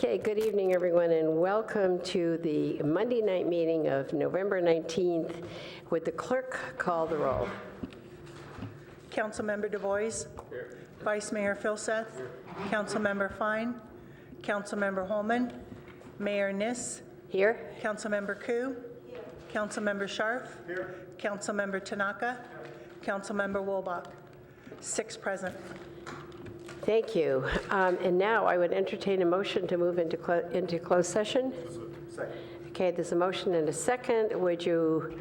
Okay, good evening, everyone, and welcome to the Monday night meeting of November 19th. Would the clerk call the roll? Councilmember DuBois. Here. Vice Mayor Filseth. Here. Councilmember Fine. Councilmember Holman. Mayor Niss. Here. Councilmember Koo. Here. Councilmember Scharf. Here. Councilmember Tanaka. Here. Councilmember Wolbach. 6 present. Thank you. And now I would entertain a motion to move into closed session. Second. Okay, there's a motion and a second. Would you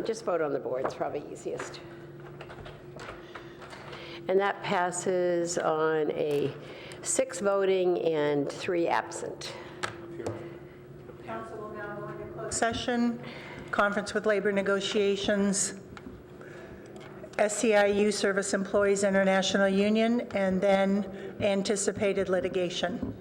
just vote on the board? It's probably easiest. And that passes on a 6 voting and 3 absent. Council will now go into closed session, conference with labor negotiations, SEIU Service Employees International Union, and then anticipated litigation.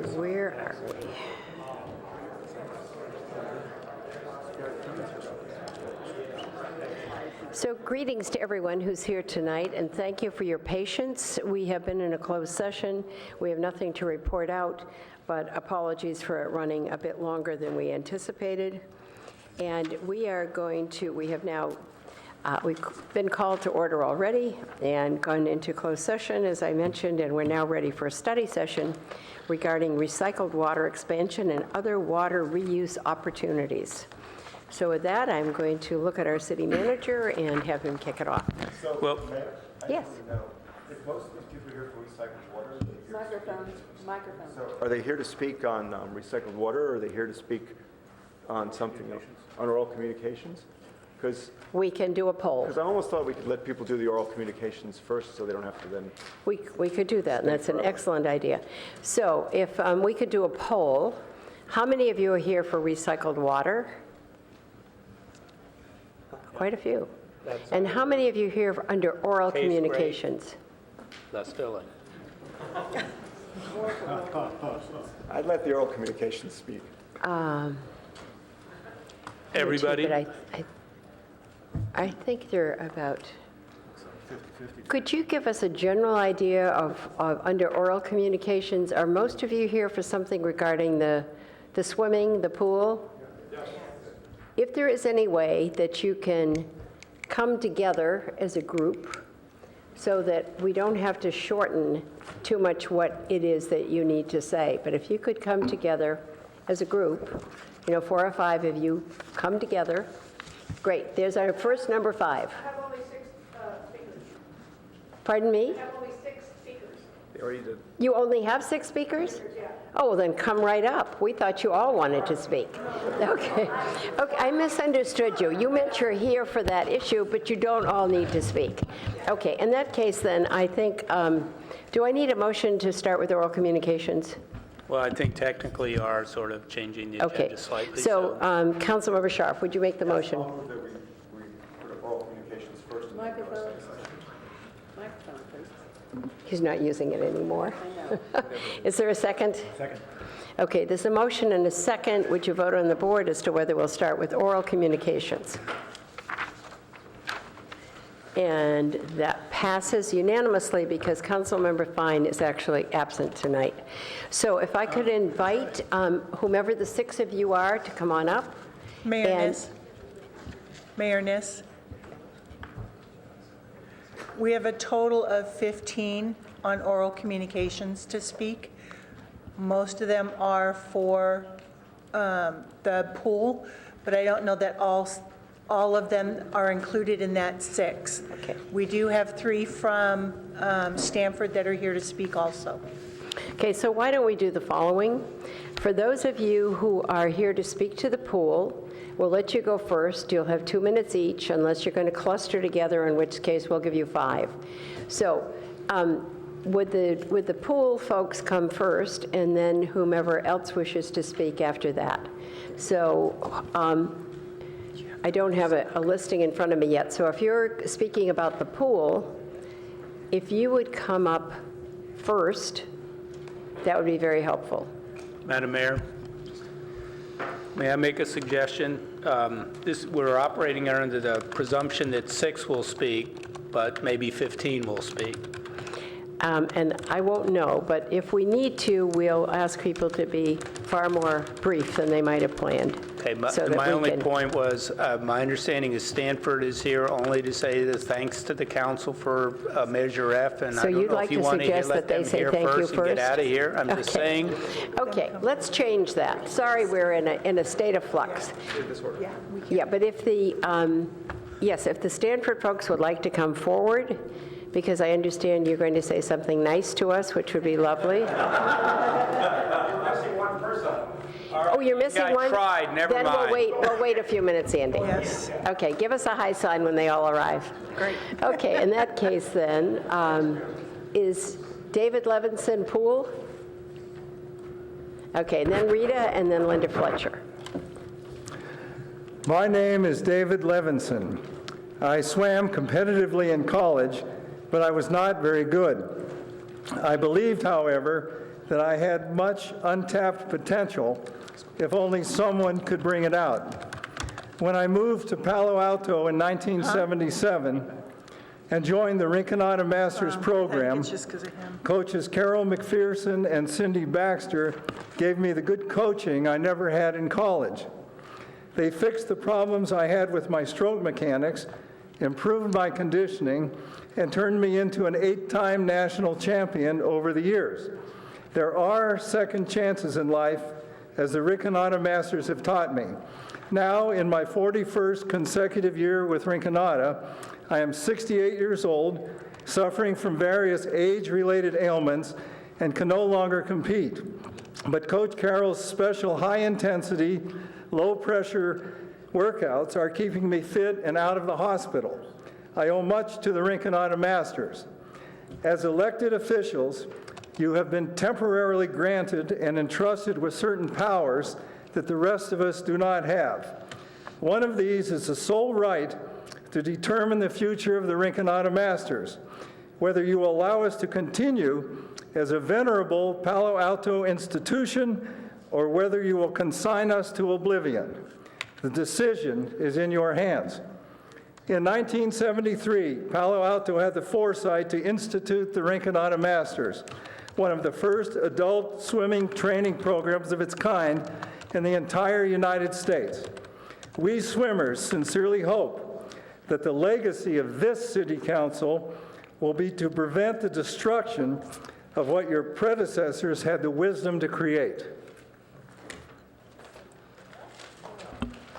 Where are we? So greetings to everyone who's here tonight, and thank you for your patience. We have been in a closed session. We have nothing to report out, but apologies for it running a bit longer than we anticipated. And we have now, we've been called to order already and gone into closed session, as I mentioned, and we're now ready for a study session regarding recycled water expansion and other water reuse opportunities. So with that, I'm going to look at our city manager and have him kick it off. So, Well- Mayor, I Yes. just want to know, if most of these people are here for recycled water, Microphone. so are they here to speak on recycled water, or are they here to speak on something else, on oral communications? Because We can do a poll. I almost thought we could let people do the oral communications first, so they don't have to then. We could do that, and that's an excellent idea. So if we could do a poll, how many of you are here for recycled water? Quite a few. And how many of you here under oral Case rate. communications? That's filling. I'd let the oral communications speak. Everybody? But I think they're about, could you give us a general idea of under oral communications, are most of you here for something regarding the swimming, the pool? If there is any way that you can come together as a group so that we don't have to shorten too much what it is that you need to say, but if you could come together as a group, 4 or 5 of you come together, great. There's our first number 5. I have only 6 speakers. Pardon me? I have only 6 speakers. They already did. You only have 6 speakers? Oh, well, then come right up. We thought you all wanted to speak. Okay, I misunderstood you. You meant you're here for that issue, but you don't all need to speak. Okay, in that case, then, I think, do I need a motion to start with oral communications? Well, I think technically you are sort of changing the Okay, agenda slightly. so Councilmember Sharp, would you make the motion? I'll move that we put oral communications first. and then go to Microphone. study session. Microphone, please. He's not using it anymore. I know. Is there a second? Second. Okay, there's a motion and a second. Would you vote on the board as to whether we'll start with oral communications? And that passes unanimously because Councilmember Fine is actually absent tonight. So if I could invite whomever the 6 of you are to come on up. Mayor And- Niss. Mayor Niss. We have a total of 15 on oral communications to speak. Most of them are for the pool, but I don't know that all of them are included in that 6. Okay. We do have 3 from Stanford that are here to speak also. Okay, so why don't we do the following? For those of you who are here to speak to the pool, we'll let you go first. You'll have 2 minutes each unless you're going to cluster together, in which case we'll give you 5. So would the pool folks come first, and then whomever else wishes to speak after that? So I don't have a listing in front of me yet. So if you're speaking about the pool, if you would come up first, that would be very helpful. Madam Mayor, may I make a suggestion? We're operating under the presumption that 6 will speak, but maybe 15 will speak. And I won't know, but if we need to, we'll ask people to be far more brief than they might have planned. Okay, so that my we only can- point was, my understanding is Stanford is here only to say the thanks to the council for Measure F, and So I don't you'd know like if you to want to suggest let that they them say here thank you first and get first? out of here. I'm just Okay. saying. Okay, let's change that. Sorry, we're in a state of flux. Yeah, but if the, yes, if the Stanford folks would like to come forward, because I understand you're going to say something nice to us, which would be lovely. Oh, you're missing I one? tried, never Then mind. we'll wait a few minutes, Andy. Yes. Okay, give us a high sign when they all arrive. Great. Okay, in that case then, is David Levinson Poole? Okay, and then Rita, and then Linda Fletcher. My name is David Levinson. I swam competitively in college, but I was not very good. I believed, however, that I had much untapped potential if only someone could bring it out. When I moved to Palo Alto in 1977 and joined the Rinconada Masters program, It's just because of him. coaches Carol McPherson and Cindy Baxter gave me the good coaching I never had in college. They fixed the problems I had with my stroke mechanics, improved my conditioning, and turned me into an 8-time national champion over the years. There are second chances in life, as the Rinconada Masters have taught me. Now, in my 41st consecutive year with Rinconada, I am 68 years old, suffering from various age-related ailments, and can no longer compete. But Coach Carroll's special high-intensity, low-pressure workouts are keeping me fit and out of the hospital. I owe much to the Rinconada Masters. As elected officials, you have been temporarily granted and entrusted with certain powers that the rest of us do not have. One of these is the sole right to determine the future of the Rinconada Masters, whether you will allow us to continue as a venerable Palo Alto institution or whether you will consign us to oblivion. The decision is in your hands. In 1973, Palo Alto had the foresight to institute the Rinconada Masters, one of the first adult swimming training programs of its kind in the entire United States. We swimmers sincerely hope that the legacy of this City Council will be to prevent the destruction of what your predecessors had the wisdom to create.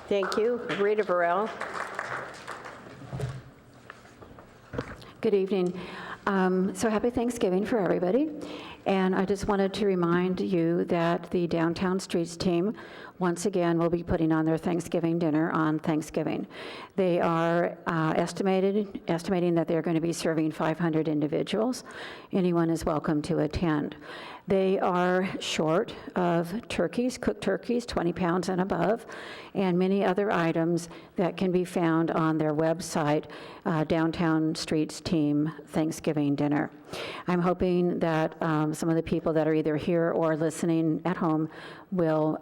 Thank you. Rita Burrell. Good evening. So happy Thanksgiving for everybody. And I just wanted to remind you that the Downtown Streets team, once again, will be putting on their Thanksgiving dinner on Thanksgiving. They are estimating that they're going to be serving 500 individuals. Anyone is welcome to attend. They are short of turkeys, cooked turkeys, 20 pounds and above, and many other items that can be found on their website, Downtown Streets Team Thanksgiving Dinner. I'm hoping that some of the people that are either here or listening at home will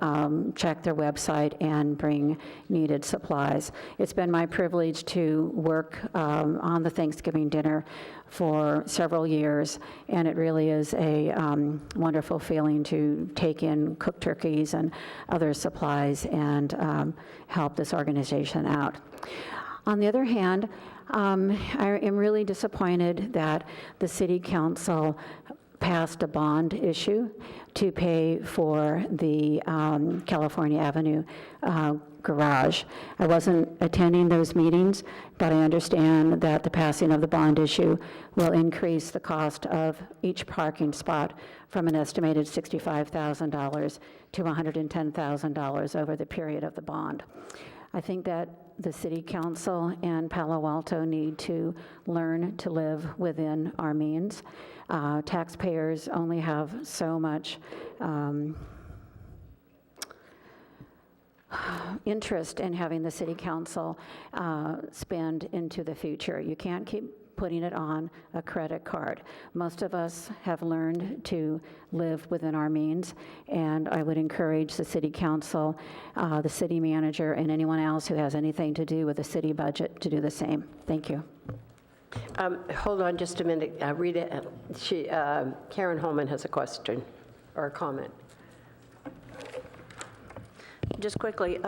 check their website and bring needed supplies. It's been my privilege to work on the Thanksgiving dinner for several years, and it really is a wonderful feeling to take in cooked turkeys and other supplies and help this organization out. On the other hand, I am really disappointed that the City Council passed a bond issue to pay for the California Avenue garage. I wasn't attending those meetings, but I understand that the passing of the bond issue will increase the cost of each parking spot from an estimated $65,000 to $110,000 over the period of the bond. I think that the City Council and Palo Alto need to learn to live within our means. Taxpayers only have so much interest in having the City Council spend into the future. You can't keep putting it on a credit card. Most of us have learned to live within our means, and I would encourage the City Council, the City Manager, and anyone else who has anything to do with the city budget to do the same. Thank you. Hold on just a minute. Rita, Karen Holman has a question or a comment. Just quickly,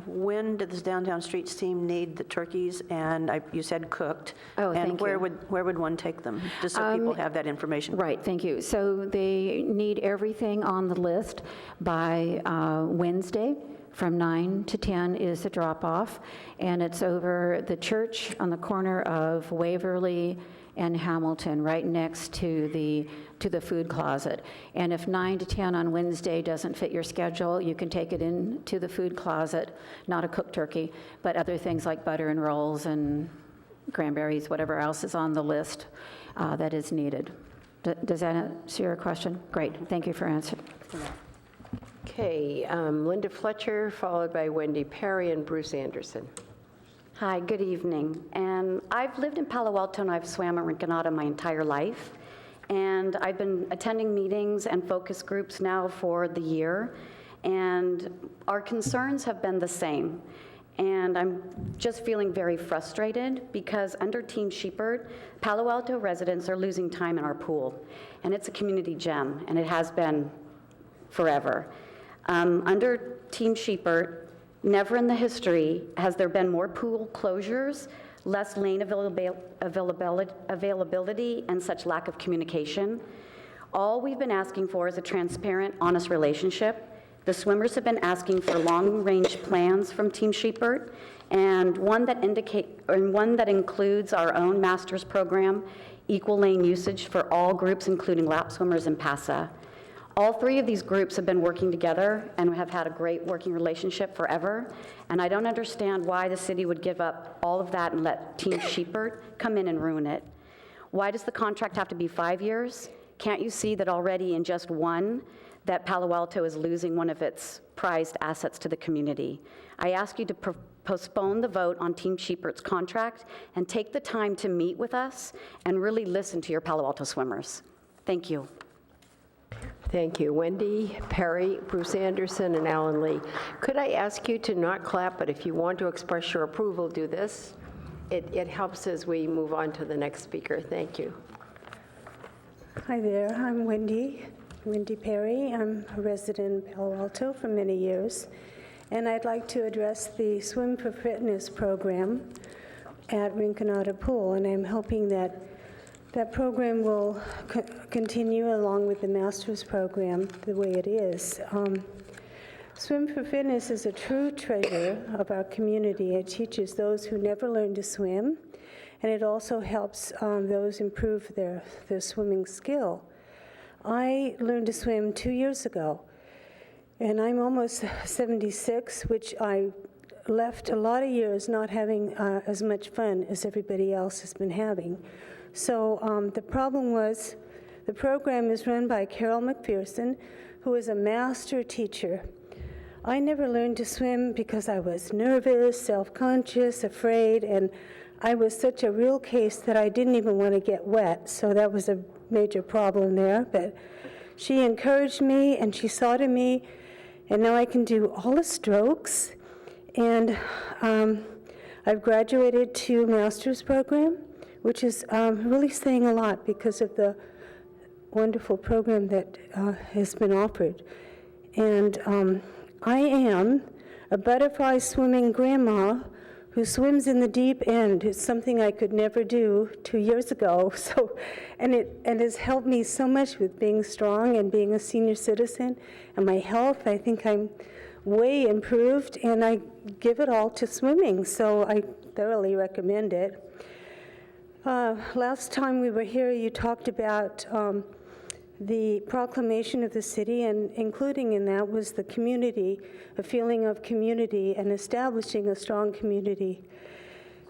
when did this Downtown Streets team need the turkeys? And you said cooked. Oh, thank And where you. would one take them? Just so people have that information. Right, thank you. So they need everything on the list by Wednesday. From 9 to 10 is the drop-off, and it's over the church on the corner of Waverly and Hamilton, right next to the food closet. And if 9 to 10 on Wednesday doesn't fit your schedule, you can take it into the food closet, not a cooked turkey, but other things like butter and rolls and cranberries, whatever else is on the list that is needed. Does that answer your question? Great, thank you for answering. Okay, Linda Fletcher, followed by Wendy Perry and Bruce Anderson. Hi, good evening. And I've lived in Palo Alto and I've swam at Rinconada my entire life. And I've been attending meetings and focus groups now for the year, and our concerns have been the same. And I'm just feeling very frustrated because under Team Shepherd, Palo Alto residents are losing time in our pool. And it's a community gem, and it has been forever. Under Team Shepherd, never in the history has there been more pool closures, less lane availability, and such lack of communication. All we've been asking for is a transparent, honest relationship. The swimmers have been asking for long-range plans from Team Shepherd, and one that includes our own master's program, equal lane usage for all groups, including lap swimmers and PASA. All three of these groups have been working together and have had a great working relationship forever, and I don't understand why the city would give up all of that and let Team Shepherd come in and ruin it. Why does the contract have to be 5 years? Can't you see that already in just one, that Palo Alto is losing one of its prized assets to the community? I ask you to postpone the vote on Team Shepherd's contract and take the time to meet with us and really listen to your Palo Alto swimmers. Thank you. Thank you. Wendy, Perry, Bruce Anderson, and Alan Lee. Could I ask you to not clap, but if you want to express your approval, do this. It helps as we move on to the next speaker. Thank you. Hi there, I'm Wendy Perry. I'm a resident in Palo Alto for many years, and I'd like to address the Swim for Fitness program at Rinconada Pool, and I'm hoping that that program will continue along with the master's program the way it is. Swim for Fitness is a true treasure of our community. It teaches those who never learned to swim, and it also helps those improve their swimming skill. I learned to swim 2 years ago, and I'm almost 76, which I left a lot of years not having as much fun as everybody else has been having. So the problem was, the program is run by Carol McPherson, who is a master teacher. I never learned to swim because I was nervous, self-conscious, afraid, and I was such a real case that I didn't even want to get wet, so that was a major problem there. But she encouraged me, and she saw to me, and now I can do all the strokes. And I've graduated to master's program, which is really saying a lot because of the wonderful program that has been offered. And I am a butterfly swimming grandma who swims in the deep end. It's something I could never do 2 years ago. So, and it has helped me so much with being strong and being a senior citizen. And my health, I think I'm way improved, and I give it all to swimming. So I thoroughly recommend it. Last time we were here, you talked about the proclamation of the city, and including in that was the community, a feeling of community and establishing a strong community.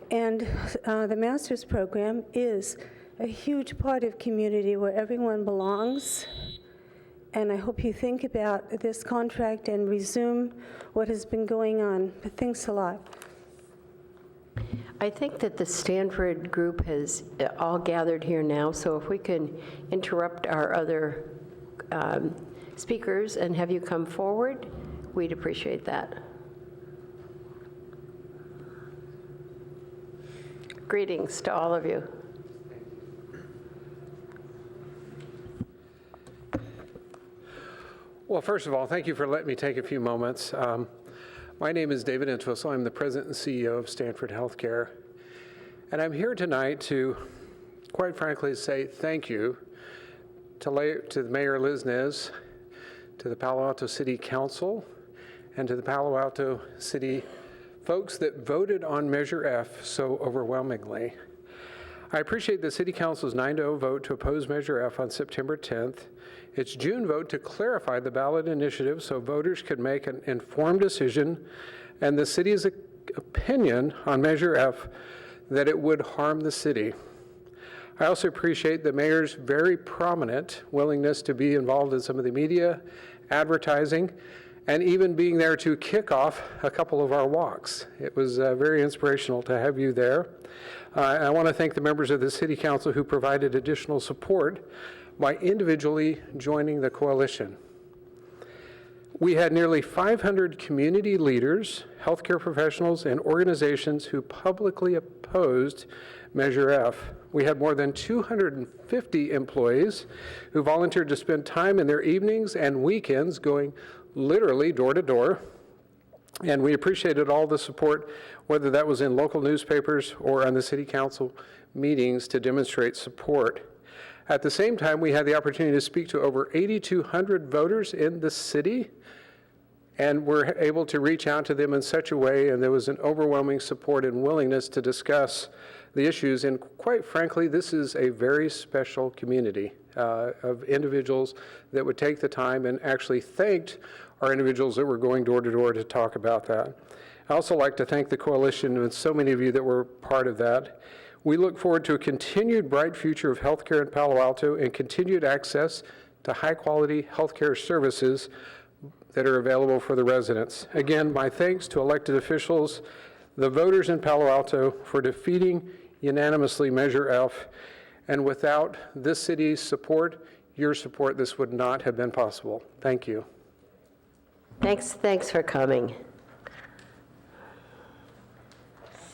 And the master's program is a huge part of community where everyone belongs. And I hope you think about this contract and resume what has been going on. But thanks a lot. I think that the Stanford group has all gathered here now, so if we can interrupt our other speakers and have you come forward, we'd appreciate that. Greetings to all of you. Well, first of all, thank you for letting me take a few moments. My name is David Entwistle. I'm the president and CEO of Stanford Healthcare. And I'm here tonight to, quite frankly, say thank you to Mayor Liz Nez, to the Palo Alto City Council, and to the Palo Alto City folks that voted on Measure F so overwhelmingly. I appreciate the City Council's 9-0 vote to oppose Measure F on September 10th, its June vote to clarify the ballot initiative so voters could make an informed decision, and the city's opinion on Measure F that it would harm the city. I also appreciate the mayor's very prominent willingness to be involved in some of the media, advertising, and even being there to kick off a couple of our walks. It was very inspirational to have you there. I want to thank the members of the City Council who provided additional support by individually joining the coalition. We had nearly 500 community leaders, healthcare professionals, and organizations who publicly opposed Measure F. We had more than 250 employees who volunteered to spend time in their evenings and weekends going literally door to door. And we appreciated all the support, whether that was in local newspapers or on the city council meetings to demonstrate support. At the same time, we had the opportunity to speak to over 8,200 voters in the city, and were able to reach out to them in such a way, and there was an overwhelming support and willingness to discuss the issues. And quite frankly, this is a very special community of individuals that would take the time and actually thanked our individuals that were going door to door to talk about that. I also like to thank the coalition and so many of you that were part of that. We look forward to a continued bright future of healthcare in Palo Alto and continued access to high-quality healthcare services that are available for the residents. Again, my thanks to elected officials, the voters in Palo Alto for defeating unanimously Measure F. And without this city's support, your support, this would not have been possible. Thank you. Thanks for coming.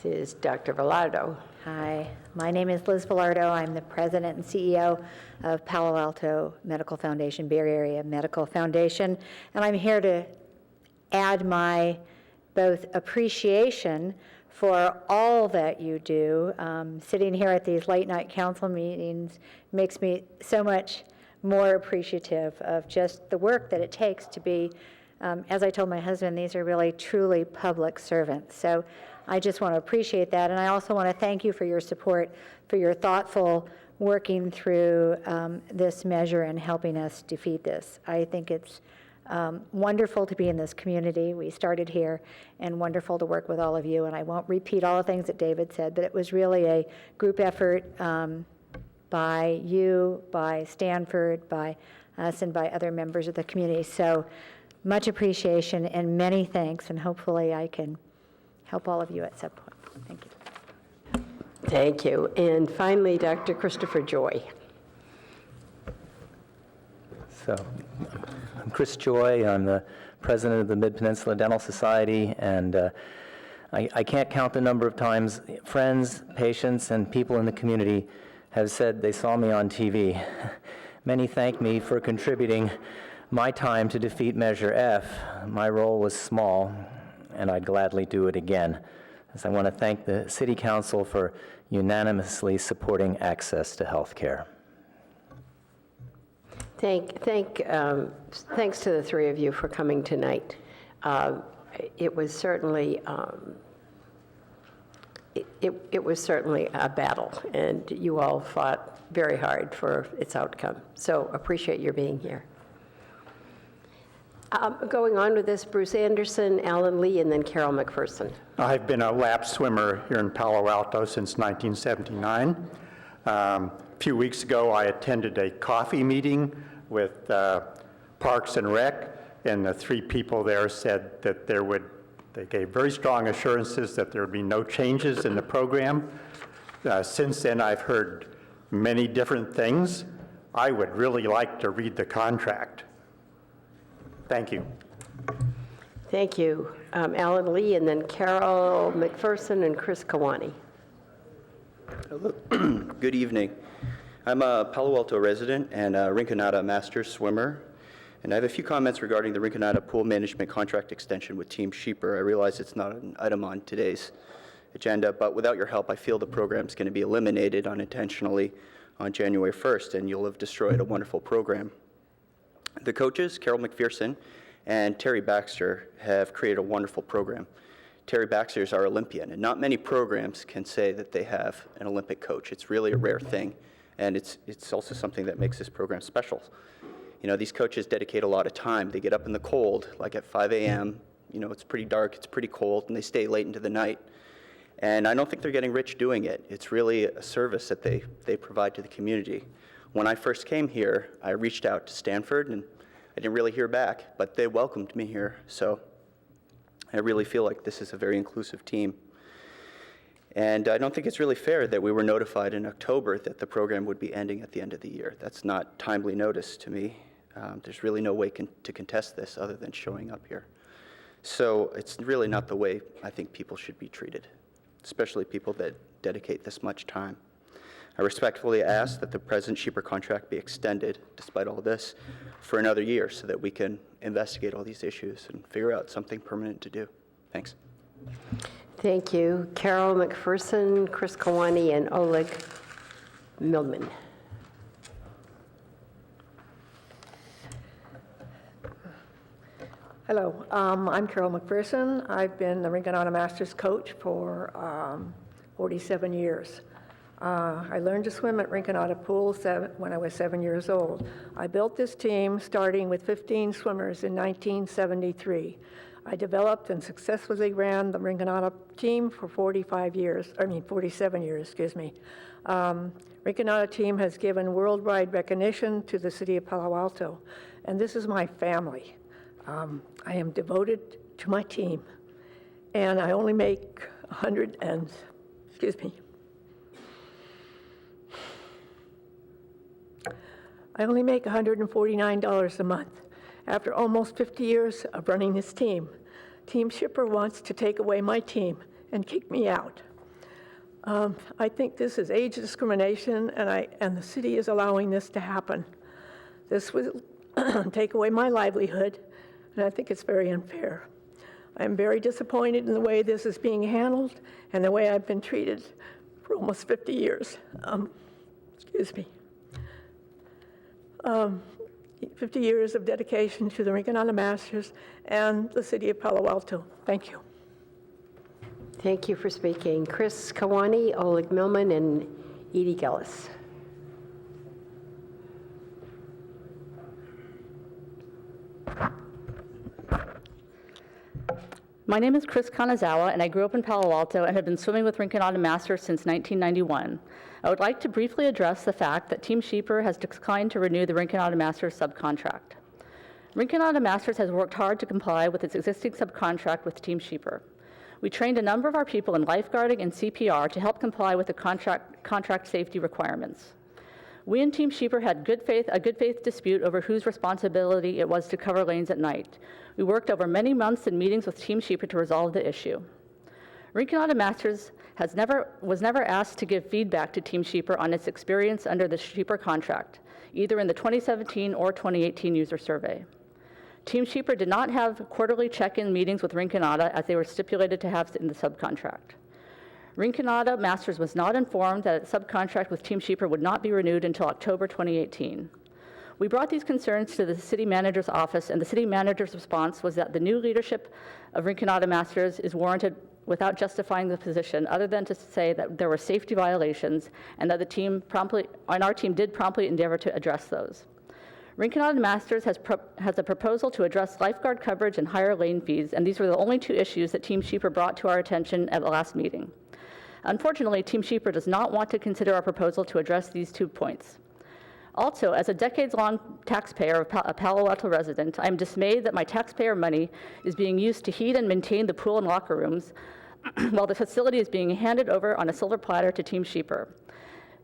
This is Dr. Velardo. Hi, my name is Liz Velardo. I'm the president and CEO of Palo Alto Medical Foundation, Bay Area Medical Foundation, and I'm here to add my both appreciation for all that you do. Sitting here at these late night council meetings makes me so much more appreciative of just the work that it takes to be, as I told my husband, these are really truly public servants. So I just want to appreciate that, and I also want to thank you for your support, for your thoughtful working through this measure and helping us defeat this. I think it's wonderful to be in this community. We started here, and wonderful to work with all of you, and I won't repeat all the things that David said, but it was really a group effort by you, by Stanford, by us, and by other members of the community. So much appreciation and many thanks, and hopefully I can help all of you at some point. Thank you. Thank you. And finally, Dr. Christopher Joy. So, I'm Chris Joy. I'm the president of the Mid-Peninsula Dental Society, and I can't count the number of times friends, patients, and people in the community have said they saw me on TV. Many thank me for contributing my time to defeat Measure F. My role was small, and I'd gladly do it again. As I want to thank the City Council for unanimously supporting access to health care. Thanks to the three of you for coming tonight. It was certainly it was certainly a battle, and you all fought very hard for its outcome. So appreciate your being here. Going on with this, Bruce Anderson, Alan Lee, and then Carol McPherson. I've been a lap swimmer here in Palo Alto since 1979. A few weeks ago, I attended a coffee meeting with Parks and Rec, and the three people there said that they gave very strong assurances that there would be no changes in the program. Since then, I've heard many different things. I would really like to read the contract. Thank you. Thank you. Alan Lee, and then Carol McPherson and Chris Kawani. Good evening. I'm a Palo Alto resident and a Rinconada master swimmer, and I have a few comments regarding the Rinconada pool management contract extension with Team Sheeper. I realize it's not an item on today's agenda, but without your help, I feel the program's going to be eliminated unintentionally on January 1st, and you'll have destroyed a wonderful program. The coaches, Carol McPherson and Terry Baxter, have created a wonderful program. Terry Baxter is our Olympian, and not many programs can say that they have an Olympic coach. It's really a rare thing, and it's also something that makes this program special. You know, these coaches dedicate a lot of time. They get up in the cold, like at 5 a.m. You know, it's pretty dark, it's pretty cold, and they stay late into the night. And I don't think they're getting rich doing it. It's really a service that they provide to the community. When I first came here, I reached out to Stanford, and I didn't really hear back, but they welcomed me here. So I really feel like this is a very inclusive team. And I don't think it's really fair that we were notified in October that the program would be ending at the end of the year. That's not timely notice to me. There's really no way to contest this other than showing up here. So it's really not the way I think people should be treated, especially people that dedicate this much time. I respectfully ask that the present Sheeper contract be extended, despite all this, for another year so that we can investigate all these issues and figure out something permanent to do. Thanks. Thank you. Carol McPherson, Chris Kawani, and Oleg Milman. Hello, I'm Carol McPherson. I've been the Rinconada Masters coach for 47 years. I learned to swim at Rinconada Pool when I was 7 years old. I built this team starting with 15 swimmers in 1973. I developed and successfully ran the Rinconada team for 47 years, excuse me. Rinconada team has given worldwide recognition to the city of Palo Alto, and this is my family. I am devoted to my team, and I only make I only make $149 a month. After almost 50 years of running this team, Team Shipper wants to take away my team and kick me out. I think this is age discrimination, and the city is allowing this to happen. This will take away my livelihood, and I think it's very unfair. I'm very disappointed in the way this is being handled and the way I've been treated for almost 50 years. 50 years of dedication to the Rinconada Masters and the city of Palo Alto. Thank you. Thank you for speaking. Chris Kawani, Oleg Milman, and Edie Gillis. My name is Chris Kanazawa, and I grew up in Palo Alto and have been swimming with Rinconada Masters since 1991. I would like to briefly address the fact that Team Sheeper has declined to renew the Rinconada Masters subcontract. Rinconada Masters has worked hard to comply with its existing subcontract with Team Sheeper. We trained a number of our people in lifeguarding and CPR to help comply with the contract safety requirements. We and Team Sheeper had a good faith dispute over whose responsibility it was to cover lanes at night. We worked over many months in meetings with Team Sheeper to resolve the issue. Rinconada Masters was never asked to give feedback to Team Sheeper on its experience under the Sheeper contract, either in the 2017 or 2018 user survey. Team Sheeper did not have quarterly check-in meetings with Rinconada as they were stipulated to have in the subcontract. Rinconada Masters was not informed that its subcontract with Team Sheeper would not be renewed until October 2018. We brought these concerns to the city manager's office, and the city manager's response was that the new leadership of Rinconada Masters is warranted without justifying the position, other than to say that there were safety violations and that our team did promptly endeavor to address those. Rinconada Masters has a proposal to address lifeguard coverage and higher lane fees, and these were the only two issues that Team Sheeper brought to our attention at the last meeting. Unfortunately, Team Sheeper does not want to consider our proposal to address these 2 points. Also, as a decades-long taxpayer, a Palo Alto resident, I am dismayed that my taxpayer money is being used to heat and maintain the pool and locker rooms while the facility is being handed over on a silver platter to Team Sheeper.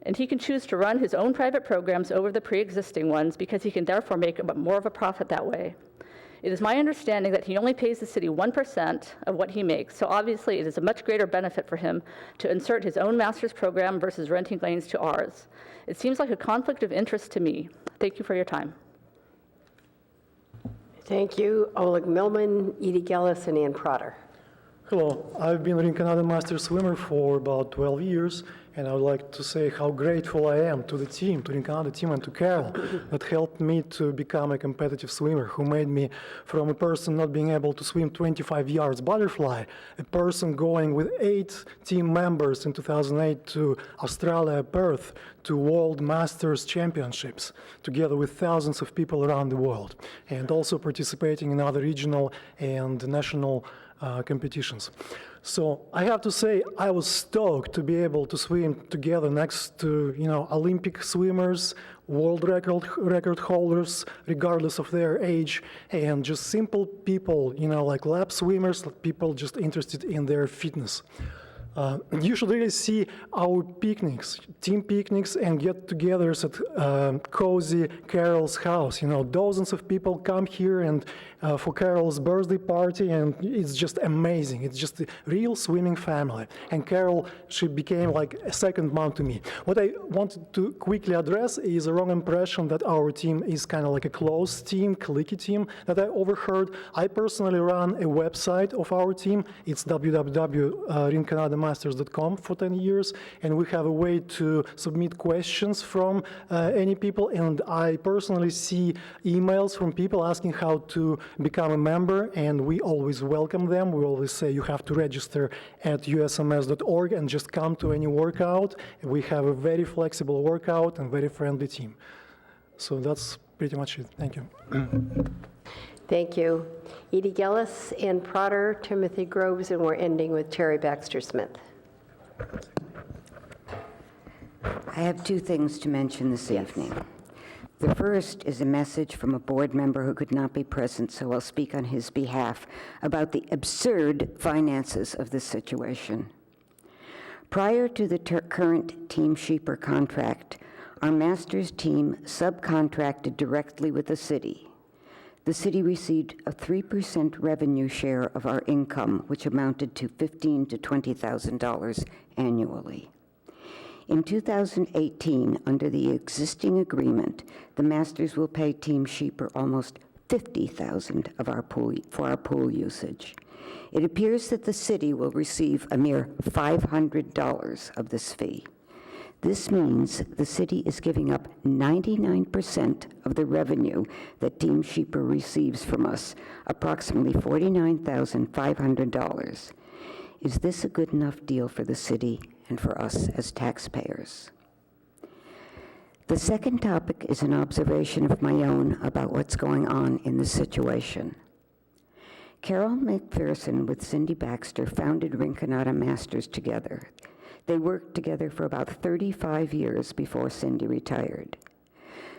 And he can choose to run his own private programs over the pre-existing ones because he can therefore make more of a profit that way. It is my understanding that he only pays the city 1% of what he makes, so obviously it is a much greater benefit for him to insert his own master's program versus renting lanes to ours. It seems like a conflict of interest to me. Thank you for your time. Thank you. Oleg Milman, Edie Gillis, and Ann Protter. Hello, I've been a Rinconada Master swimmer for about 12 years, and I would like to say how grateful I am to the team, to Rinconada team, and to Carol that helped me to become a competitive swimmer, who made me from a person not being able to swim 25 yards butterfly, a person going with 8 team members in 2008 to Australia, Perth, to World Masters Championships, together with thousands of people around the world, and also participating in other regional and national competitions. So I have to say I was stoked to be able to swim together next to Olympic swimmers, world record holders, regardless of their age, and just simple people, like lap swimmers, people just interested in their fitness. You should really see our picnics, team picnics and get-togethers at cozy Carol's house. You know, dozens of people come here and for Carol's birthday party, and it's just amazing. It's just a real swimming family. And Carol, she became like a second mom to me. What I wanted to quickly address is a wrong impression that our team is kind of like a close team, cliquey team that I overheard. I personally run a website of our team. It's www.rincanadamasters.com for 10 years, and we have a way to submit questions from any people, and I personally see emails from people asking how to become a member, and we always welcome them. We always say you have to register at usms.org and just come to any workout. We have a very flexible workout and very friendly team. So that's pretty much it. Thank you. Thank you. Edie Gillis, Ann Protter, Timothy Groves, and we're ending with Terry Baxter-Smith. I have two things to mention this evening. The first is a message from a board member who could not be present, so I'll speak on his behalf about the absurd finances of this situation. Prior to the current Team Sheeper contract, our Masters team subcontracted directly with the city. The city received a 3% revenue share of our income, which amounted to $15,000 to $20,000 annually. In 2018, under the existing agreement, the Masters will pay Team Sheeper almost $50,000 for our pool usage. It appears that the city will receive a mere $500 of this fee. This means the city is giving up 99% of the revenue that Team Sheeper receives from us, approximately $49,500. Is this a good enough deal for the city and for us as taxpayers? The second topic is an observation of my own about what's going on in the situation. Carol McPherson with Cindy Baxter founded Rinconada Masters together. They worked together for about 35 years before Cindy retired.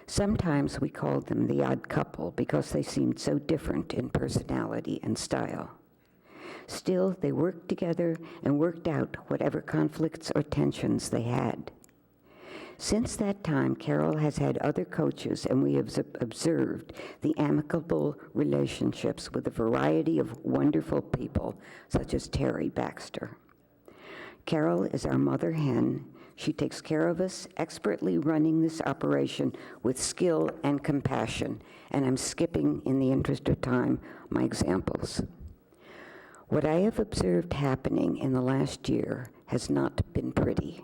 Sometimes we called them the odd couple because they seemed so different in personality and style. Still, they worked together and worked out whatever conflicts or tensions they had. Since that time, Carol has had other coaches, and we have observed the amicable relationships with a variety of wonderful people, such as Terry Baxter. Carol is our mother hen. She takes care of us, expertly running this operation with skill and compassion, and I'm skipping, in the interest of time, my examples. What I have observed happening in the last year has not been pretty.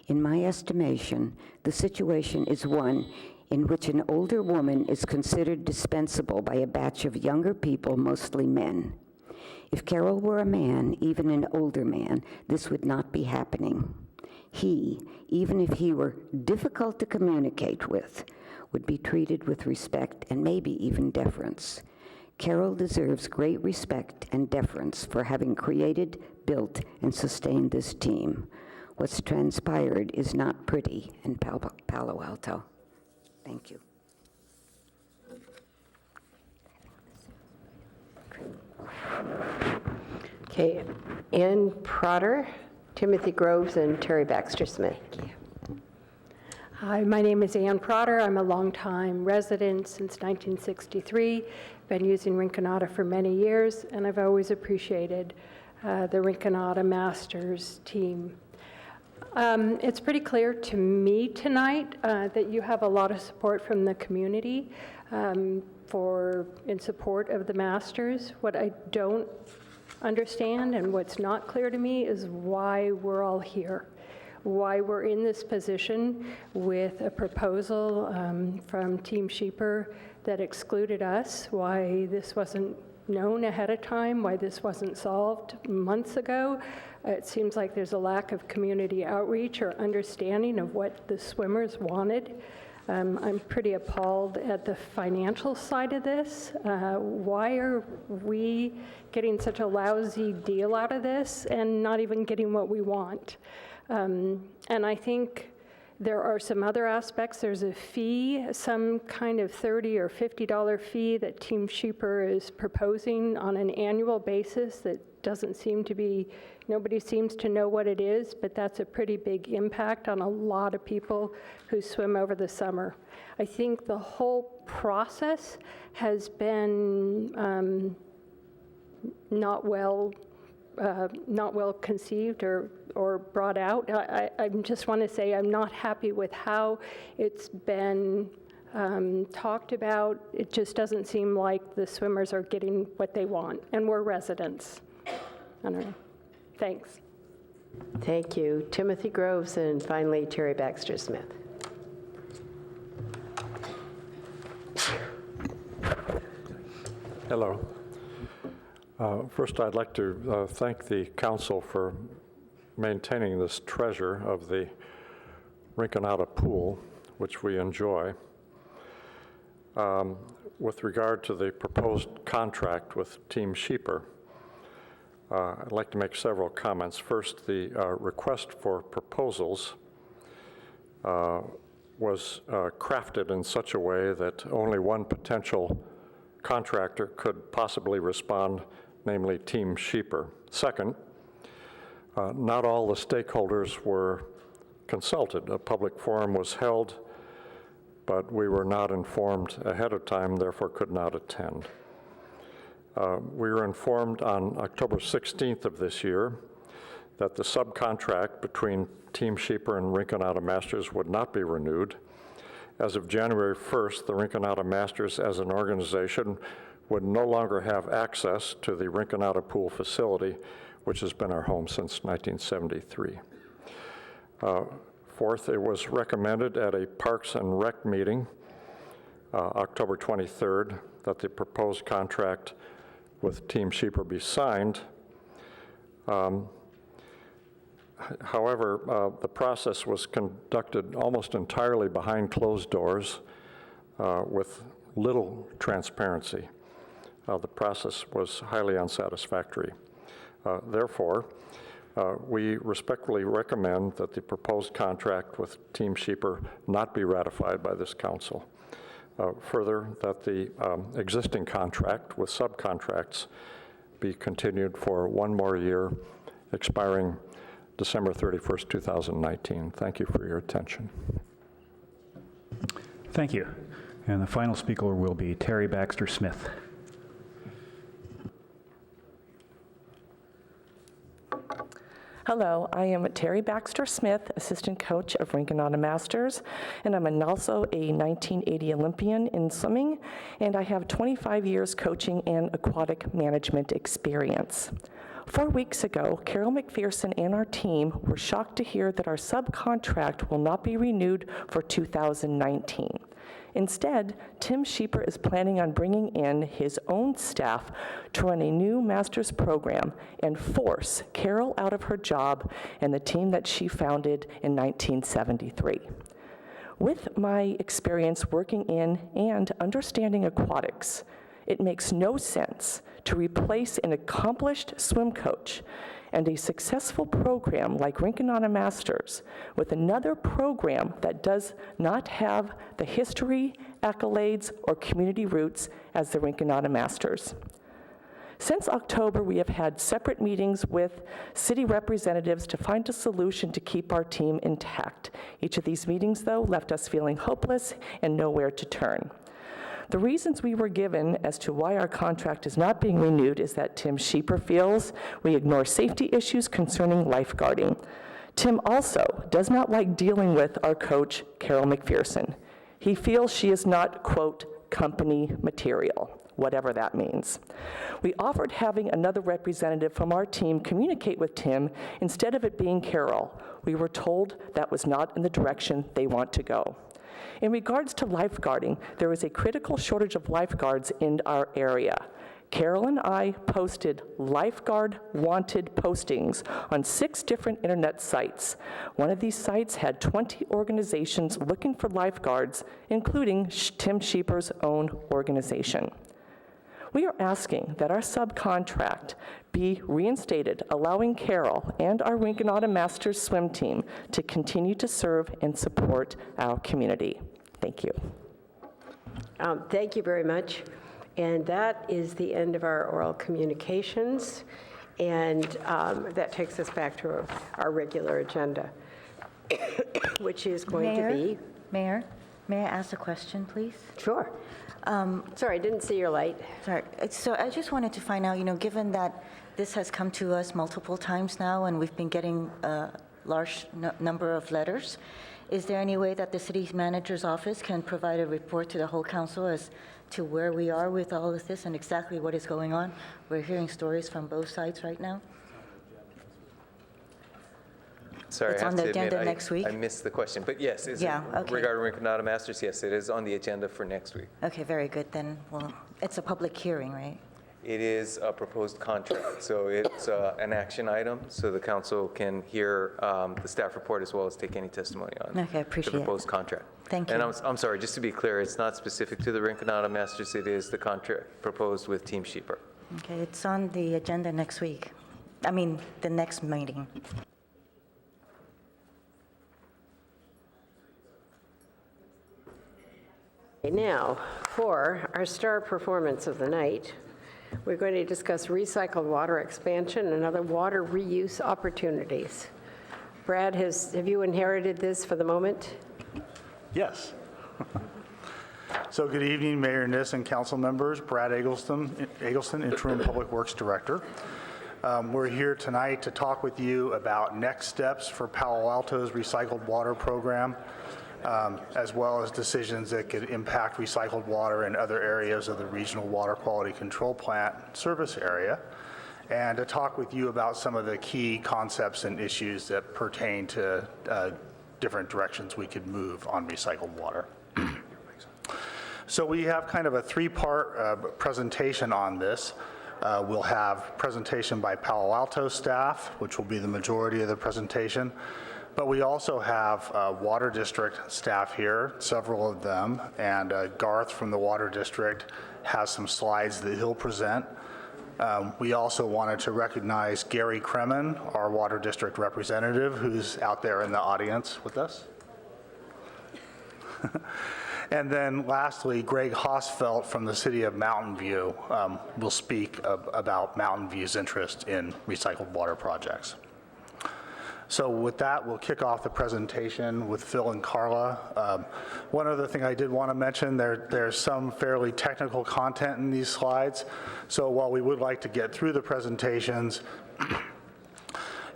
In my estimation, the situation is one in which an older woman is considered dispensable by a batch of younger people, mostly men. If Carol were a man, even an older man, this would not be happening. He, even if he were difficult to communicate with, would be treated with respect and maybe even deference. Carol deserves great respect and deference for having created, built, and sustained this team. What's transpired is not pretty in Palo Alto. Thank you. Okay, Ann Protter, Timothy Groves, and Terry Baxter-Smith. Hi, my name is Ann Protter. I'm a longtime resident since 1963. Been using Rinconada for many years, and I've always appreciated the Rinconada Masters team. It's pretty clear to me tonight that you have a lot of support from the community in support of the Masters. What I don't understand and what's not clear to me is why we're all here, why we're in this position with a proposal from Team Sheeper that excluded us, why this wasn't known ahead of time, why this wasn't solved months ago. It seems like there's a lack of community outreach or understanding of what the swimmers wanted. I'm pretty appalled at the financial side of this. Why are we getting such a lousy deal out of this and not even getting what we want? And I think there are some other aspects. There's a fee, some kind of $30 or $50 fee that Team Sheeper is proposing on an annual basis that doesn't seem to be, nobody seems to know what it is, but that's a pretty big impact on a lot of people who swim over the summer. I think the whole process has been not well conceived or brought out. I just want to say I'm not happy with how it's been talked about. It just doesn't seem like the swimmers are getting what they want, and we're residents. I don't know. Thanks. Thank you. Timothy Groves, and finally Terry Baxter Smith. Hello. First, I'd like to thank the council for maintaining this treasure of the Rinconada pool, which we enjoy. With regard to the proposed contract with Team Sheeper, I'd like to make several comments. First, the request for proposals was crafted in such a way that only one potential contractor could possibly respond, namely Team Sheeper. Second, not all the stakeholders were consulted. A public forum was held, but we were not informed ahead of time, therefore could not attend. We were informed on October 16th of this year that the subcontract between Team Sheeper and Rinconada Masters would not be renewed. As of January 1st, the Rinconada Masters as an organization would no longer have access to the Rinconada Pool facility, which has been our home since 1973. Fourth, it was recommended at a Parks and Rec meeting, October 23rd, that the proposed contract with Team Sheeper be signed. However, the process was conducted almost entirely behind closed doors with little transparency. The process was highly unsatisfactory. Therefore, we respectfully recommend that the proposed contract with Team Sheeper not be ratified by this council. Further, that the existing contract with subcontracts be continued for one more year, expiring December 31st, 2019. Thank you for your attention. Thank you. And the final speaker will be Terry Baxter Smith. Hello, I am Terry Baxter Smith, assistant coach of Rinconada Masters, and I'm also a 1980 Olympian in swimming, and I have 25 years coaching and aquatic management experience. 4 weeks ago, Carol McPherson and our team were shocked to hear that our subcontract will not be renewed for 2019. Instead, Tim Sheeper is planning on bringing in his own staff to run a new master's program and force Carol out of her job and the team that she founded in 1973. With my experience working in and understanding aquatics, it makes no sense to replace an accomplished swim coach and a successful program like Rinconada Masters with another program that does not have the history, accolades, or community roots as the Rinconada Masters. Since October, we have had separate meetings with city representatives to find a solution to keep our team intact. Each of these meetings, though, left us feeling hopeless and nowhere to turn. The reasons we were given as to why our contract is not being renewed is that Tim Sheeper feels we ignore safety issues concerning lifeguarding. Tim also does not like dealing with our coach, Carol McPherson. He feels she is not, quote, company material, whatever that means. We offered having another representative from our team communicate with Tim instead of it being Carol. We were told that was not in the direction they want to go. In regards to lifeguarding, there is a critical shortage of lifeguards in our area. Carol and I posted lifeguard wanted postings on 6 different internet sites. One of these sites had 20 organizations looking for lifeguards, including Tim Sheeper's own organization. We are asking that our subcontract be reinstated, allowing Carol and our Rinconada Masters swim team to continue to serve and support our community. Thank you. Thank you very much. And that is the end of our oral communications. And that takes us back to our regular agenda, which is going to be... Mayor, may I ask a question, please? Sure. Sorry, I didn't see your light. Sorry. So I just wanted to find out, given that this has come to us multiple times now and we've been getting a large number of letters, is there any way that the city manager's office can provide a report to the whole council as to where we are with all of this and exactly what is going on? We're hearing stories from both sides right now. Sorry, It's I have on the to agenda admit, next week? I missed the question, but yes, is Yeah, it okay. regarding Rinconada Masters? Yes, it is on the agenda for next week. Okay, very good. Then, well, it's a public hearing, right? It is a proposed contract, so it's an action item, so the council can hear the staff report as well as take any testimony on Okay, I appreciate the it. proposed contract. Thank And you. I'm sorry, just to be clear, it's not specific to the Rinconada Masters, it is the contract proposed with Team Sheeper. Okay, it's on the agenda next week. I mean, the next meeting. Now, for our star performance of the night, we're going to discuss recycled water expansion and other water reuse opportunities. Brad, have you inherited this for the moment? Yes. So good evening, Mayor Niss and council members. Brad Eggleston, Interim Public Works Director. We're here tonight to talk with you about next steps for Palo Alto's recycled water program, as well as decisions that could impact recycled water in other areas of the Regional Water Quality Control Plant service area, and to talk with you about some of the key concepts and issues that pertain to different directions we could move on recycled water. So we have kind of a three-part presentation on this. We'll have presentation by Palo Alto staff, which will be the majority of the presentation. But we also have Water District staff here, several of them, and Garth from the Water District has some slides that he'll present. We also wanted to recognize Gary Kremen, our Water District representative, who's out there in the audience with us. And then lastly, Greg Hosfeld from the city of Mountain View will speak about Mountain View's interest in recycled water projects. So with that, we'll kick off the presentation with Phil and Carla. One other thing I did want to mention, there's some fairly technical content in these slides. So while we would like to get through the presentations,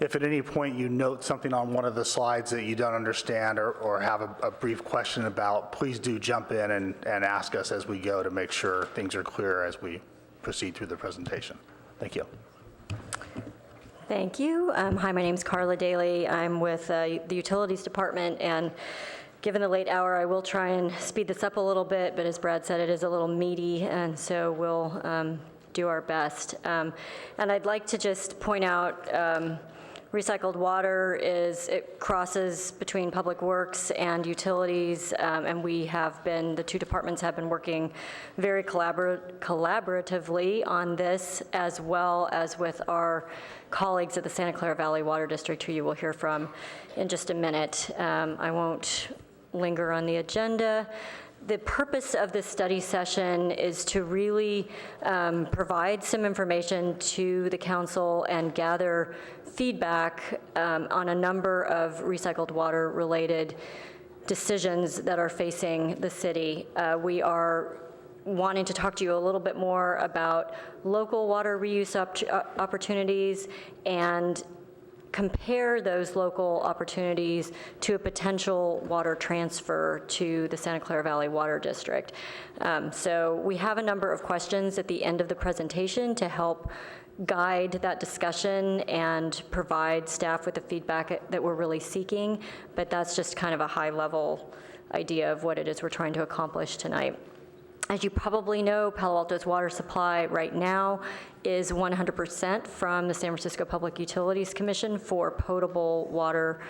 if at any point you note something on one of the slides that you don't understand or have a brief question about, please do jump in and ask us as we go to make sure things are clear as we proceed through the presentation. Thank you. Thank you. Hi, my name's Carla Daly. I'm with the Utilities Department, and given the late hour, I will try and speed this up a little bit, but as Brad said, it is a little meaty, and so we'll do our best. And I'd like to just point out recycled water it crosses between Public Works and Utilities, and the two departments have been working very collaboratively on this, as well as with our colleagues at the Santa Clara Valley Water District, who you will hear from in just a minute. I won't linger on the agenda. The purpose of this study session is to really provide some information to the council and gather feedback on a number of recycled water related decisions that are facing the city. We are wanting to talk to you a little bit more about local water reuse opportunities and compare those local opportunities to a potential water transfer to the Santa Clara Valley Water District. So we have a number of questions at the end of the presentation to help guide that discussion and provide staff with the feedback that we're really seeking, but that's just kind of a high-level idea of what it is we're trying to accomplish tonight. As you probably know, Palo Alto's water supply right now is 100% from the San Francisco Public Utilities Commission for potable water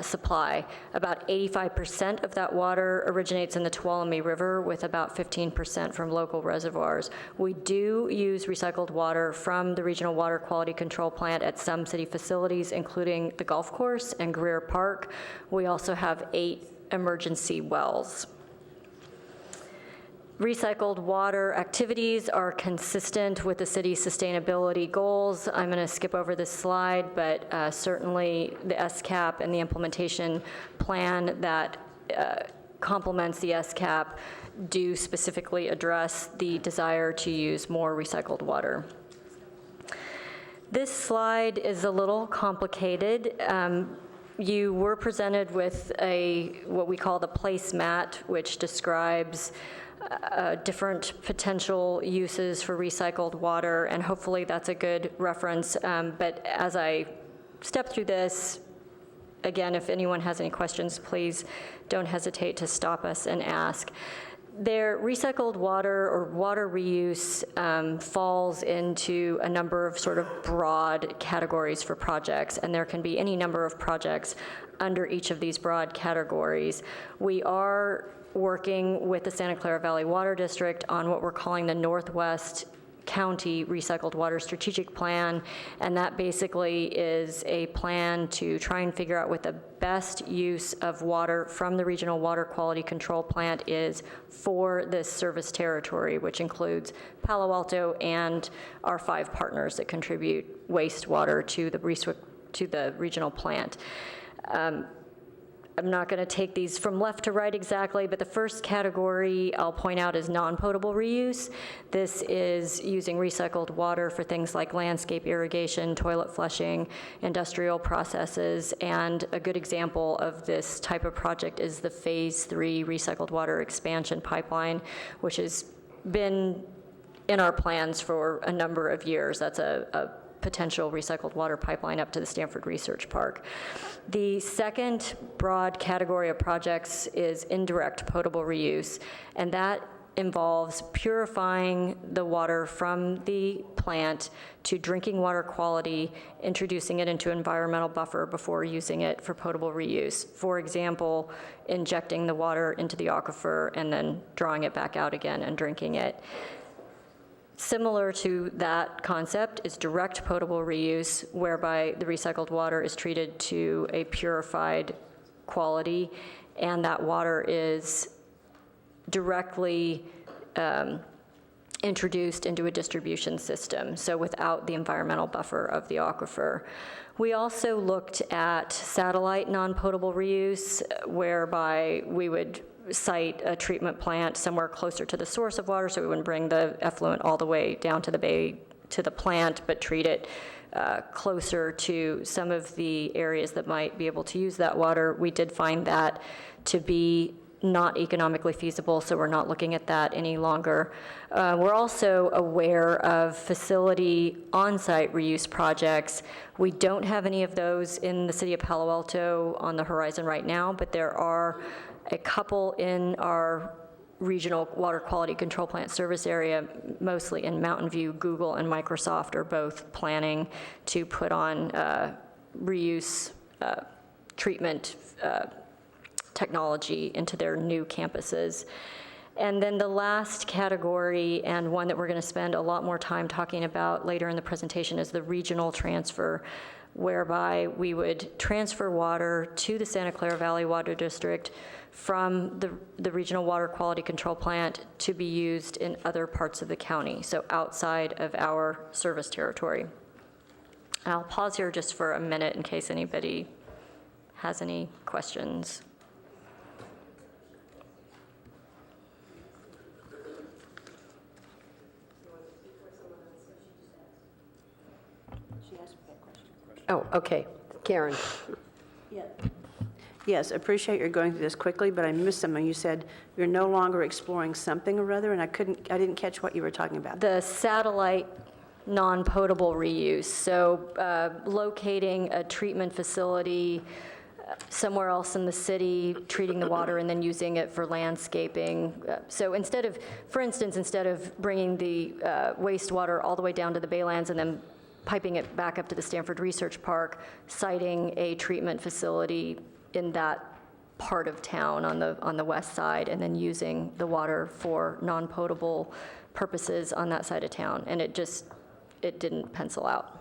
supply. About 85% of that water originates in the Tuolumne River, with about 15% from local reservoirs. We do use recycled water from the Regional Water Quality Control Plant at some city facilities, including the golf course and Greer Park. We also have 8 emergency wells. Recycled water activities are consistent with the city's sustainability goals. I'm going to skip over this slide, but certainly the SCAP and the implementation plan that complements the SCAP do specifically address the desire to use more recycled water. This slide is a little complicated. You were presented with what we call the placemat, which describes different potential uses for recycled water, and hopefully that's a good reference. But as I step through this, again, if anyone has any questions, please don't hesitate to stop us and ask. Their recycled water or water reuse falls into a number of sort of broad categories for projects, and there can be any number of projects under each of these broad categories. We are working with the Santa Clara Valley Water District on what we're calling the Northwest County Recycled Water Strategic Plan, and that basically is a plan to try and figure out what the best use of water from the Regional Water Quality Control Plant is for this service territory, which includes Palo Alto and our 5 partners that contribute wastewater to the regional plant. I'm not going to take these from left to right exactly, but the first category I'll point out is non-potable reuse. This is using recycled water for things like landscape irrigation, toilet flushing, industrial processes, and a good example of this type of project is the Phase 3 recycled water expansion pipeline, which has been in our plans for a number of years. That's a potential recycled water pipeline up to the Stanford Research Park. The second broad category of projects is indirect potable reuse, and that involves purifying the water from the plant to drinking water quality, introducing it into environmental buffer before using it for potable reuse. For example, injecting the water into the aquifer and then drawing it back out again and drinking it. Similar to that concept is direct potable reuse, whereby the recycled water is treated to a purified quality, and that water is directly introduced into a distribution system, so without the environmental buffer of the aquifer. We also looked at satellite non-potable reuse, whereby we would site a treatment plant somewhere closer to the source of water, so we wouldn't bring the effluent all the way down to the bay to the plant, but treat it closer to some of the areas that might be able to use that water. We did find that to be not economically feasible, so we're not looking at that any longer. We're also aware of facility on-site reuse projects. We don't have any of those in the city of Palo Alto on the horizon right now, but there are a couple in our regional water quality control plant service area, mostly in Mountain View. Google and Microsoft are both planning to put on reuse treatment technology into their new campuses. And then the last category, and one that we're going to spend a lot more time talking about later in the presentation, is the regional transfer, whereby we would transfer water to the Santa Clara Valley Water District from the Regional Water Quality Control Plant to be used in other parts of the county, so outside of our service territory. I'll pause here just for a minute in case anybody has any questions. Oh, okay. Karen. Yes, appreciate you're going through this quickly, but I missed something. You said you're no longer exploring something or other, and I didn't catch what you were talking about. The satellite non-potable reuse. So locating a treatment facility somewhere else in the city, treating the water and then using it for landscaping. So instead of, for instance, instead of bringing the wastewater all the way down to the Baylands and then piping it back up to the Stanford Research Park, siting a treatment facility in that part of town on the west side, and then using the water for non-potable purposes on that side of town. And it didn't pencil out.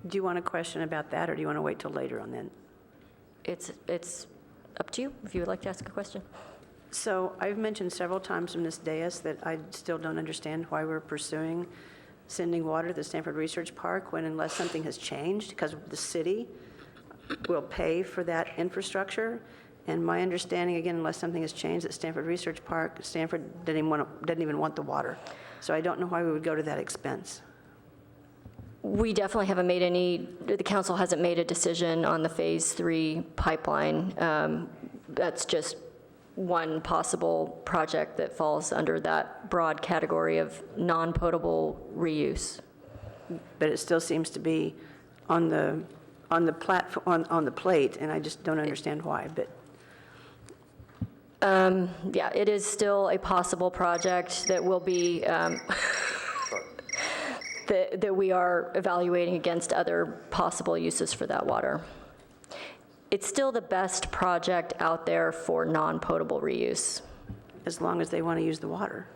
Do you want a question about that, or do you want to wait till later on then? It's up to you if you would like to ask a question. So I've mentioned several times from this dais that I still don't understand why we're pursuing sending water to the Stanford Research Park when, unless something has changed, because the city will pay for that infrastructure. And my understanding, again, unless something has changed at Stanford Research Park, Stanford doesn't even want the water. So I don't know why we would go to that expense. We definitely haven't made the council hasn't made a decision on the Phase 3 pipeline. That's just one possible project that falls under that broad category of non-potable reuse. But it still seems to be on the platform, on the plate, and I just don't understand why, but. Yeah, it is still a possible project that will be, that we are evaluating against other possible uses for that water. It's still the best project out there for non-potable reuse. As long as they want to use the water.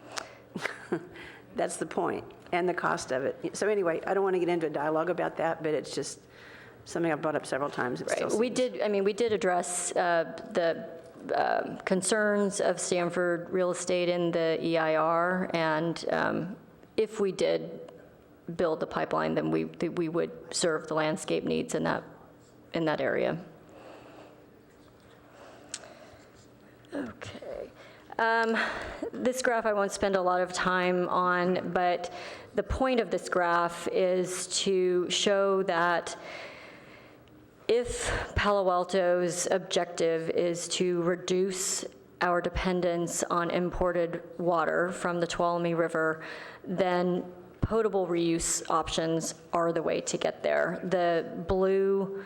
That's the point, and the cost of it. So anyway, I don't want to get into a dialogue about that, but it's just something I've brought up several times. Right. We did address the concerns of Stanford real estate in the EIR, and if we did build the pipeline, then we would serve the landscape needs in that area. Okay. This graph I won't spend a lot of time on, but the point of this graph is to show that if Palo Alto's objective is to reduce our dependence on imported water from the Tuolumne River, then potable reuse options are the way to get there. The blue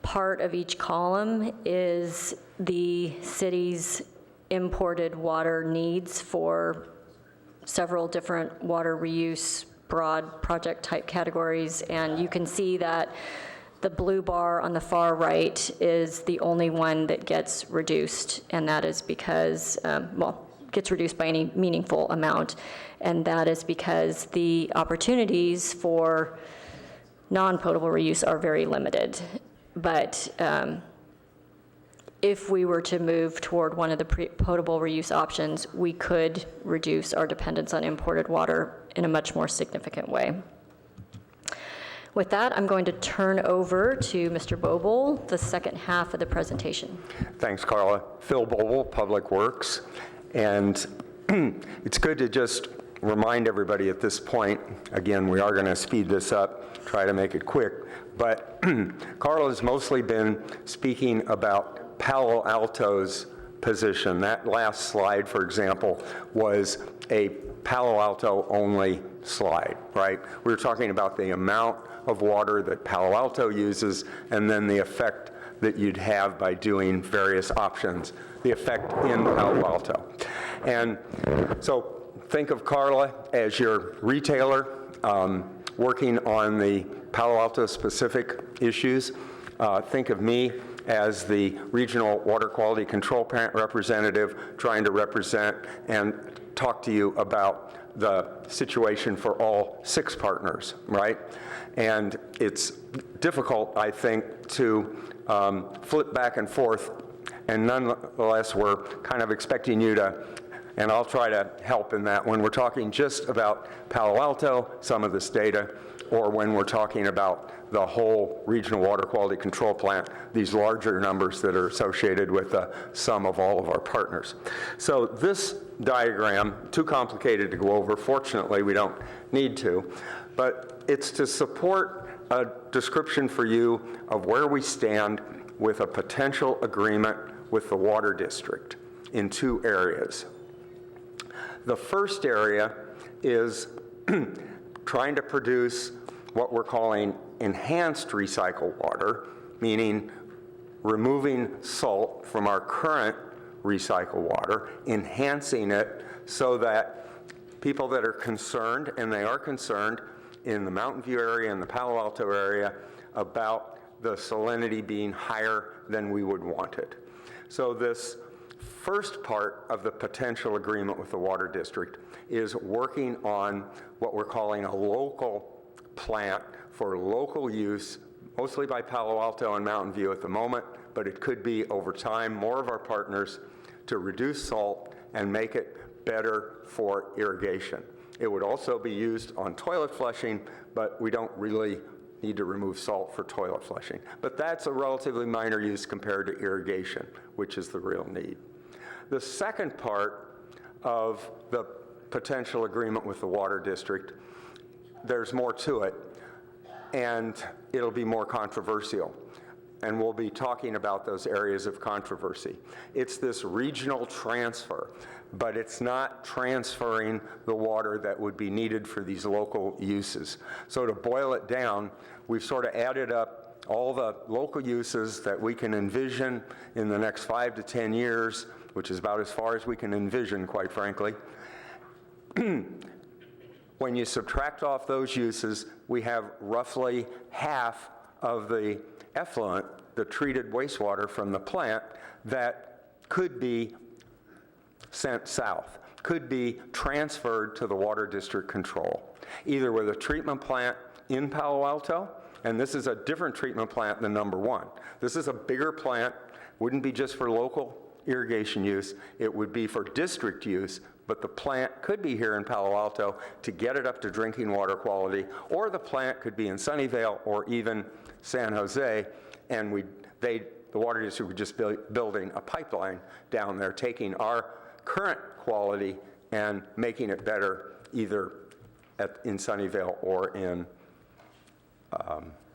part of each column is the city's imported water needs for several different water reuse broad project type categories, and you can see that the blue bar on the far right is the only one that gets reduced, and that is because, gets reduced by any meaningful amount, and that is because the opportunities for non-potable reuse are very limited. But if we were to move toward one of the potable reuse options, we could reduce our dependence on imported water in a much more significant way. With that, I'm going to turn over to Mr. Boble, the second half of the presentation. Thanks, Carla. Phil Boble, Public Works. And it's good to just remind everybody at this point, again, we are going to speed this up, try to make it quick, but Carla has mostly been speaking about Palo Alto's position. That last slide, for example, was a Palo Alto only slide, right? We were talking about the amount of water that Palo Alto uses and then the effect that you'd have by doing various options, the effect in Palo Alto. And so think of Carla as your retailer working on the Palo Alto specific issues. Think of me as the regional water quality control plant representative trying to represent and talk to you about the situation for all 6 partners, right? And it's difficult, I think, to flip back and forth, and nonetheless, we're kind of expecting you to, and I'll try to help in that when we're talking just about Palo Alto, some of this data, or when we're talking about the whole regional water quality control plant, these larger numbers that are associated with the sum of all of our partners. So this diagram, too complicated to go over. Fortunately, we don't need to, but it's to support a description for you of where we stand with a potential agreement with the water district in 2 areas. The first area is trying to produce what we're calling enhanced recycled water, meaning removing salt from our current recycled water, enhancing it so that people that are concerned, and they are concerned in the Mountain View area and the Palo Alto area about the salinity being higher than we would want it. So this first part of the potential agreement with the water district is working on what we're calling a local plant for local use, mostly by Palo Alto and Mountain View at the moment, but it could be over time more of our partners to reduce salt and make it better for irrigation. It would also be used on toilet flushing, but we don't really need to remove salt for toilet flushing. But that's a relatively minor use compared to irrigation, which is the real need. The second part of the potential agreement with the water district, there's more to it, and it'll be more controversial. And we'll be talking about those areas of controversy. It's this regional transfer, but it's not transferring the water that would be needed for these local uses. So to boil it down, we've sort of added up all the local uses that we can envision in the next 5 to 10 years, which is about as far as we can envision, quite frankly. When you subtract off those uses, we have roughly half of the effluent, the treated wastewater from the plant, that could be sent south, could be transferred to the water district control, either with a treatment plant in Palo Alto, and this is a different treatment plant than number 1. This is a bigger plant, wouldn't be just for local irrigation use, it would be for district use, but the plant could be here in Palo Alto to get it up to drinking water quality, or the plant could be in Sunnyvale or even San Jose, and the water district would just be building a pipeline down there, taking our current quality and making it better either in Sunnyvale or in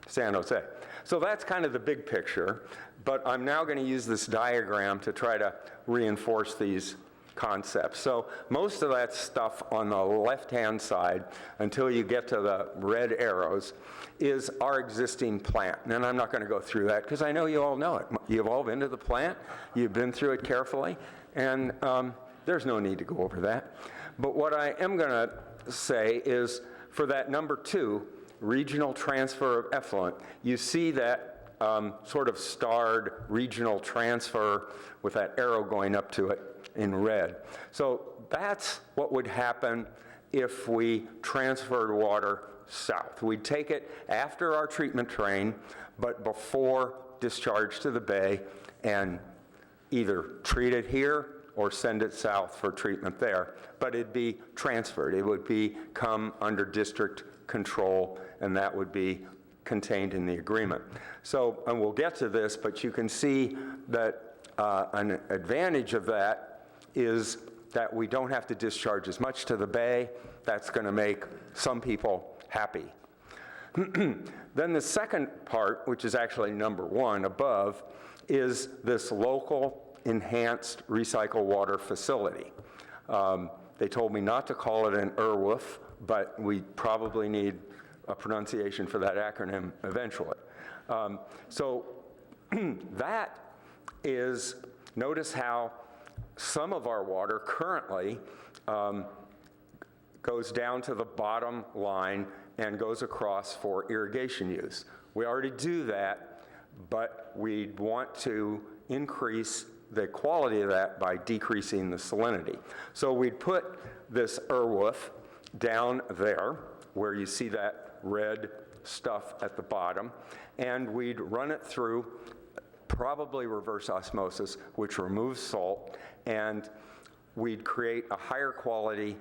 San Jose. So that's kind of the big picture, but I'm now going to use this diagram to try to reinforce these concepts. So most of that stuff on the left-hand side, until you get to the red arrows, is our existing plant. And I'm not going to go through that because I know you all know it. You've all been to the plant, you've been through it carefully, and there's no need to go over that. But what I am going to say is for that number 2, regional transfer of effluent, you see that sort of starred regional transfer with that arrow going up to it in red. So that's what would happen if we transferred water south. We'd take it after our treatment train, but before discharge to the bay, and either treat it here or send it south for treatment there. But it'd be transferred. It would come under district control, and that would be contained in the agreement. So, and we'll get to this, but you can see that an advantage of that is that we don't have to discharge as much to the bay. That's going to make some people happy. Then the second part, which is actually number 1 above, is this local enhanced recycle water facility. They told me not to call it an ERWF, but we probably need a pronunciation for that acronym eventually. So that is, notice how some of our water currently goes down to the bottom line and goes across for irrigation use. We already do that, but we want to increase the quality of that by decreasing the salinity. So we'd put this ERWF down there, where you see that red stuff at the bottom, and we'd run it through probably reverse osmosis, which removes salt, and we'd create a higher quality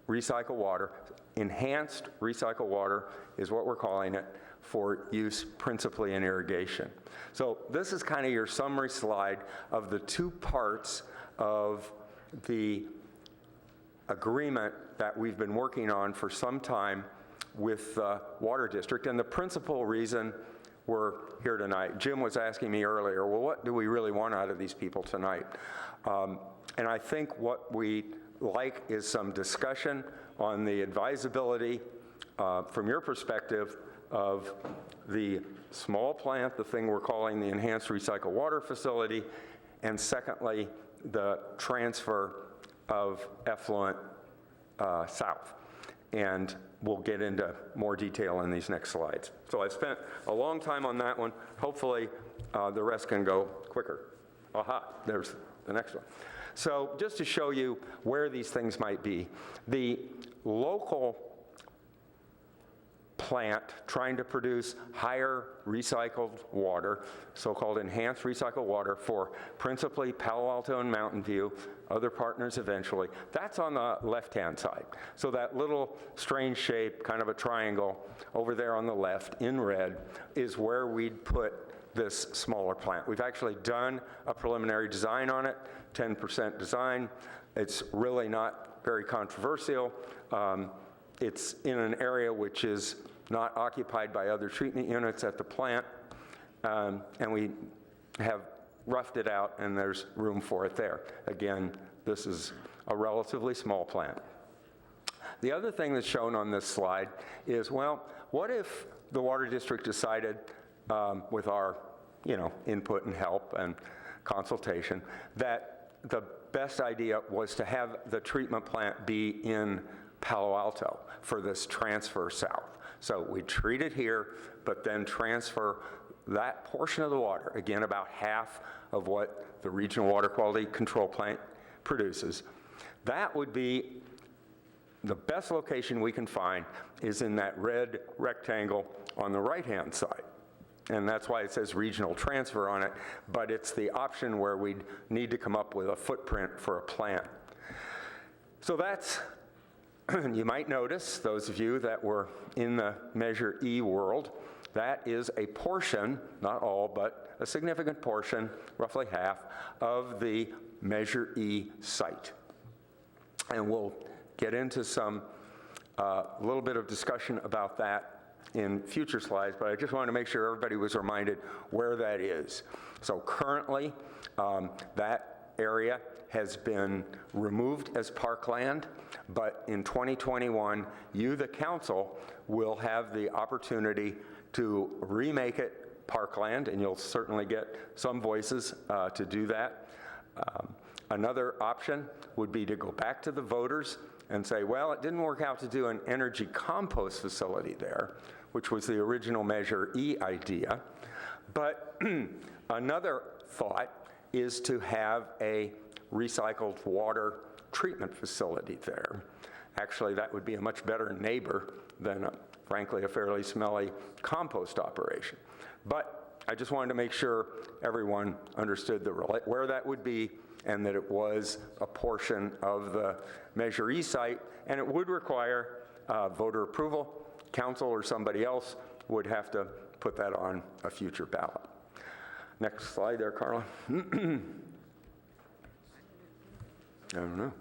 recycled water. Enhanced recycled water is what we're calling it, for use principally in irrigation. So this is kind of your summary slide of the 2 parts of the agreement that we've been working on for some time with the Water District. And the principal reason we're here tonight, Jim was asking me earlier, well, what do we really want out of these people tonight? And I think what we like is some discussion on the advisability from your perspective of the small plant, the thing we're calling the Enhanced Recycled Water Facility, and secondly, the transfer of effluent south. And we'll get into more detail in these next slides. So I've spent a long time on that one. Hopefully, the rest can go quicker. Aha, there's the next one. So just to show you where these things might be, the local plant trying to produce higher recycled water, so-called enhanced recycled water, for principally Palo Alto and Mountain View, other partners eventually. That's on the left-hand side. So that little strange shape, kind of a triangle over there on the left in red, is where we'd put this smaller plant. We've actually done a preliminary design on it, 10% design. It's really not very controversial. It's in an area which is not occupied by other treatment units at the plant, and we have roughed it out, and there's room for it there. Again, this is a relatively small plant. The other thing that's shown on this slide is, well, what if the Water District decided, with our input and help and consultation, that the best idea was to have the treatment plant be in Palo Alto for this transfer south. So we treat it here, but then transfer that portion of the water, again about half of what the Regional Water Quality Control Plant produces. That would be the best location we can find, is in that red rectangle on the right-hand side. And that's why it says regional transfer on it, but it's the option where we'd need to come up with a footprint for a plant. So that's, you might notice, those of you that were in the Measure E world, that is a portion, not all, but a significant portion, roughly half, of the Measure E site. And we'll get into some little bit of discussion about that in future slides, but I just wanted to make sure everybody was reminded where that is. So currently, that area has been removed as parkland, but in 2021, you, the council, will have the opportunity to remake it parkland, and you'll certainly get some voices to do that. Another option would be to go back to the voters and say, well, it didn't work out to do an energy compost facility there, which was the original Measure E idea. But another thought is to have a recycled water treatment facility there. Actually, that would be a much better neighbor than, frankly, a fairly smelly compost operation. But I just wanted to make sure everyone understood where that would be, and that it was a portion of the Measure E site, and it would require voter approval. Council or somebody else would have to put that on a future ballot. Next slide there, Carla. I don't know.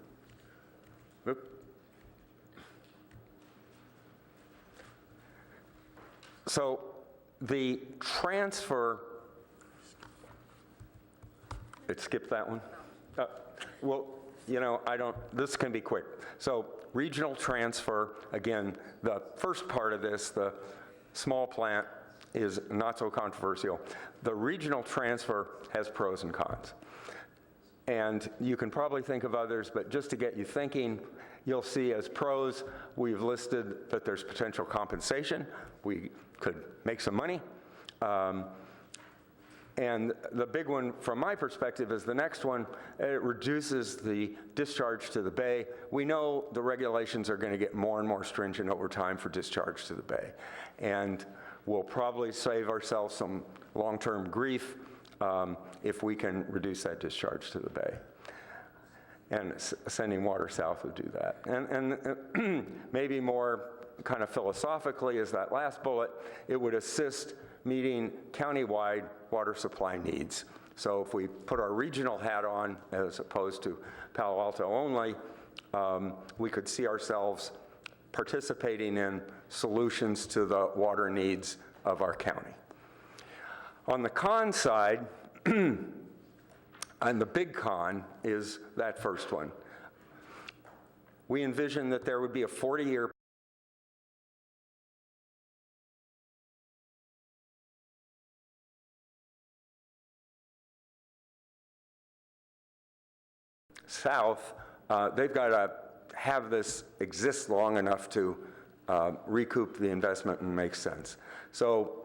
Oop. So the transfer, it skipped that one? Well, this can be quick. So regional transfer, again, the first part of this, the small plant, is not so controversial. The regional transfer has pros and cons. And you can probably think of others, but just to get you thinking, you'll see as pros, we've listed that there's potential compensation. We could make some money. And the big one, from my perspective, is the next one. It reduces the discharge to the bay. We know the regulations are going to get more and more stringent over time for discharge to the bay. And we'll probably save ourselves some long-term grief if we can reduce that discharge to the bay. And sending water south would do that. And maybe more kind of philosophically is that last bullet, it would assist meeting countywide water supply needs. So if we put our regional hat on, as opposed to Palo Alto only, we could see ourselves participating in solutions to the water needs of our county. On the con side, and the big con is that first one. We envision that there would be a 40-year south. They've got to have this exist long enough to recoup the investment and make sense. So,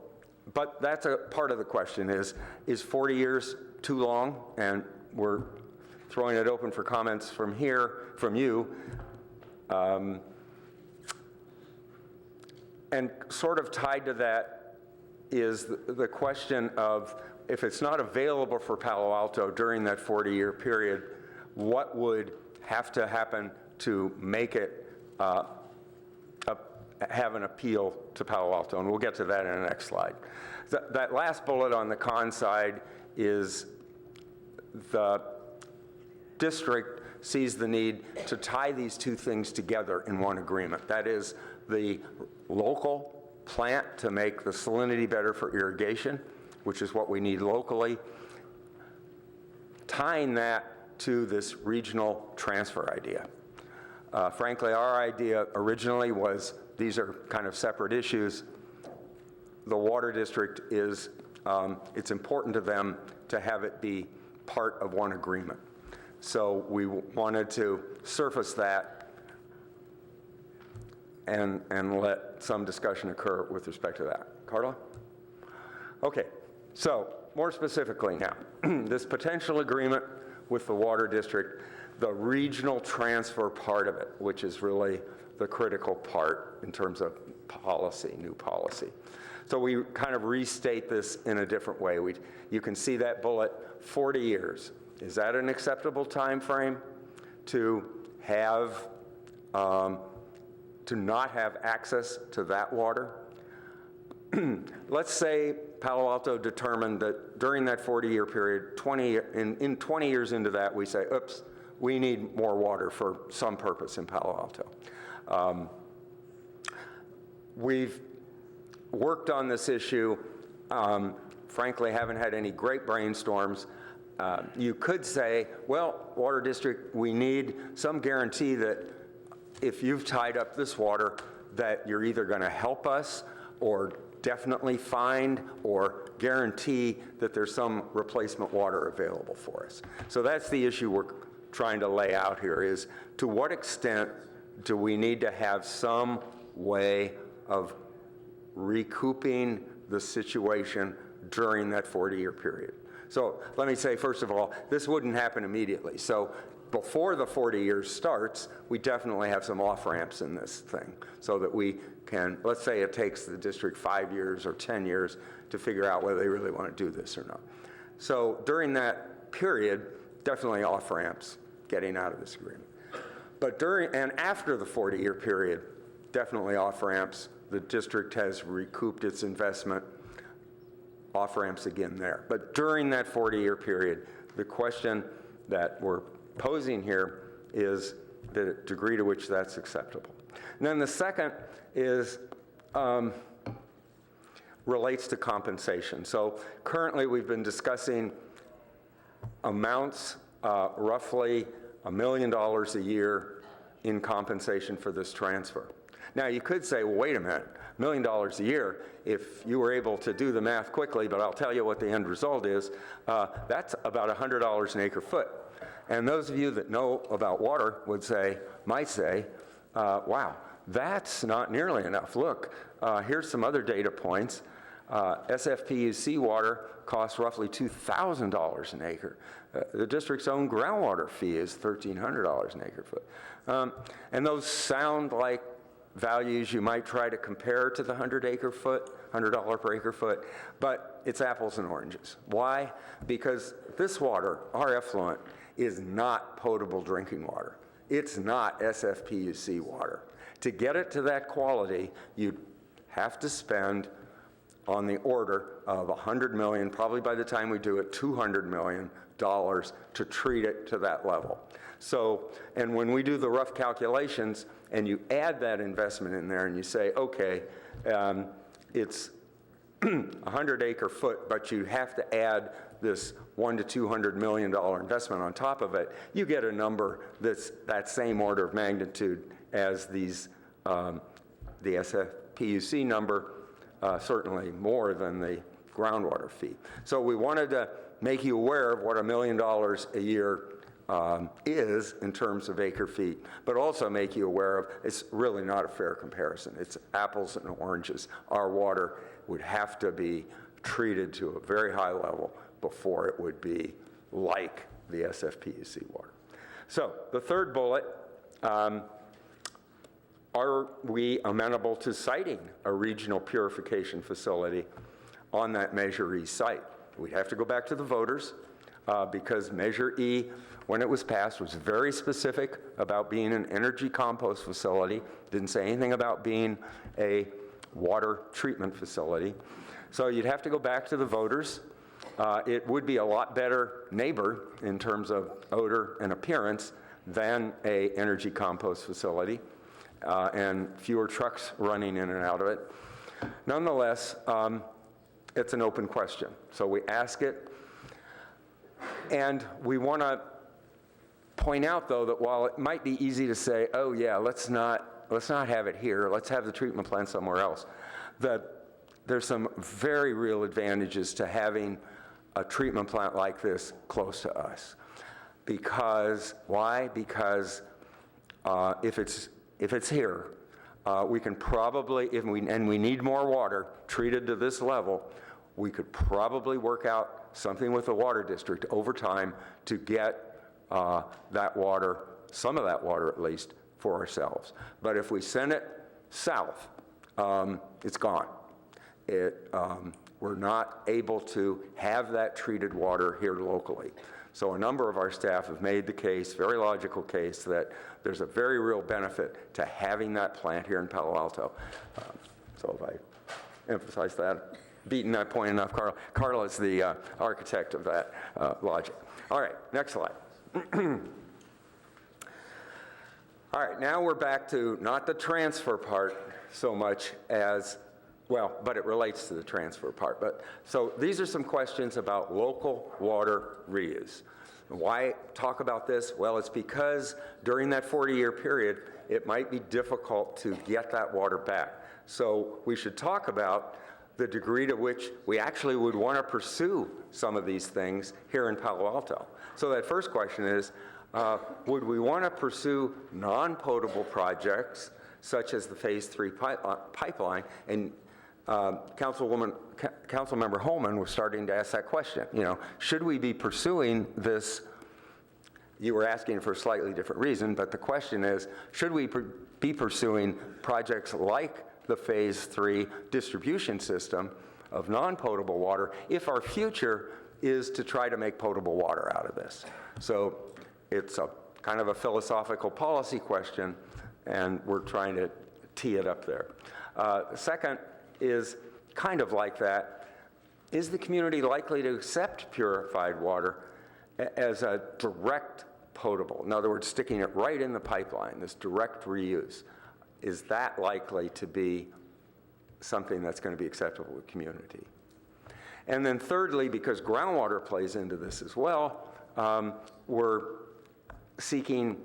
but that's a part of the question is 40 years too long? And we're throwing it open for comments from here, from you. And sort of tied to that is the question of, if it's not available for Palo Alto during that 40-year period, what would have to happen to make it have an appeal to Palo Alto? And we'll get to that in the next slide. That last bullet on the con side is the district sees the need to tie these two things together in one agreement. That is, the local plant to make the salinity better for irrigation, which is what we need locally, tying that to this regional transfer idea. Frankly, our idea originally was these are kind of separate issues. The water district is, it's important to them to have it be part of one agreement. So we wanted to surface that and let some discussion occur with respect to that. Carla? Okay, so more specifically now, this potential agreement with the water district, the regional transfer part of it, which is really the critical part in terms of policy, new policy. So we kind of restate this in a different way. You can see that bullet, 40 years. Is that an acceptable time frame to have, to not have access to that water? Let's say Palo Alto determined that during that 40-year period, 20 years into that, we say, oops, we need more water for some purpose in Palo Alto. We've worked on this issue, frankly, haven't had any great brainstorms. You could say, well, water district, we need some guarantee that if you've tied up this water, that you're either going to help us or definitely find or guarantee that there's some replacement water available for us. So that's the issue we're trying to lay out here, is to what extent do we need to have some way of recouping the situation during that 40-year period. So let me say, first of all, this wouldn't happen immediately. So before the 40 years starts, we definitely have some off-ramps in this thing so that we can, let's say it takes the district 5 years or 10 years to figure out whether they really want to do this or not. So during that period, definitely off-ramps getting out of this agreement. But during and after the 40-year period, definitely off-ramps. The district has recouped its investment, off-ramps again there. But during that 40-year period, the question that we're posing here is the degree to which that's acceptable. And then the second is relates to compensation. So currently we've been discussing amounts, roughly $1 million a year in compensation for this transfer. Now you could say, well, wait a minute, $1 million a year, if you were able to do the math quickly, but I'll tell you what the end result is, that's about $100 an acre foot. And those of you that know about water might say, wow, that's not nearly enough. Look, here's some other data points. SFPUC water costs roughly $2,000 an acre. The district's own groundwater fee is $1,300 an acre foot. And those sound like values you might try to compare to the $100 per acre foot, but it's apples and oranges. Why? Because this water, our effluent, is not potable drinking water. It's not SFPUC water. To get it to that quality, you'd have to spend on the order of $100 million, probably by the time we do it, $200 million to treat it to that level. So, and when we do the rough calculations and you add that investment in there and you say, okay, it's 100 acre foot, but you have to add this $100 to $200 million investment on top of it, you get a number that's that same order of magnitude as these, the SFPUC number, certainly more than the groundwater fee. So we wanted to make you aware of what $1 million a year is in terms of acre feet, but also make you aware of it's really not a fair comparison. It's apples and oranges. Our water would have to be treated to a very high level before it would be like the SFPUC water. So the third bullet, are we amenable to siting a regional purification facility on that Measure E site? We'd have to go back to the voters because Measure E, when it was passed, was very specific about being an energy compost facility, didn't say anything about being a water treatment facility. So you'd have to go back to the voters. It would be a lot better neighbor in terms of odor and appearance than a energy compost facility, and fewer trucks running in and out of it. Nonetheless, it's an open question. So we ask it, and we want to point out, though, that while it might be easy to say, oh yeah, let's not have it here, let's have the treatment plant somewhere else, that there's some very real advantages to having a treatment plant like this close to us. Because, why? Because if it's here, we can probably, and we need more water treated to this level, we could probably work out something with the water district over time to get that water, some of that water at least, for ourselves. But if we send it south, it's gone. We're not able to have that treated water here locally. So a number of our staff have made the case, very logical case, that there's a very real benefit to having that plant here in Palo Alto. So if I emphasize that, beaten that point enough, Carla is the architect of that logic. All right, next slide. All right, now we're back to not the transfer part so much as, well, but it relates to the transfer part. But so these are some questions about local water reuse. Why talk about this? Well, it's because during that 40-year period, it might be difficult to get that water back. So we should talk about the degree to which we actually would want to pursue some of these things here in Palo Alto. So that first question is, would we want to pursue non-potable projects such as the Phase 3 pipeline? And Councilmember Holman was starting to ask that question. You know, should we be pursuing this? You were asking for a slightly different reason, but the question is, should we be pursuing projects like the Phase 3 distribution system of non-potable water if our future is to try to make potable water out of this? So it's a kind of a philosophical policy question, and we're trying to tee it up there. Second is kind of like that. Is the community likely to accept purified water as a direct potable? In other words, sticking it right in the pipeline, this direct reuse. Is that likely to be something that's going to be acceptable to the community? And then thirdly, because groundwater plays into this as well, we're seeking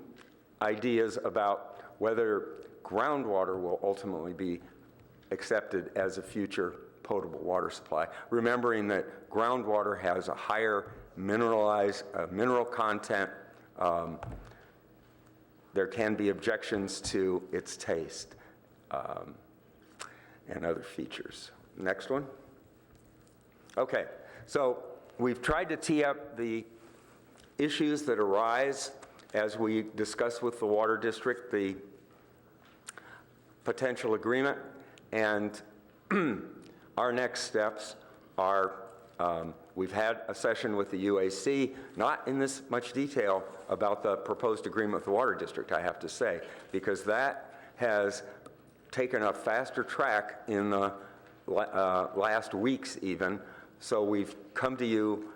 ideas about whether groundwater will ultimately be accepted as a future potable water supply, remembering that groundwater has a higher mineral content. There can be objections to its taste and other features. Next one. Okay, so we've tried to tee up the issues that arise as we discuss with the Water District the potential agreement, and our next steps are we've had a session with the UAC, not in this much detail about the proposed agreement with the Water District, I have to say, because that has taken a faster track in the last weeks even. So we've come to you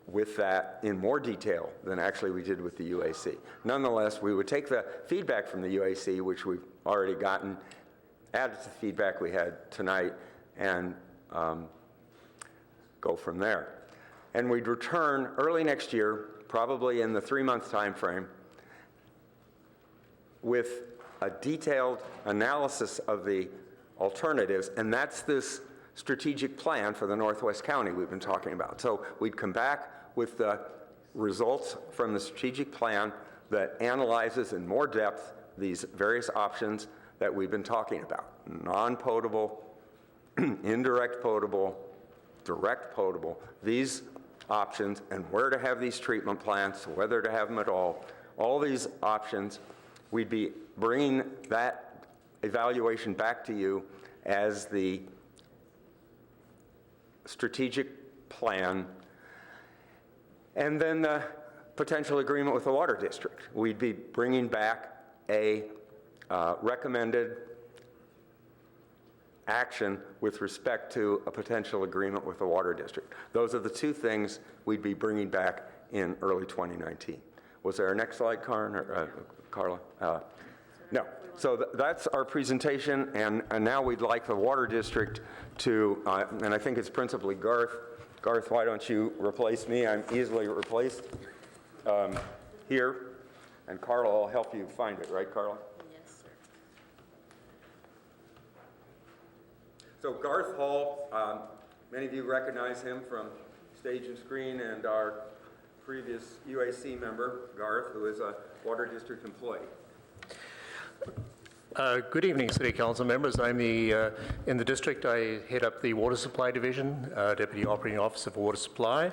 with that in more detail than actually we did with the UAC. Nonetheless, we would take the feedback from the UAC, which we've already gotten, add it to the feedback we had tonight, and go from there. And we'd return early next year, probably in the 3-month time frame, with a detailed analysis of the alternatives, and that's this strategic plan for the Northwest County we've been talking about. So we'd come back with the results from the strategic plan that analyzes in more depth these various options that we've been talking about: non-potable, indirect potable, direct potable, these options, and where to have these treatment plants, whether to have them at all these options. We'd be bringing that evaluation back to you as the strategic plan, and then the potential agreement with the water district. We'd be bringing back a recommended action with respect to a potential agreement with the water district. Those are the two things we'd be bringing back in early 2019. Was there a next slide, Karen or Carla? No. So that's our presentation, and now we'd like the water district to, and I think it's principally Garth. Garth, why don't you replace me? I'm easily replaced here, and Carla will help you find it, right, Carla? Yes, sir. So Garth Hall, many of you recognize him from Stage and Screen, and our previous UAC member, Garth, who is a water district employee. Good evening, City Council members. I'm in the district, I head up the Water Supply Division, Deputy Operating Officer for Water Supply.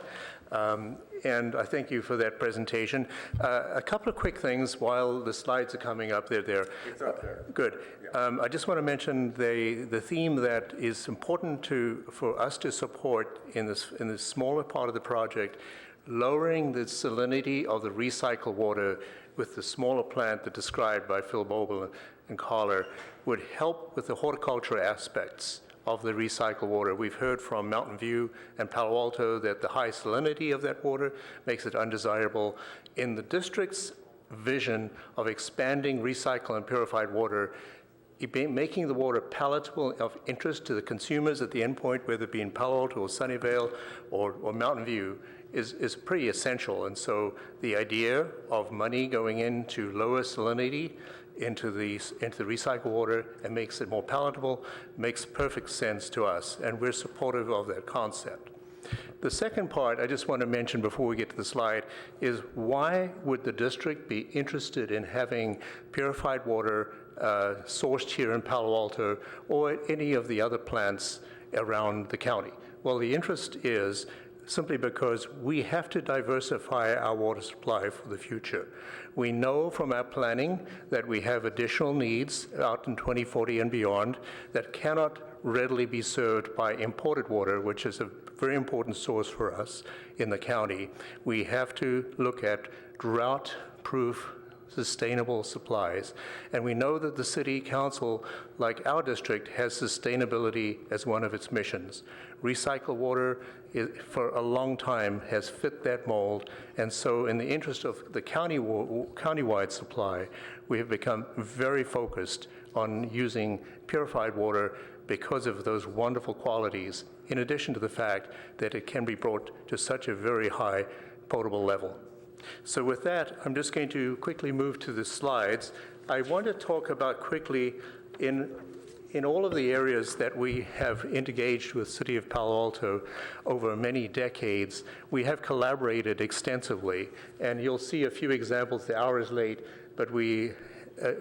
And I thank you for that presentation. A couple of quick things while the slides are coming up. It's up there. Good. Yeah. I just want to mention the theme that is important for us to support in this smaller part of the project, lowering the salinity of the recycled water with the smaller plant that described by Phil Boble and Carla would help with the horticulture aspects of the recycled water. We've heard from Mountain View and Palo Alto that the high salinity of that water makes it undesirable. In the district's vision of expanding recycled and purified water, making the water palatable of interest to the consumers at the endpoint, whether it be in Palo Alto or Sunnyvale or Mountain View, is pretty essential. And so the idea of money going into lower salinity into the recycled water and makes it more palatable makes perfect sense to us, and we're supportive of that concept. The second part I just want to mention before we get to the slide is why would the district be interested in having purified water sourced here in Palo Alto or any of the other plants around the county? Well, the interest is simply because we have to diversify our water supply for the future. We know from our planning that we have additional needs out in 2040 and beyond that cannot readily be served by imported water, which is a very important source for us in the county. We have to look at drought-proof sustainable supplies. And we know that the city council, like our district, has sustainability as one of its missions. Recycled water for a long time has fit that mold, and so in the interest of the countywide supply, we have become very focused on using purified water because of those wonderful qualities, in addition to the fact that it can be brought to such a very high potable level. So with that, I'm just going to quickly move to the slides. I want to talk about quickly in all of the areas that we have engaged with City of Palo Alto over many decades. We have collaborated extensively, and you'll see a few examples. The hour is late, but we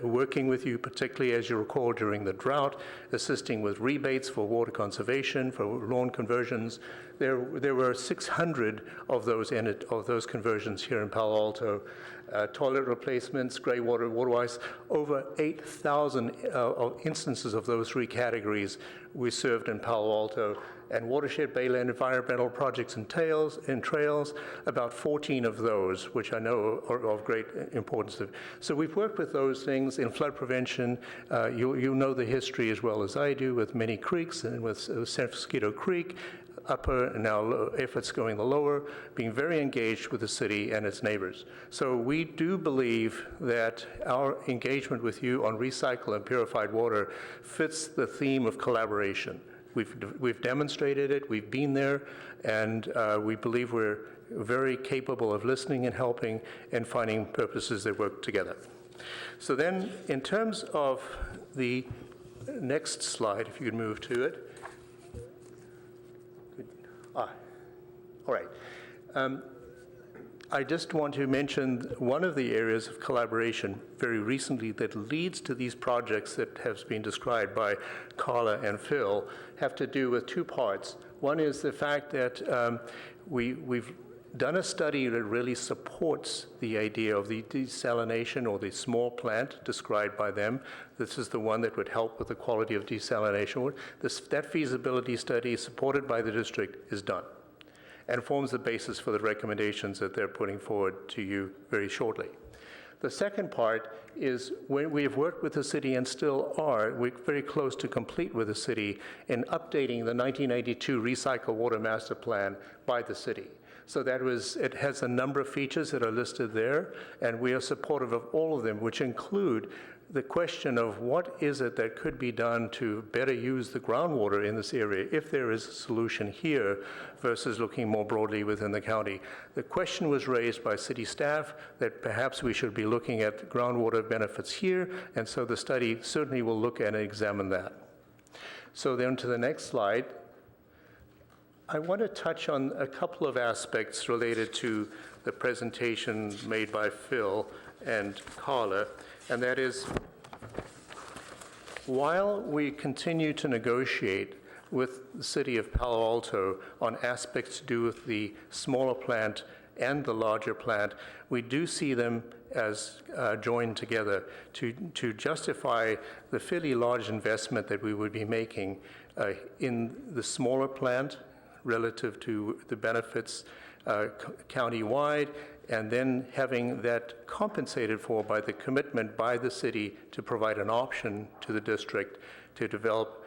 working with you, particularly as you recall during the drought, assisting with rebates for water conservation, for lawn conversions. There were 600 of those conversions here in Palo Alto. Toilet replacements, gray water, water ice, over 8,000 instances of those three categories we served in Palo Alto. And watershed, bayland, environmental projects and trails, about 14 of those, which I know are of great importance. So we've worked with those things in flood prevention. You know the history as well as I do with many creeks and with San Francisco Creek, upper and now efforts going the lower, being very engaged with the city and its neighbors. So we do believe that our engagement with you on recycled and purified water fits the theme of collaboration. We've demonstrated it, we've been there, and we believe we're very capable of listening and helping and finding purposes that work together. So then, in terms of the next slide, if you could move to it. All right. I just want to mention one of the areas of collaboration very recently that leads to these projects that have been described by Carla and Phil have to do with two parts. One is the fact that we've done a study that really supports the idea of the desalination or the small plant described by them. This is the one that would help with the quality of desalination. That feasibility study, supported by the district, is done and forms the basis for the recommendations that they're putting forward to you very shortly. The second part is when we have worked with the city and still are, we're very close to complete with the city in updating the 1992 Recycle Water Master Plan by the city. So it has a number of features that are listed there, and we are supportive of all of them, which include the question of what is it that could be done to better use the groundwater in this area, if there is a solution here versus looking more broadly within the county. The question was raised by city staff that perhaps we should be looking at groundwater benefits here, and so the study certainly will look at and examine that. So then to the next slide, I want to touch on a couple of aspects related to the presentation made by Phil and Carla, and that is, while we continue to negotiate with the city of Palo Alto on aspects to do with the smaller plant and the larger plant, we do see them as joined together to justify the fairly large investment that we would be making in the smaller plant relative to the benefits county-wide, and then having that compensated for by the commitment by the city to provide an option to the district to develop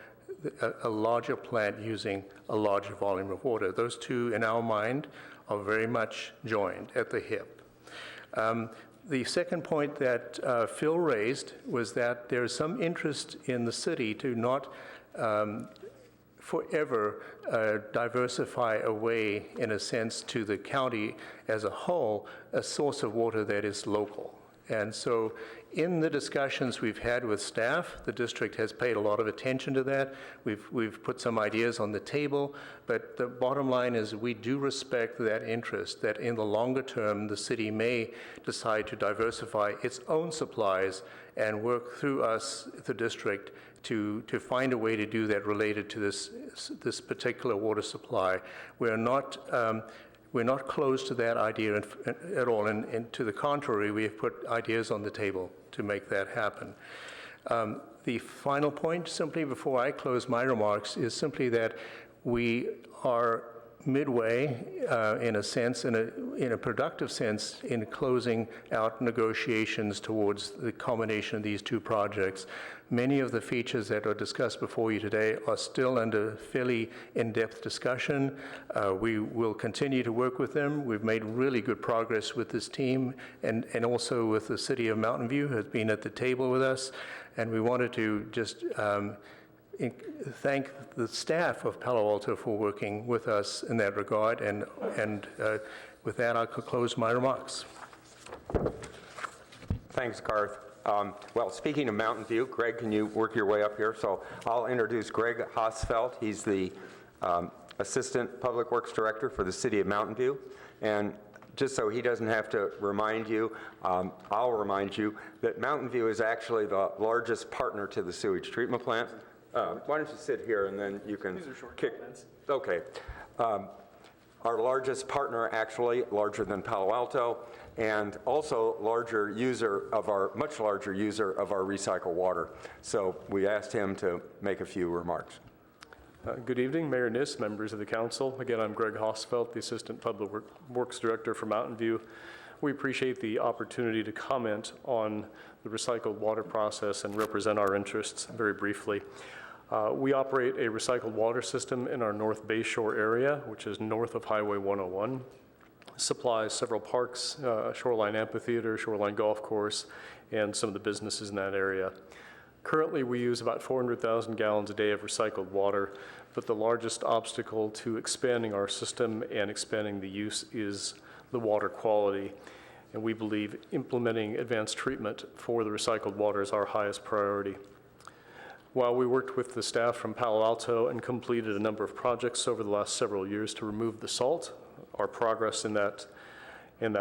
a larger plant using a larger volume of water. Those two, in our mind, are very much joined at the hip. The second point that Phil raised was that there is some interest in the city to not forever diversify away, in a sense, to the county as a whole, a source of water that is local. And so in the discussions we've had with staff, the district has paid a lot of attention to that. We've put some ideas on the table, but the bottom line is we do respect that interest, that in the longer term, the city may decide to diversify its own supplies and work through us, the district, to find a way to do that related to this particular water supply. We're not closed to that idea at all, and to the contrary, we have put ideas on the table to make that happen. The final point, simply before I close my remarks, is simply that we are midway, in a sense, in a productive sense, in closing out negotiations towards the combination of these two projects. Many of the features that are discussed before you today are still under fairly in-depth discussion. We will continue to work with them. We've made really good progress with this team, and also with the city of Mountain View, who has been at the table with us. And we wanted to just thank the staff of Palo Alto for working with us in that regard, and with that, I could close my remarks. Thanks, Garth. Well, speaking of Mountain View, Greg, can you work your way up here? So I'll introduce Greg Hosfeld. He's the Assistant Public Works Director for the City of Mountain View. And just so he doesn't have to remind you, I'll remind you that Mountain View is actually the largest partner to the sewage treatment plant. Why don't you sit here and then you can kick. Okay. Our largest partner, actually, larger than Palo Alto, and also much larger user of our recycled water. So we asked him to make a few remarks. Good evening, Mayor Niss, members of the council. Again, I'm Greg Hosfeld, the Assistant Public Works Director for Mountain View. We appreciate the opportunity to comment on the recycled water process and represent our interests very briefly. We operate a recycled water system in our North Bay Shore area, which is north of Highway 101. Supplies several parks, Shoreline Amphitheater, Shoreline Golf Course, and some of the businesses in that area. Currently, we use about 400,000 gallons a day of recycled water, but the largest obstacle to expanding our system and expanding the use is the water quality. And we believe implementing advanced treatment for the recycled water is our highest priority. While we worked with the staff from Palo Alto and completed a number of projects over the last several years to remove the salt, our progress in that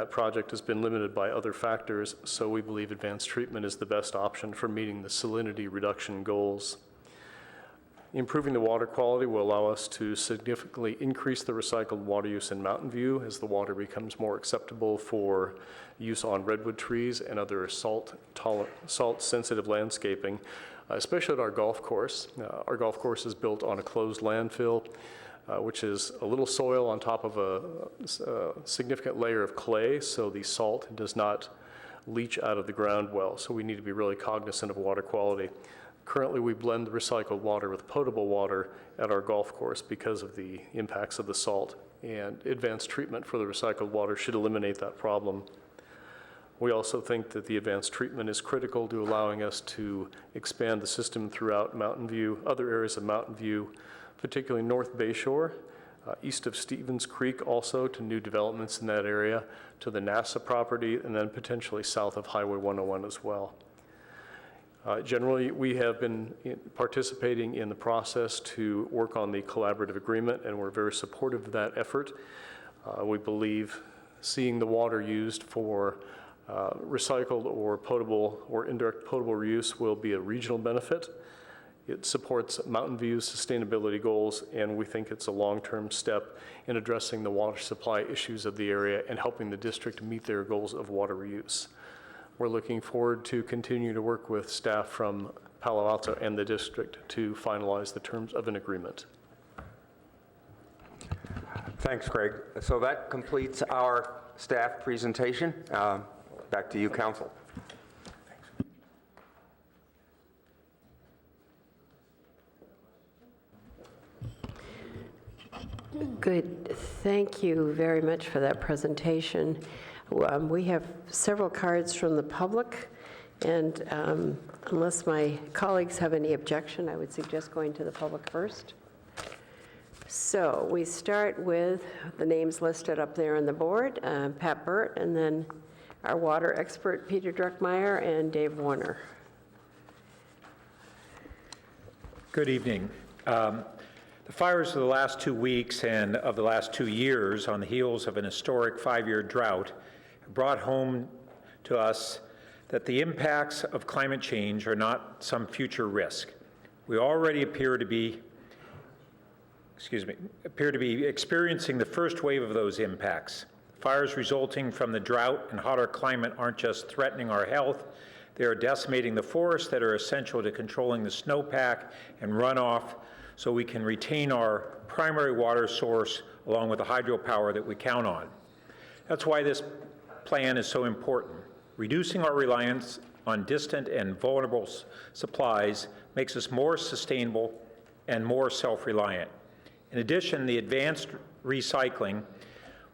project has been limited by other factors, so we believe advanced treatment is the best option for meeting the salinity reduction goals. Improving the water quality will allow us to significantly increase the recycled water use in Mountain View as the water becomes more acceptable for use on redwood trees and other salt-sensitive landscaping, especially at our golf course. Our golf course is built on a closed landfill, which is a little soil on top of a significant layer of clay, so the salt does not leach out of the ground well. So we need to be really cognizant of water quality. Currently, we blend the recycled water with potable water at our golf course because of the impacts of the salt, and advanced treatment for the recycled water should eliminate that problem. We also think that the advanced treatment is critical to allowing us to expand the system throughout Mountain View, other areas of Mountain View, particularly North Bayshore, east of Stevens Creek also, to new developments in that area, to the NASA property, and then potentially south of Highway 101 as well. Generally, we have been participating in the process to work on the collaborative agreement, and we're very supportive of that effort. We believe seeing the water used for recycled or potable or indirect potable reuse will be a regional benefit. It supports Mountain View's sustainability goals, and we think it's a long-term step in addressing the water supply issues of the area and helping the district meet their goals of water reuse. We're looking forward to continue to work with staff from Palo Alto and the district to finalize the terms of an agreement. Thanks, Greg. So that completes our staff presentation. Back to you, Council. Good. Thank you very much for that presentation. We have several cards from the public, and unless my colleagues have any objection, I would suggest going to the public first. So we start with the names listed up there on the board, Pat Burt, and then our water expert, Peter Druckmeyer, and Dave Warner. Good evening. The fires of the last 2 weeks and of the last 2 years on the heels of an historic 5-year drought brought home to us that the impacts of climate change are not some future risk. We already appear to be experiencing the first wave of those impacts. Fires resulting from the drought and hotter climate aren't just threatening our health, they are decimating the forests that are essential to controlling the snowpack and runoff so we can retain our primary water source along with the hydropower that we count on. That's why this plan is so important. Reducing our reliance on distant and vulnerable supplies makes us more sustainable and more self-reliant. In addition, the advanced recycling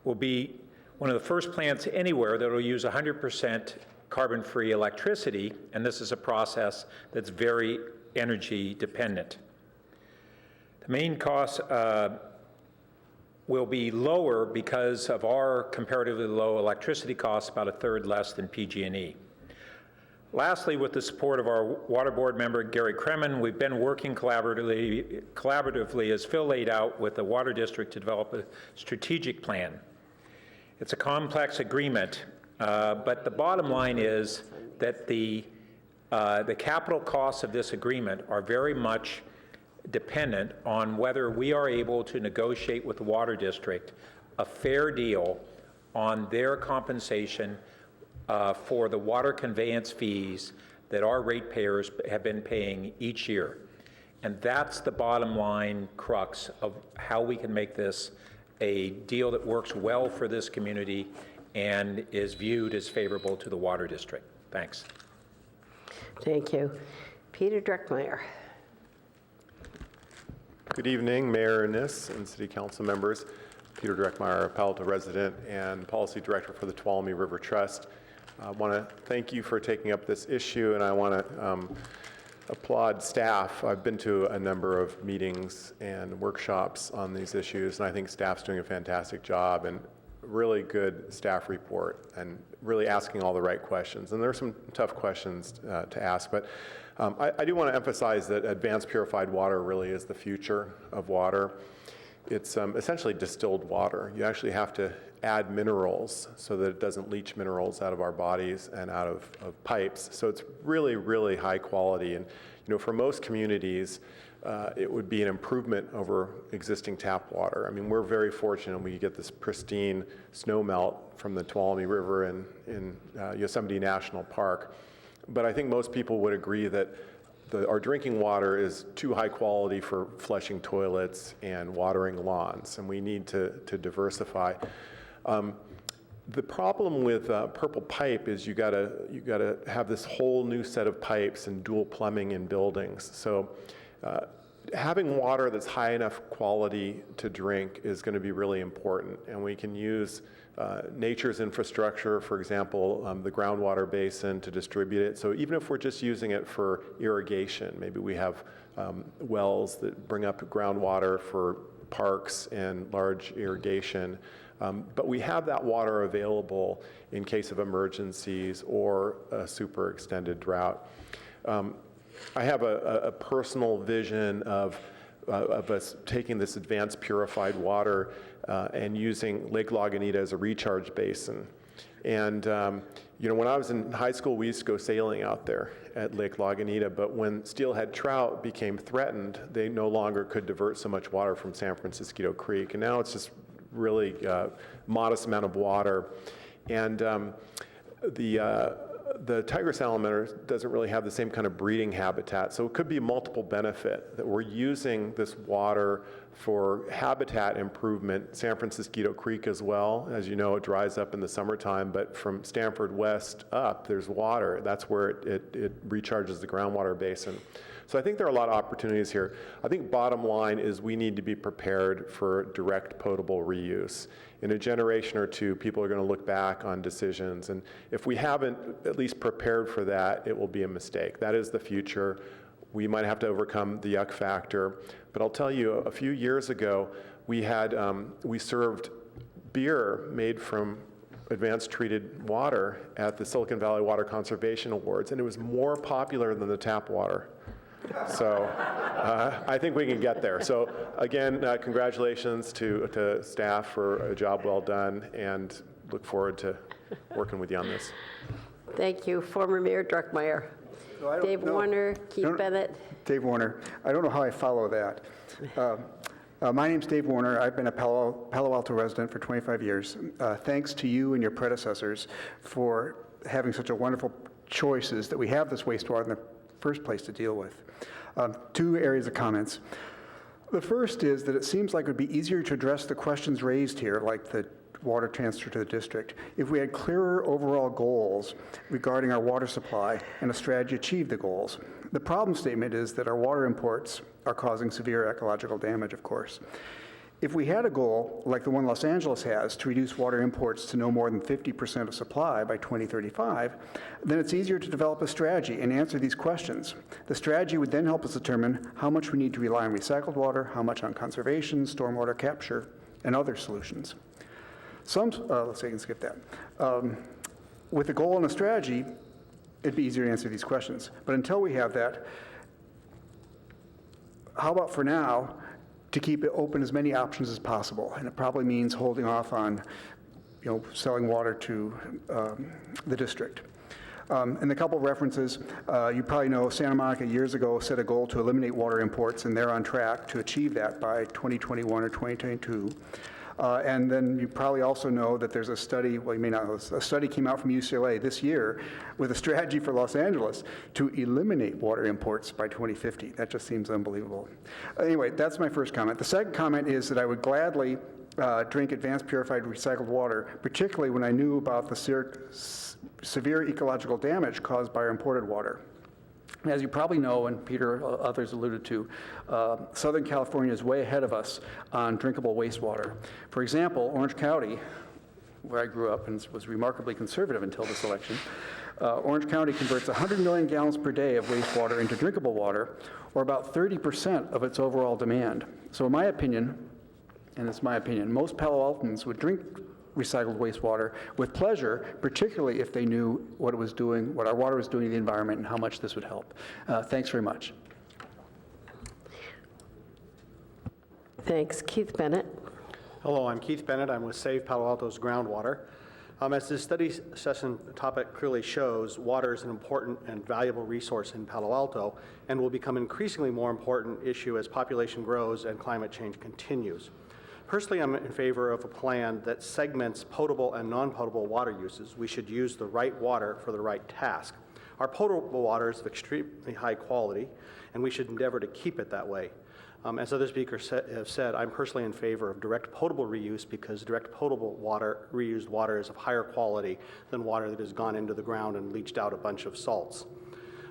will be one of the first plants anywhere that will use 100% carbon-free electricity, and this is a process that's very energy dependent. The main costs will be lower because of our comparatively low electricity costs, about 1/3 less than PG&E. Lastly, with the support of our Water Board member, Gary Kremen, we've been working collaboratively, as Phil laid out, with the Water District to develop a strategic plan. It's a complex agreement, but the bottom line is that the capital costs of this agreement are very much dependent on whether we are able to negotiate with the Water District a fair deal on their compensation for the water conveyance fees that our ratepayers have been paying each year. And that's the bottom line crux of how we can make this a deal that works well for this community and is viewed as favorable to the Water District. Thanks. Thank you. Peter Druckmeyer. Good evening, Mayor Niss and City Council members. Peter Druckmeyer, a Palo Alto resident and Policy Director for the Tuolumne River Trust. I want to thank you for taking up this issue, and I want to applaud staff. I've been to a number of meetings and workshops on these issues, and I think staff's doing a fantastic job and really good staff report and really asking all the right questions. And there are some tough questions to ask, but I do want to emphasize that advanced purified water really is the future of water. It's essentially distilled water. You actually have to add minerals so that it doesn't leach minerals out of our bodies and out of pipes. So it's really, really high quality. And for most communities, it would be an improvement over existing tap water. I mean, we're very fortunate we get this pristine snow melt from the Tuolumne River in Yosemite National Park. But I think most people would agree that our drinking water is too high quality for flushing toilets and watering lawns, and we need to diversify. The problem with purple pipe is you gotta have this whole new set of pipes and dual plumbing in buildings. So having water that's high enough quality to drink is going to be really important, and we can use nature's infrastructure, for example, the groundwater basin, to distribute it. So even if we're just using it for irrigation, maybe we have wells that bring up groundwater for parks and large irrigation, but we have that water available in case of emergencies or a super extended drought. I have a personal vision of us taking this advanced purified water and using Lake Lagunitas as a recharge basin. And when I was in high school, we used to go sailing out there at Lake Lagunita, but when steelhead trout became threatened, they no longer could divert so much water from San Francisco Creek. And now it's just really modest amount of water. And the tiger salamander doesn't really have the same kind of breeding habitat, so it could be multiple benefit that we're using this water for habitat improvement. San Francisco Creek as well, as you know, it dries up in the summertime, but from Stanford West up, there's water. That's where it recharges the groundwater basin. So I think there are a lot of opportunities here. I think bottom line is we need to be prepared for direct potable reuse. In a generation or two, people are going to look back on decisions, and if we haven't at least prepared for that, it will be a mistake. That is the future. We might have to overcome the yuck factor, but I'll tell you, a few years ago, we served beer made from advanced treated water at the Silicon Valley Water Conservation Awards, and it was more popular than the tap water. So I think we can get there. So again, congratulations to staff for a job well done, and look forward to working with you on this. Thank you. Former Mayor Druckmeyer. Dave Warner, Keith Bennett. Dave Warner. I don't know how I follow that. My name's Dave Warner. I've been a Palo Alto resident for 25 years. Thanks to you and your predecessors for having such a wonderful choices that we have this wastewater in the first place to deal with. Two areas of comments. The first is that it seems like it would be easier to address the questions raised here, like the water transfer to the district, if we had clearer overall goals regarding our water supply and a strategy to achieve the goals. The problem statement is that our water imports are causing severe ecological damage, of course. If we had a goal, like the one Los Angeles has, to reduce water imports to no more than 50% of supply by 2035, then it's easier to develop a strategy and answer these questions. The strategy would then help us determine how much we need to rely on recycled water, how much on conservation, stormwater capture, and other solutions. Let's say I can skip that. With a goal and a strategy, it'd be easier to answer these questions. But until we have that, how about for now, to keep it open as many options as possible? And it probably means holding off on, selling water to the district. And a couple of references, you probably know Santa Monica years ago set a goal to eliminate water imports, and they're on track to achieve that by 2021 or 2022. And then you probably also know that there's a study, well, you may not know, a study came out from UCLA this year with a strategy for Los Angeles to eliminate water imports by 2050. That just seems unbelievable. Anyway, that's my first comment. The second comment is that I would gladly drink advanced purified recycled water, particularly when I knew about the severe ecological damage caused by our imported water. As you probably know, and Peter, others alluded to, Southern California is way ahead of us on drinkable wastewater. For example, Orange County, where I grew up and was remarkably conservative until this election, Orange County converts 100 million gallons per day of wastewater into drinkable water, or about 30% of its overall demand. So in my opinion, and it's my opinion, most Palo Altans would drink recycled wastewater with pleasure, particularly if they knew what it was doing, what our water was doing to the environment, and how much this would help. Thanks very much. Thanks. Keith Bennett. Hello, I'm Keith Bennett. I'm with Save Palo Alto's Groundwater. As this study session topic clearly shows, water is an important and valuable resource in Palo Alto and will become an increasingly more important issue as population grows and climate change continues. Personally, I'm in favor of a plan that segments potable and non-potable water uses. We should use the right water for the right task. Our potable water is of extremely high quality, and we should endeavor to keep it that way. As other speakers have said, I'm personally in favor of direct potable reuse because direct potable water, reused water, is of higher quality than water that has gone into the ground and leached out a bunch of salts.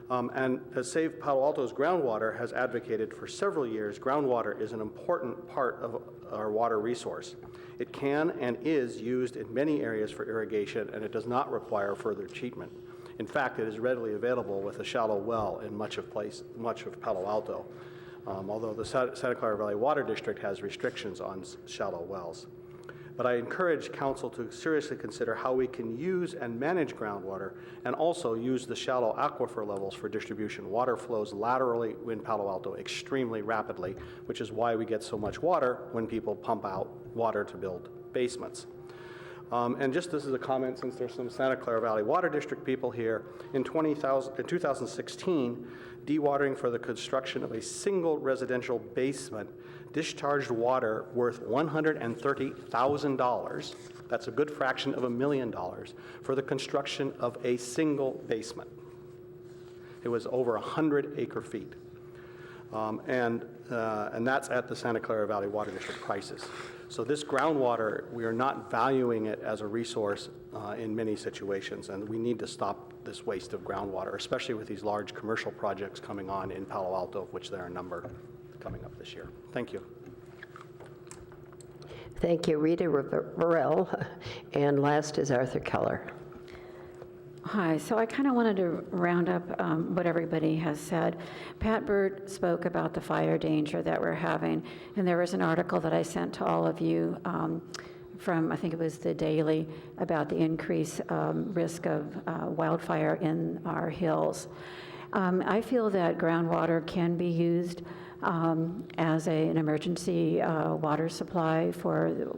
And as Save Palo Alto's groundwater has advocated for several years, groundwater is an important part of our water resource. It can and is used in many areas for irrigation, and it does not require further treatment. In fact, it is readily available with a shallow well in much of Palo Alto. Although the Santa Clara Valley Water District has restrictions on shallow wells. But I encourage Council to seriously consider how we can use and manage groundwater and also use the shallow aquifer levels for distribution. Water flows laterally in Palo Alto extremely rapidly, which is why we get so much water when people pump out water to build basements. And just this is a comment, since there's some Santa Clara Valley Water District people here, in 2016, dewatering for the construction of a single residential basement discharged water worth $130,000, that's a good fraction of $1 million, for the construction of a single basement. It was over 100 acre feet. And that's at the Santa Clara Valley Water District prices. So this groundwater, we are not valuing it as a resource in many situations, and we need to stop this waste of groundwater, especially with these large commercial projects coming on in Palo Alto, of which there are a number coming up this year. Thank you. Thank you, Rita Burrell. And last is Arthur Keller. Hi, so I kind of wanted to round up what everybody has said. Pat Bird spoke about the fire danger that we're having, and there was an article that I sent to all of you from, I think it was the Daily, about the increased risk of wildfire in our hills. I feel that groundwater can be used as an emergency water supply for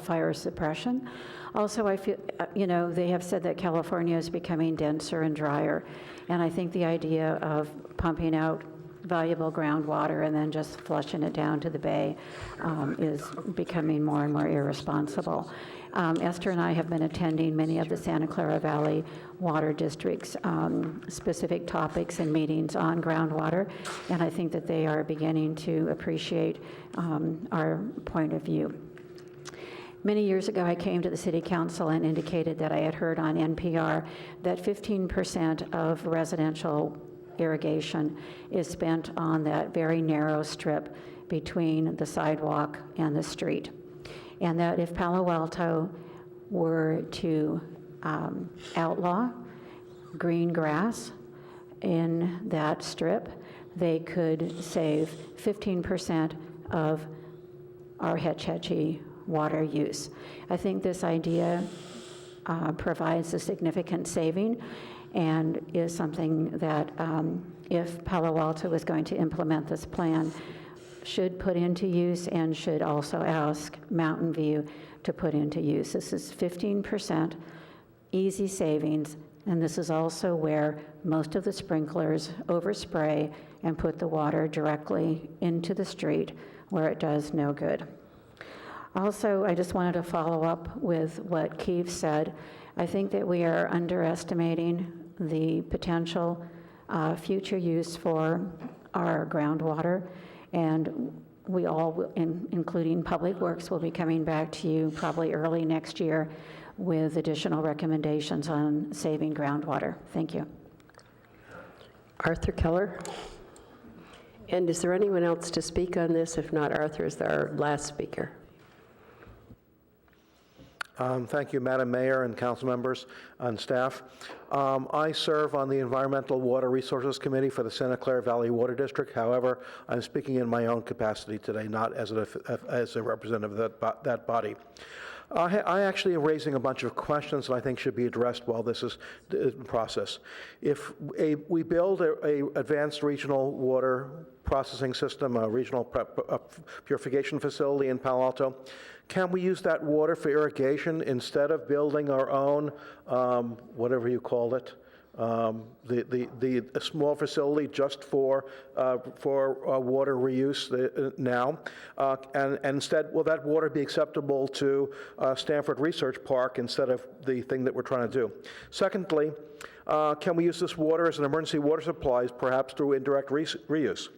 fire suppression. Also, I feel, they have said that California is becoming denser and drier, and I think the idea of pumping out valuable groundwater and then just flushing it down to the bay is becoming more and more irresponsible. Esther and I have been attending many of the Santa Clara Valley Water District's specific topics and meetings on groundwater, and I think that they are beginning to appreciate our point of view. Many years ago, I came to the City Council and indicated that I had heard on NPR that 15% of residential irrigation is spent on that very narrow strip between the sidewalk and the street. And that if Palo Alto were to outlaw green grass in that strip, they could save 15% of our Hetch Hetchy water use. I think this idea provides a significant saving and is something that if Palo Alto is going to implement this plan, should put into use and should also ask Mountain View to put into use. This is 15% easy savings, and this is also where most of the sprinklers overspray and put the water directly into the street where it does no good. Also, I just wanted to follow up with what Keith said. I think that we are underestimating the potential future use for our groundwater, and we all, including Public Works, will be coming back to you probably early next year with additional recommendations on saving groundwater. Thank you. Arthur Keller. And is there anyone else to speak on this? If not, Arthur is our last speaker. Thank you, Madam Mayor and council members and staff. I serve on the Environmental Water Resources Committee for the Santa Clara Valley Water District. However, I'm speaking in my own capacity today, not as a representative of that body. I actually am raising a bunch of questions that I think should be addressed while this is in process. If we build a advanced regional water processing system, a regional purification facility in Palo Alto, can we use that water for irrigation instead of building our own, whatever you call it, a small facility just for water reuse now, and instead, will that water be acceptable to Stanford Research Park instead of the thing that we're trying to do? Secondly, can we use this water as an emergency water supply, perhaps through indirect reuse?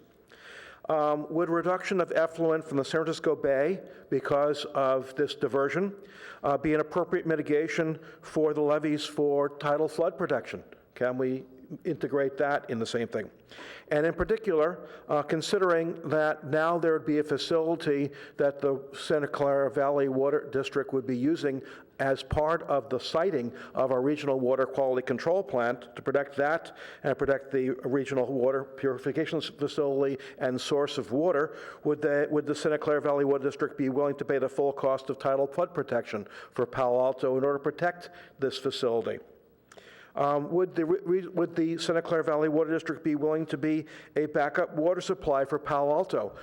Would reduction of effluent from the San Francisco Bay because of this diversion be an appropriate mitigation for the levees for tidal flood protection? Can we integrate that in the same thing? And in particular, considering that now there would be a facility that the Santa Clara Valley Water District would be using as part of the siting of our regional water quality control plant to protect that and protect the regional water purification facility and source of water, would the Santa Clara Valley Water District be willing to pay the full cost of tidal flood protection for Palo Alto in order to protect this facility? Would the Santa Clara Valley Water District be willing to be a backup water supply for Palo Alto?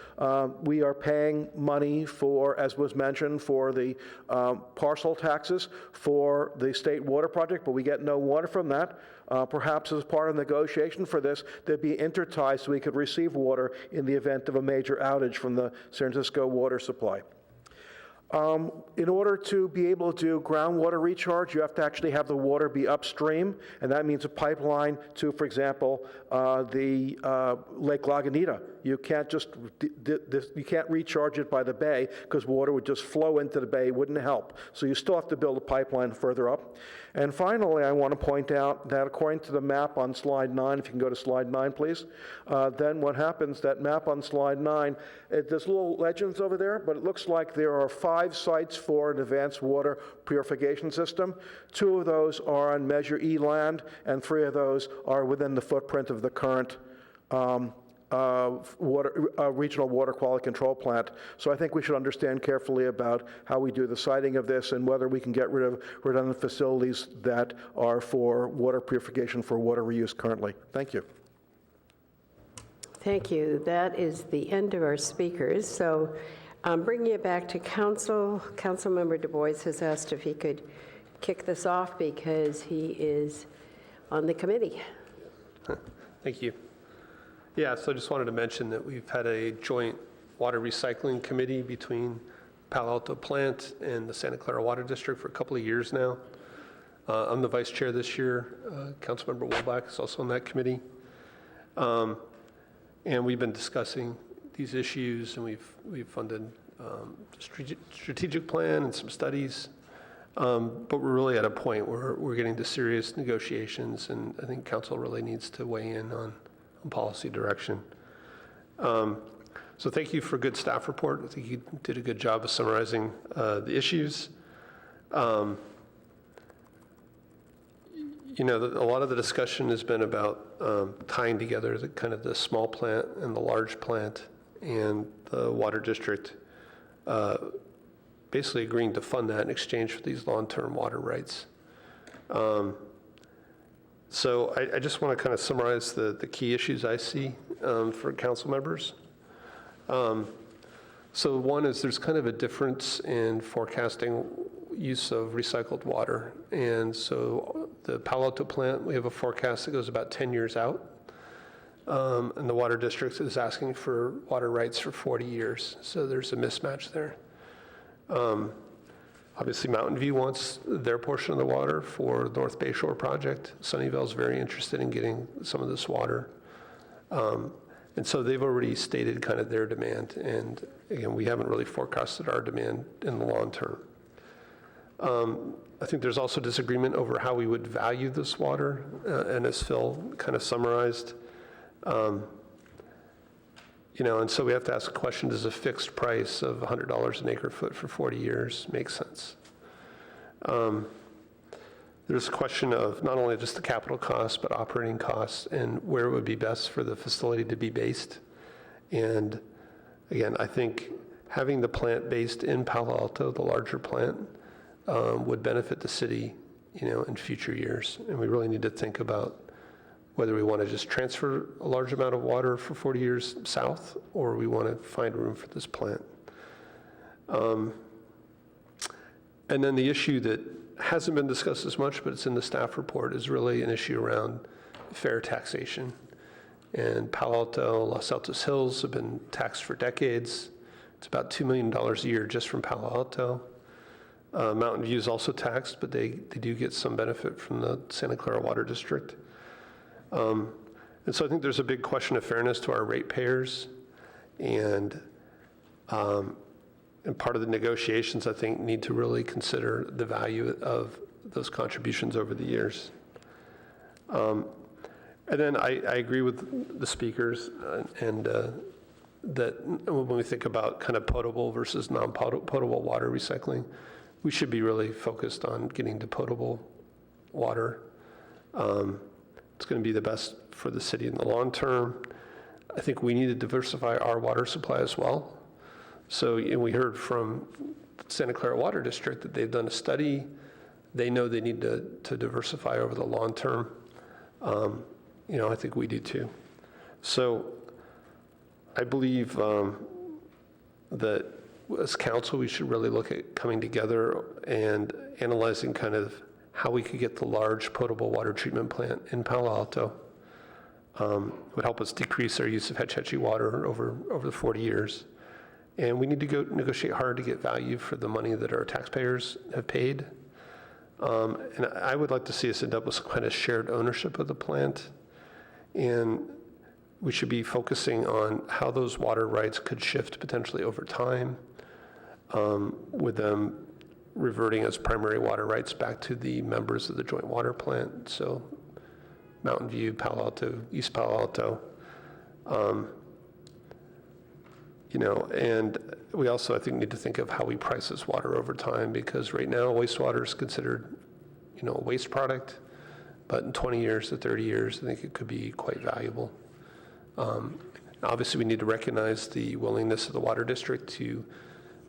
We are paying money for, as was mentioned, for the parcel taxes for the state water project, but we get no water from that. Perhaps as part of negotiation for this, there'd be interties so we could receive water in the event of a major outage from the San Francisco water supply. In order to be able to do groundwater recharge, you have to actually have the water be upstream, and that means a pipeline to, for example, the Lake Lagunita. You can't just you can't recharge it by the bay because water would just flow into the bay, wouldn't help. So you still have to build a pipeline further up. And finally, I want to point out that according to the map on slide 9, if you can go to slide 9, please, then what happens, that map on slide 9, there's little legends over there, but it looks like there are 5 sites for an advanced water purification system. 2 of those are on Measure E land, and 3 of those are within the footprint of the current regional water quality control plant. So I think we should understand carefully about how we do the siting of this and whether we can get rid of redundant facilities that are for water purification for water reuse currently. Thank you. Thank you. That is the end of our speakers. So bringing it back to council, Councilmember Du Bois has asked if he could kick this off because he is on the committee. Thank you. Yeah, so I just wanted to mention that we've had a joint water recycling committee between Palo Alto plant and the Santa Clara Water District for a couple of years now. I'm the vice chair this year. Councilmember Wolbach is also on that committee. And we've been discussing these issues, and we've funded a strategic plan and some studies. But we're really at a point where we're getting to serious negotiations, and I think council really needs to weigh in on policy direction. So thank you for a good staff report. I think you did a good job of summarizing the issues. You know, a lot of the discussion has been about tying together the small plant and the large plant, and the water district basically agreeing to fund that in exchange for these long-term water rights. So I just want to kind of summarize the key issues I see for council members. So one is there's kind of a difference in forecasting use of recycled water. And so the Palo Alto plant, we have a forecast that goes about 10 years out. And the water district is asking for water rights for 40 years. So there's a mismatch there. Obviously, Mountain View wants their portion of the water for the North Bay Shore project. Sunnyvale's very interested in getting some of this water. And so they've already stated kind of their demand. And again, we haven't really forecasted our demand in the long term. I think there's also disagreement over how we would value this water. And as Phil kind of summarized, you know, and so we have to ask a question, does a fixed price of $100 an acre foot for 40 years make sense? There's a question of not only just the capital costs, but operating costs and where it would be best for the facility to be based. And again, I think having the plant based in Palo Alto, the larger plant, would benefit the city, you know, in future years. And we really need to think about whether we want to just transfer a large amount of water for 40 years south, or we want to find room for this plant. And then the issue that hasn't been discussed as much, but it's in the staff report, is really an issue around fair taxation. And Palo Alto, Los Altos Hills have been taxed for decades. It's about $2 million a year just from Palo Alto. Mountain View is also taxed, but they do get some benefit from the Santa Clara Water District. And so I think there's a big question of fairness to our ratepayers. And part of the negotiations, I think, need to really consider the value of those contributions over the years. And then I agree with the speakers and that when we think about kind of potable versus non-potable water recycling, we should be really focused on getting to potable water. It's going to be the best for the city in the long term. I think we need to diversify our water supply as well. So we heard from Santa Clara Water District that they've done a study. They know they need to diversify over the long term. I think we do too. So I believe that as council, we should really look at coming together and analyzing kind of how we could get the large potable water treatment plant in Palo Alto. It would help us decrease our use of Hetch Hetchy water over the 40 years. And we need to go negotiate hard to get value for the money that our taxpayers have paid. And I would like to see us end up with some kind of shared ownership of the plant. And we should be focusing on how those water rights could shift potentially over time, with them reverting as primary water rights back to the members of the joint water plant. So Mountain View, Palo Alto, East Palo Alto. And we also, I think, need to think of how we price this water over time, because right now wastewater is considered, a waste product, but in 20 years to 30 years, I think it could be quite valuable. Obviously, we need to recognize the willingness of the water district to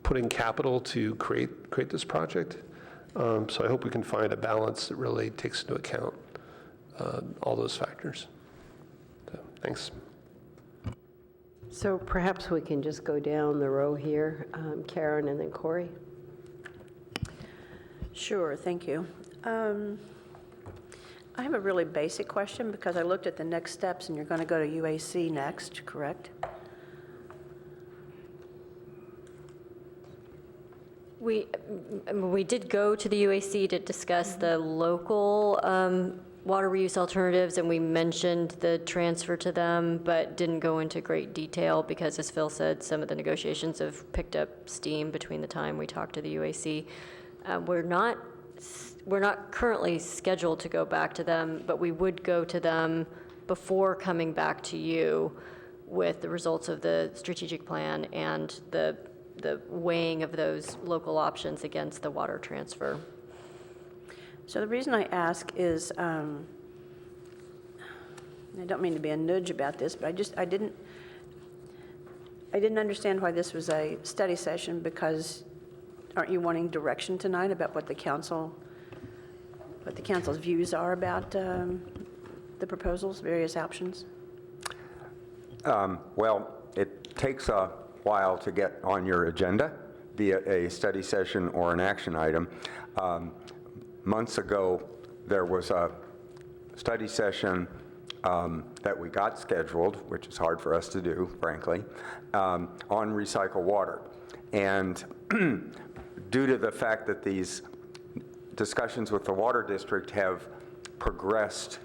put in capital to create this project. So I hope we can find a balance that really takes into account all those factors. So, thanks. So perhaps we can just go down the row here, Karen and then Corey. Sure, thank you. I have a really basic question because I looked at the next steps and you're going to go to UAC next, correct? We did go to the UAC to discuss the local water reuse alternatives, and we mentioned the transfer to them, but didn't go into great detail because, as Phil said, some of the negotiations have picked up steam between the time we talked to the UAC. We're not currently scheduled to go back to them, but we would go to them before coming back to you with the results of the strategic plan and the weighing of those local options against the water transfer. So the reason I ask is, I don't mean to be a nudge about this, but I didn't understand why this was a study session, because aren't you wanting direction tonight about what the council's views are about the proposals, various options? Well, it takes a while to get on your agenda via a study session or an action item. Months ago, there was a study session that we got scheduled, which is hard for us to do, frankly, on recycled water. And due to the fact that these discussions with the water district have progressed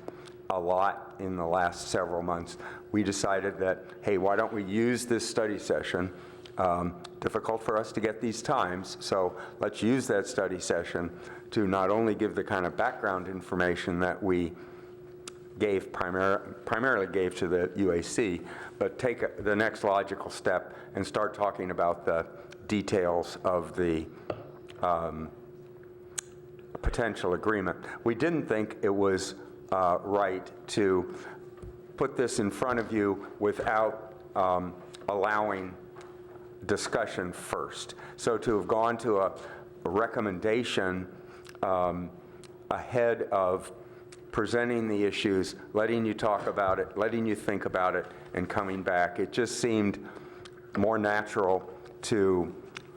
a lot in the last several months, we decided that, hey, why don't we use this study session? Difficult for us to get these times, so let's use that study session to not only give the kind of background information that we gave primarily gave to the UAC, but take the next logical step and start talking about the details of the potential agreement. We didn't think it was right to put this in front of you without allowing discussion first. So to have gone to a recommendation ahead of presenting the issues, letting you talk about it, letting you think about it, and coming back, it just seemed more natural to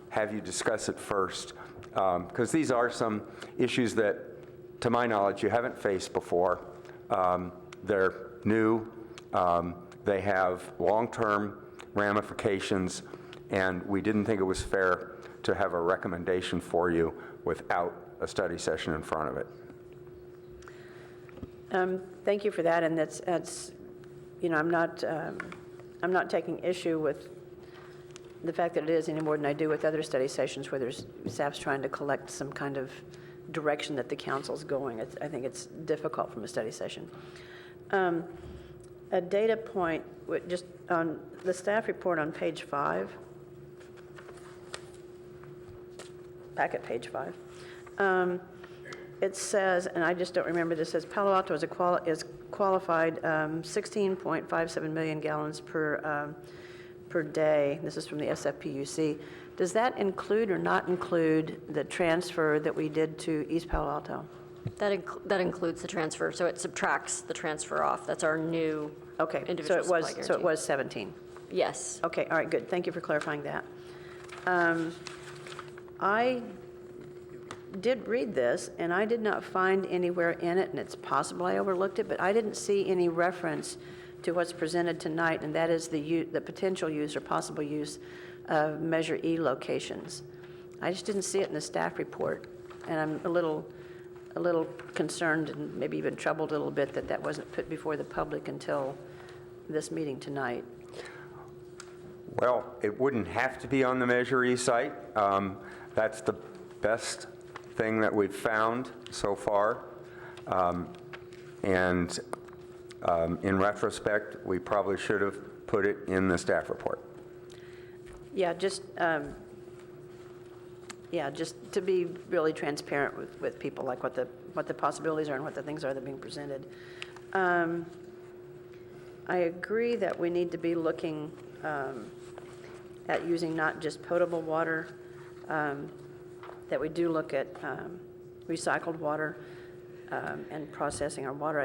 have you discuss it first because these are some issues that, to my knowledge, you haven't faced before. They're new, they have long-term ramifications, and we didn't think it was fair to have a recommendation for you without a study session in front of it. Thank you for that, and that's you know, I'm not taking issue with the fact that it is any more than I do with other study sessions where there's staff's trying to collect some kind of direction that the council's going. I think it's difficult from a study session. A data point, just on the staff report on page 5, packet page 5, it says, and I just don't remember this, says Palo Alto is qualified 16.57 million gallons per day. This is from the SFPUC. Does that include or not include the transfer that we did to East Palo Alto? That includes the transfer, so it subtracts the transfer off. That's our new individual supply guarantee. So it was 17? Yes. Okay, all right, good. Thank you for clarifying that. I did read this, and I did not find anywhere in it, and it's possible I overlooked it, but I didn't see any reference to what's presented tonight, and that is the potential use or possible use of Measure E locations. I just didn't see it in the staff report, and I'm a little concerned and maybe even troubled a little bit that that wasn't put before the public until this meeting tonight. Well, it wouldn't have to be on the Measure E site. That's the best thing that we've found so far. In retrospect, we probably should have put it in the staff report. Yeah, just to be really transparent with people, like what the possibilities are and what the things are that are being presented. I agree that we need to be looking at using not just potable water, that we do look at recycled water and processing our water.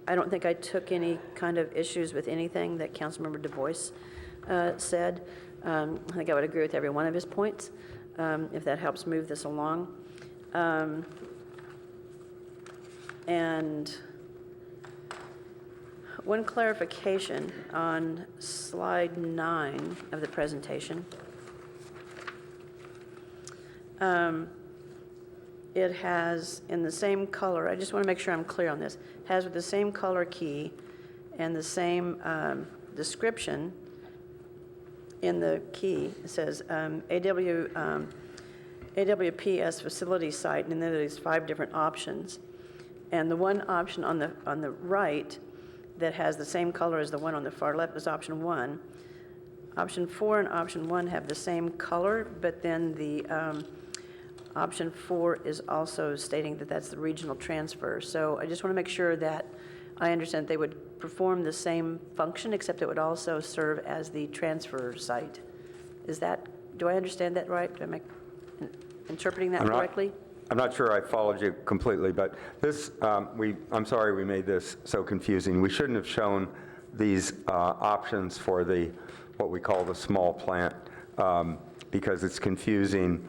I don't think I took any kind of issues with anything that Councilmember Du Bois said. I think I would agree with every one of his points, if that helps move this along. And one clarification on slide 9 of the presentation. It has in the same color, I just want to make sure I'm clear on this, has with the same color key and the same description in the key. It says AWPS facility site, and then there's 5 different options. And the one option on the right that has the same color as the one on the far left is option 1. Option 4 and option 1 have the same color, but then the option 4 is also stating that that's the regional transfer. So I just want to make sure that I understand they would perform the same function, except it would also serve as the transfer site. Is that, do I understand that right? Am I interpreting that correctly? I'm not sure I followed you completely, but this, I'm sorry we made this so confusing. We shouldn't have shown these options for what we call the small plant, because it's confusing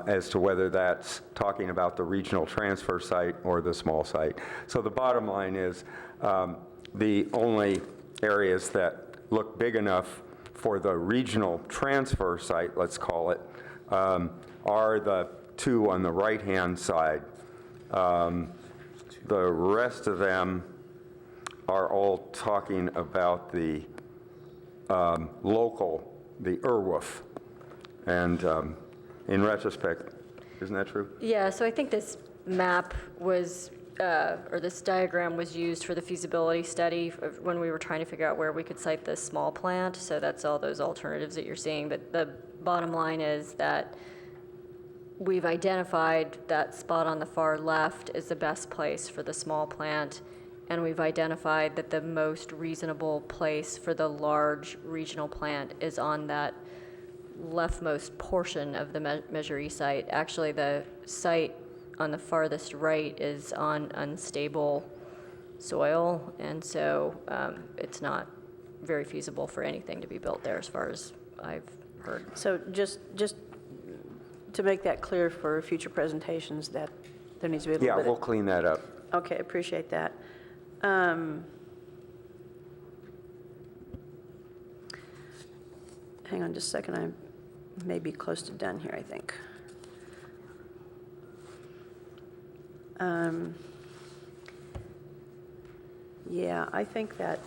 as to whether that's talking about the regional transfer site or the small site. So the bottom line is the only areas that look big enough for the regional transfer site, let's call it, are the 2 on the right-hand side. The rest of them are all talking about the local, the IRWF. And in retrospect, isn't that true? Yeah, so I think this map was, or this diagram was used for the feasibility study when we were trying to figure out where we could site this small plant. So that's all those alternatives that you're seeing. But the bottom line is that we've identified that spot on the far left is the best place for the small plant, and we've identified that the most reasonable place for the large regional plant is on that leftmost portion of the Measure E site. Actually, the site on the farthest right is on unstable soil, and so it's not very feasible for anything to be built there as far as I've heard. So just to make that clear for future presentations, that there needs to be a little bit. Yeah, we'll clean that up. Okay, appreciate that. Hang on just a second. I may be close to done here, I think. Yeah, I think that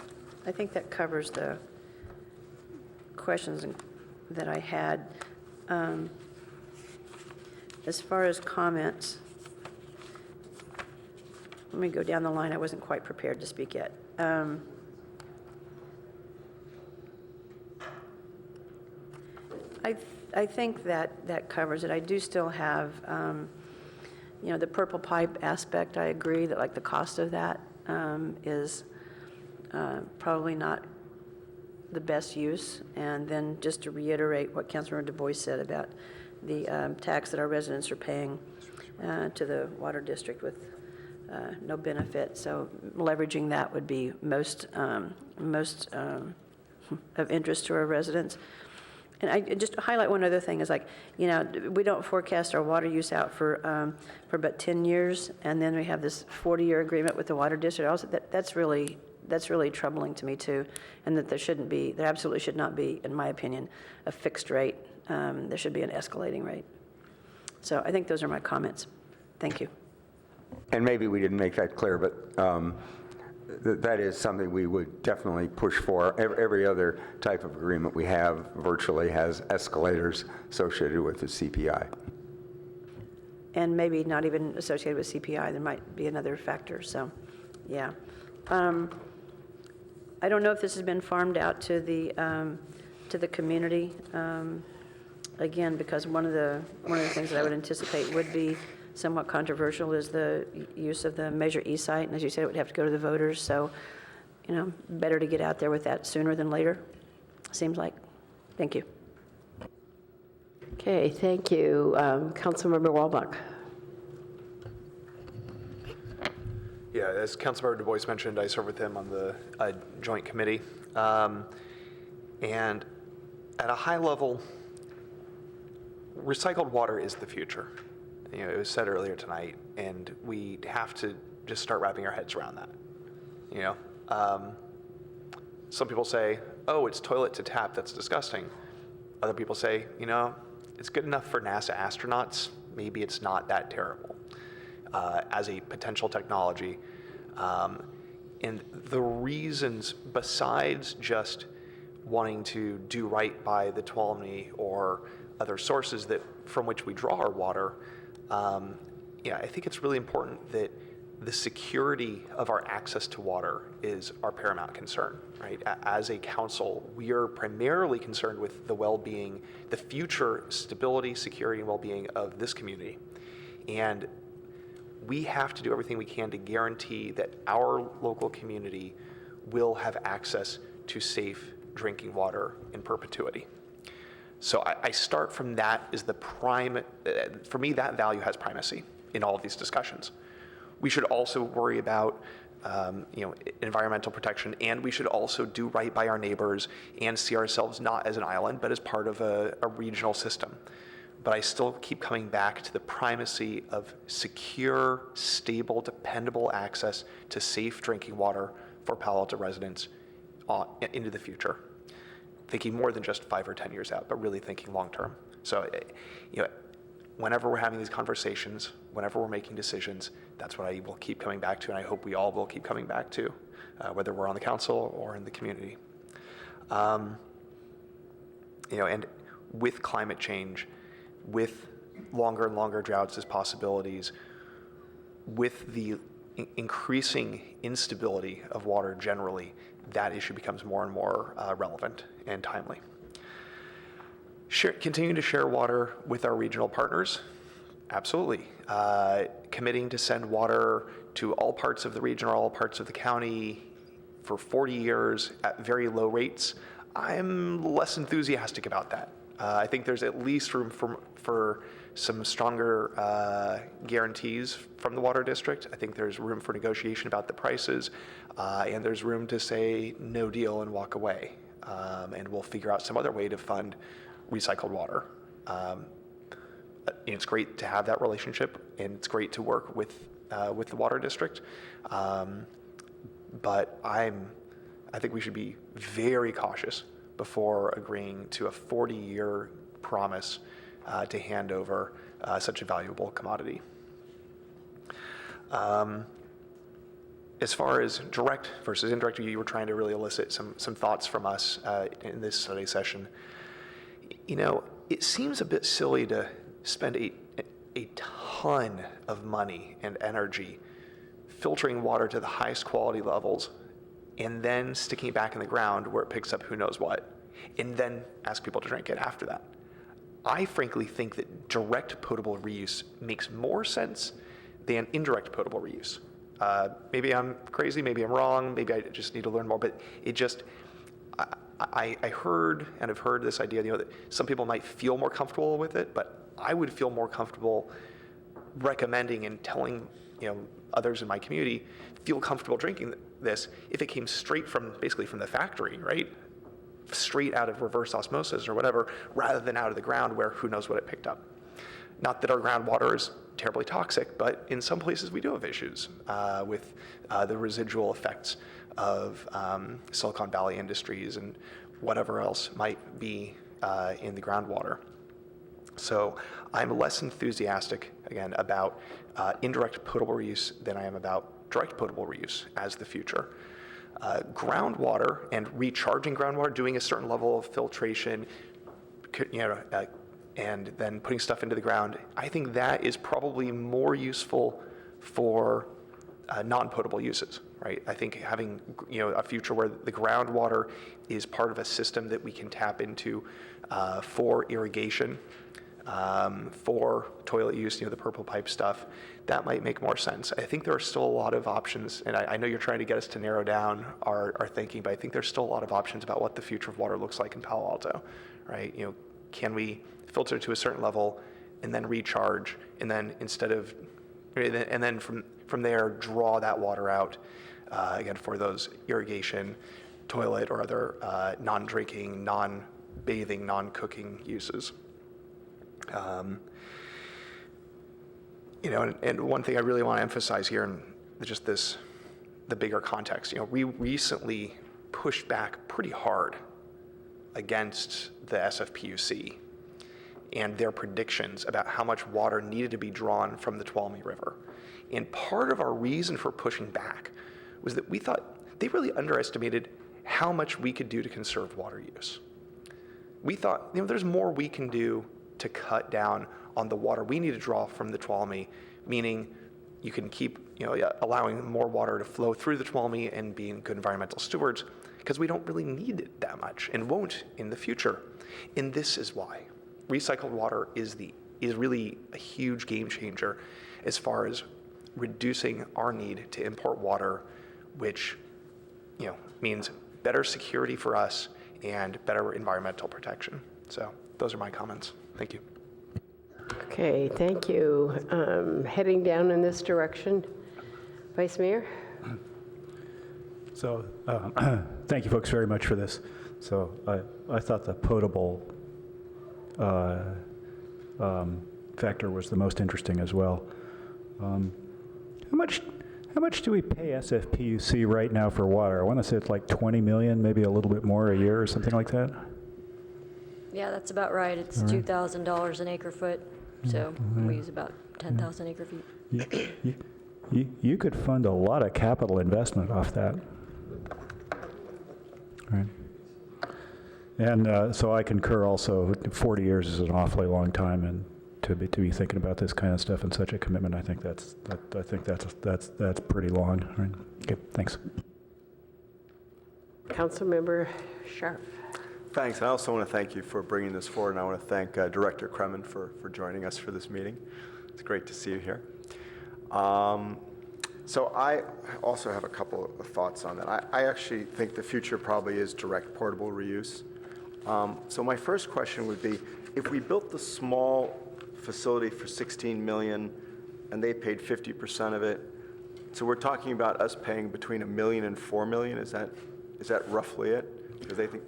covers the questions that I had. As far as comments, let me go down the line. I wasn't quite prepared to speak yet. I think that covers it. I do still have, the purple pipe aspect. I agree that like the cost of that is probably not the best use. And then just to reiterate what Councilmember Du Bois said about the tax that our residents are paying to the water district with no benefit. So leveraging that would be most of interest to our residents. And I just highlight one other thing is like, we don't forecast our water use out for about 10 years, and then we have this 40-year agreement with the water district. Also, that's really troubling to me too, and that there absolutely should not be, in my opinion, a fixed rate. There should be an escalating rate. So I think those are my comments. Thank you. And maybe we didn't make that clear, but that is something we would definitely push for. Every other type of agreement we have virtually has escalators associated with the CPI. And maybe not even associated with CPI. There might be another factor. So, yeah. I don't know if this has been farmed out to the community. Again, because one of the things that I would anticipate would be somewhat controversial is the use of the Measure E site, and as you said, it would have to go to the voters. So, better to get out there with that sooner than later. Seems like. Thank you. Okay, thank you, Councilmember Walbach. Yeah, as Councilmember Du Bois mentioned, I serve with him on the joint committee, and at a high level, recycled water is the future. It was said earlier tonight, and we have to just start wrapping our heads around that. Some people say, oh, it's toilet to tap, that's disgusting. Other people say, it's good enough for NASA astronauts, maybe it's not that terrible as a potential technology. And the reasons, besides just wanting to do right by the Tuolumne or other sources from which we draw our water, I think it's really important that the security of our access to water is our paramount concern, right? As a council, we are primarily concerned with the well-being, the future stability, security, and well-being of this community. And we have to do everything we can to guarantee that our local community will have access to safe drinking water in perpetuity. So I start from that as the prime, for me, that value has primacy in all of these discussions. We should also worry about environmental protection, and we should also do right by our neighbors and see ourselves not as an island, but as part of a regional system. But I still keep coming back to the primacy of secure, stable, dependable access to safe drinking water for Palo Alto residents into the future. Thinking more than just 5 or 10 years out, but really thinking long term. So, whenever we're having these conversations, whenever we're making decisions, that's what I will keep coming back to, and I hope we all will keep coming back to, whether we're on the council or in the community. And with climate change, with longer and longer droughts as possibilities, with the increasing instability of water generally, that issue becomes more and more relevant and timely. Continuing to share water with our regional partners, absolutely. Committing to send water to all parts of the region or all parts of the county for 40 years at very low rates, I'm less enthusiastic about that. I think there's at least room for some stronger guarantees from the water district. I think there's room for negotiation about the prices, and there's room to say no deal and walk away. And we'll figure out some other way to fund recycled water. it's great to have that relationship, and it's great to work with the water district. But I think we should be very cautious before agreeing to a 40-year promise to hand over such a valuable commodity. As far as direct versus indirect, you were trying to really elicit some thoughts from us in this study session. You know, it seems a bit silly to spend a ton of money and energy filtering water to the highest quality levels and then sticking it back in the ground where it picks up who knows what, and then ask people to drink it after that. I frankly think that direct potable reuse makes more sense than indirect potable reuse. Maybe I'm crazy, maybe I'm wrong, maybe I just need to learn more, but it just, I heard and have heard this idea, that some people might feel more comfortable with it, but I would feel more comfortable recommending and telling, others in my community feel comfortable drinking this if it came straight from, basically from the factory, right? Straight out of reverse osmosis or whatever, rather than out of the ground where who knows what it picked up. Not that our groundwater is terribly toxic, but in some places we do have issues with the residual effects of Silicon Valley industries and whatever else might be in the groundwater. So I'm less enthusiastic, again, about indirect potable reuse than I am about direct potable reuse as the future. Groundwater and recharging groundwater, doing a certain level of filtration, and then putting stuff into the ground, I think that is probably more useful for non-potable uses, right? I think having a future where the groundwater is part of a system that we can tap into for irrigation, for toilet use, the purple pipe stuff, that might make more sense. I think there are still a lot of options, and I know you're trying to get us to narrow down our thinking, but I think there's still a lot of options about what the future of water looks like in Palo Alto, right? Can we filter to a certain level and then recharge, and then and then from there draw that water out again for those irrigation, toilet, or other non-drinking, non-bathing, non-cooking uses. And one thing I really want to emphasize here, and just the bigger context, we recently pushed back pretty hard against the SFPUC and their predictions about how much water needed to be drawn from the Tuolumne River. And part of our reason for pushing back was that we thought they really underestimated how much we could do to conserve water use. We thought, there's more we can do to cut down on the water we need to draw from the Tuolumne, meaning you can keep allowing more water to flow through the Tuolumne and being good environmental stewards, because we don't really need it that much and won't in the future. And this is why recycled water is really a huge game changer as far as reducing our need to import water, which means better security for us and better environmental protection. So those are my comments. Thank you. Okay, thank you. Heading down in this direction, Vice Mayor? So thank you folks very much for this. So I thought the potable factor was the most interesting as well. How much do we pay SFPUC right now for water? I want to say it's like 20 million, maybe a little bit more a year or something like that. Yeah, that's about right. It's $2,000 an acre foot, so we use about 10,000 acre feet. You could fund a lot of capital investment off that. Right. And so I concur also, 40 years is an awfully long time, and to be thinking about this kind of stuff and such a commitment, I think that's pretty long. Right. Okay, thanks. Councilmember Sharp. Thanks. I also want to thank you for bringing this forward, and I want to thank Director Kremen for joining us for this meeting. It's great to see you here. So I also have a couple of thoughts on that. I actually think the future probably is direct portable reuse. So my first question would be, if we built the small facility for $16 million and they paid 50% of it, so we're talking about us paying between $1 million and $4 million. Is that roughly it? Because they think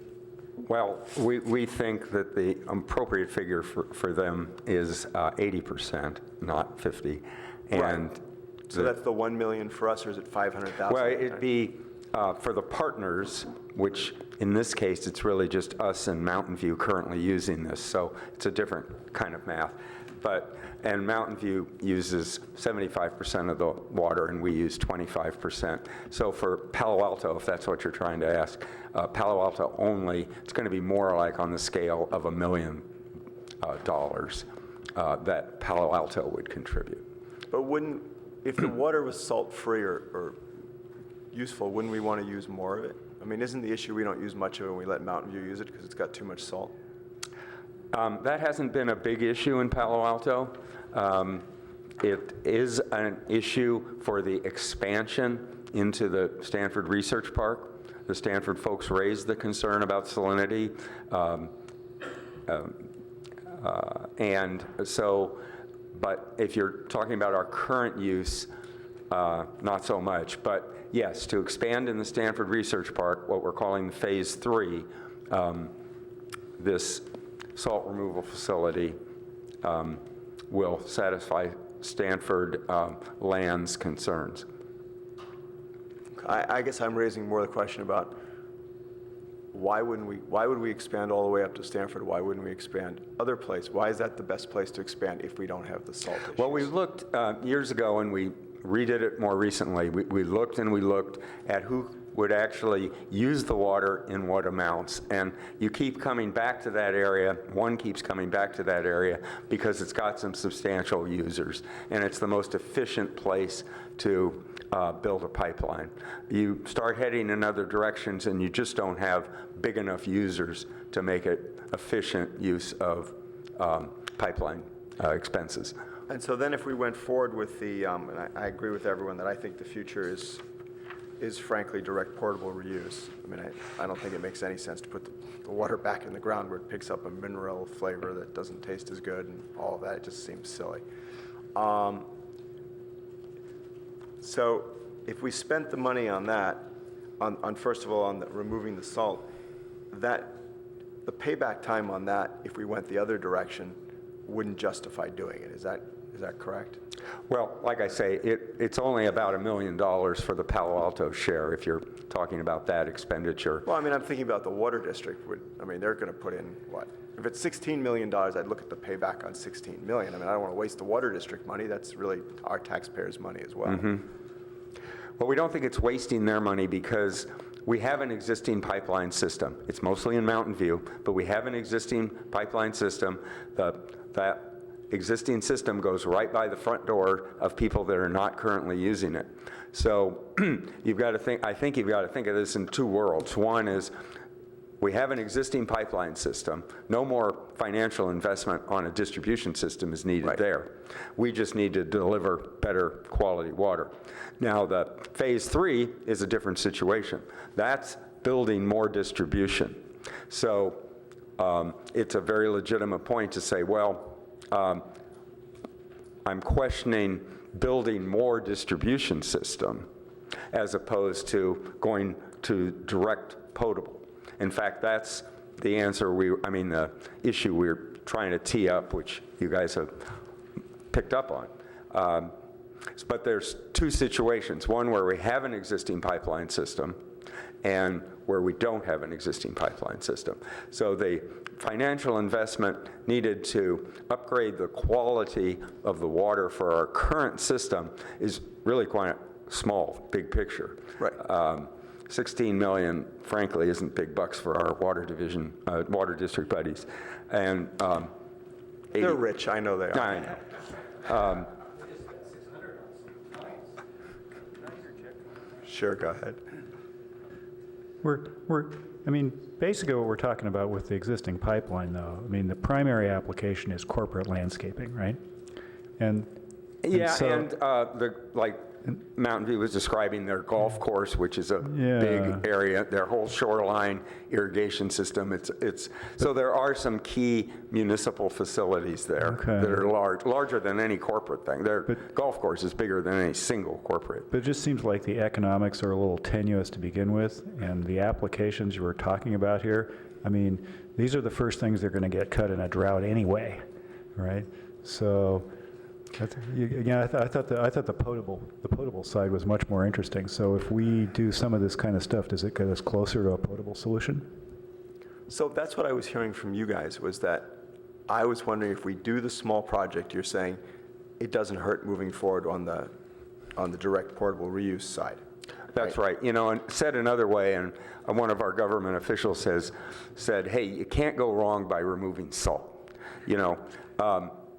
Well, we think that the appropriate figure for them is 80%, not 50. And so that's the 1 million for us, or is it 500,000? Well, it'd be for the partners, which in this case, it's really just us and Mountain View currently using this. So it's a different kind of math. And Mountain View uses 75% of the water, and we use 25%. So for Palo Alto, if that's what you're trying to ask, Palo Alto only, it's going to be more like on the scale of $1 million that Palo Alto would contribute. But if the water was salt-free or useful, wouldn't we want to use more of it? I mean, isn't the issue we don't use much of it and we let Mountain View use it because it's got too much salt? That hasn't been a big issue in Palo Alto. It is an issue for the expansion into the Stanford Research Park. The Stanford folks raised the concern about salinity. And so, but if you're talking about our current use, not so much. But yes, to expand in the Stanford Research Park, what we're calling Phase 3, this salt removal facility will satisfy Stanford land's concerns. I guess I'm raising more the question about why would we expand all the way up to Stanford? Why wouldn't we expand other places? Why is that the best place to expand if we don't have the salt issues? Well, we looked years ago, and we redid it more recently. We looked and we looked at who would actually use the water in what amounts. And you keep coming back to that area. One keeps coming back to that area because it's got some substantial users. And it's the most efficient place to build a pipeline. You start heading in other directions and you just don't have big enough users to make it efficient use of pipeline expenses. And so then if we went forward with the, and I agree with everyone that I think the future is frankly direct portable reuse. I mean, I don't think it makes any sense to put the water back in the ground where it picks up a mineral flavor that doesn't taste as good and all of that. It just seems silly. So if we spent the money on that, on first of all, on removing the salt, the payback time on that, if we went the other direction, wouldn't justify doing it. Is that correct? Well, like I say, it's only about $1 million for the Palo Alto share if you're talking about that expenditure. Well, I mean, I'm thinking about the water district. They're going to put in what? If it's $16 million, I'd look at the payback on $16 million. I mean, I don't want to waste the water district money. That's really our taxpayers' money as well. Mm-hmm. Well, we don't think it's wasting their money because we have an existing pipeline system. It's mostly in Mountain View, but we have an existing pipeline system. That existing system goes right by the front door of people that are not currently using it. So you've got to think, I think you've got to think of this in two worlds. One is we have an existing pipeline system. No more financial investment on a distribution system is needed there. We just need to deliver better quality water. Now, the Phase 3 is a different situation. That's building more distribution. So it's a very legitimate point to say, well, I'm questioning building more distribution system as opposed to going to direct potable. In fact, that's the answer the issue we're trying to tee up, which you guys have picked up on. But there's two situations, one where we have an existing pipeline system and where we don't have an existing pipeline system. So the financial investment needed to upgrade the quality of the water for our current system is really quite small, big picture. Right. 16 million, frankly, isn't big bucks for our water district buddies. And they're rich, I know they are. I know. Sure, go ahead. Basically what we're talking about with the existing pipeline, though, the primary application is corporate landscaping, right? Mountain View was describing their golf course, which is a big area, their whole shoreline irrigation system. So there are some key municipal facilities there that are larger than any corporate thing. Their golf course is bigger than any single corporate. But it just seems like the economics are a little tenuous to begin with, and the applications you were talking about here, I mean, these are the first things they're going to get cut in a drought anyway, right? So, I thought the potable side was much more interesting. So if we do some of this kind of stuff, does it get us closer to a potable solution? So that's what I was hearing from you guys, was that I was wondering if we do the small project, you're saying it doesn't hurt moving forward on the direct portable reuse side. That's right. You know, and said another way, and one of our government officials said, hey, you can't go wrong by removing salt, you know,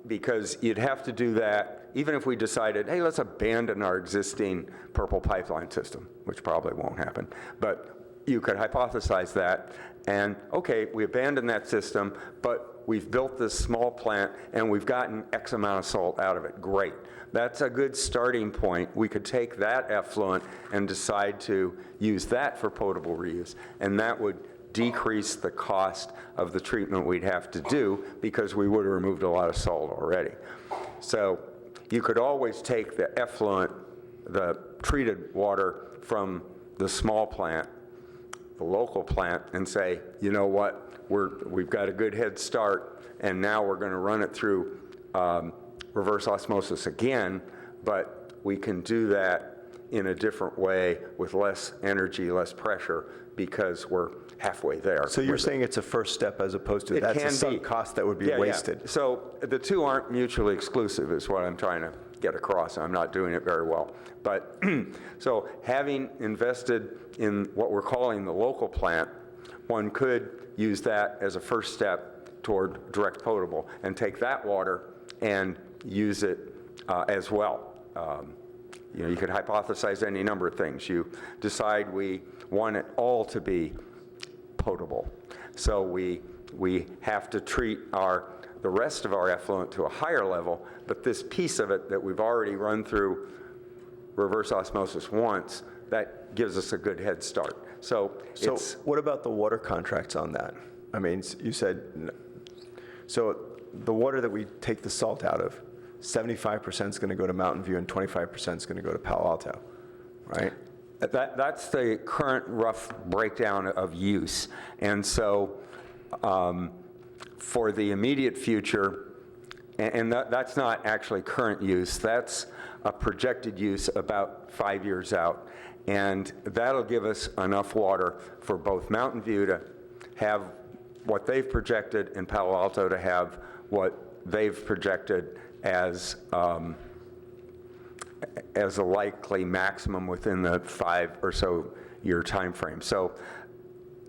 because you'd have to do that even if we decided, hey, let's abandon our existing purple pipeline system, which probably won't happen. But you could hypothesize that, and okay, we abandon that system, but we've built this small plant and we've gotten X amount of salt out of it. Great. That's a good starting point. We could take that effluent and decide to use that for potable reuse, and that would decrease the cost of the treatment we'd have to do because we would have removed a lot of salt already. So you could always take the effluent, the treated water from the small plant, the local plant, and say, you know what, we've got a good head start, and now we're going to run it through reverse osmosis again, but we can do that in a different way with less energy, less pressure, because we're halfway there. So you're saying it's a first step as opposed to that's a sunk cost that would be wasted. Yeah. So the two aren't mutually exclusive is what I'm trying to get across. I'm not doing it very well. But so having invested in what we're calling the local plant, one could use that as a first step toward direct potable and take that water and use it as well. You know, you could hypothesize any number of things. You decide we want it all to be potable. So we have to treat the rest of our effluent to a higher level, but this piece of it that we've already run through reverse osmosis once, that gives us a good head start. So what about the water contracts on that? I mean, you said, so the water that we take the salt out of, 75% is going to go to Mountain View and 25% is going to go to Palo Alto, right? That's the current rough breakdown of use. And so for the immediate future, and that's not actually current use, that's a projected use about 5 years out. And that'll give us enough water for both Mountain View to have what they've projected and Palo Alto to have what they've projected as a likely maximum within the 5 or so year time frame. So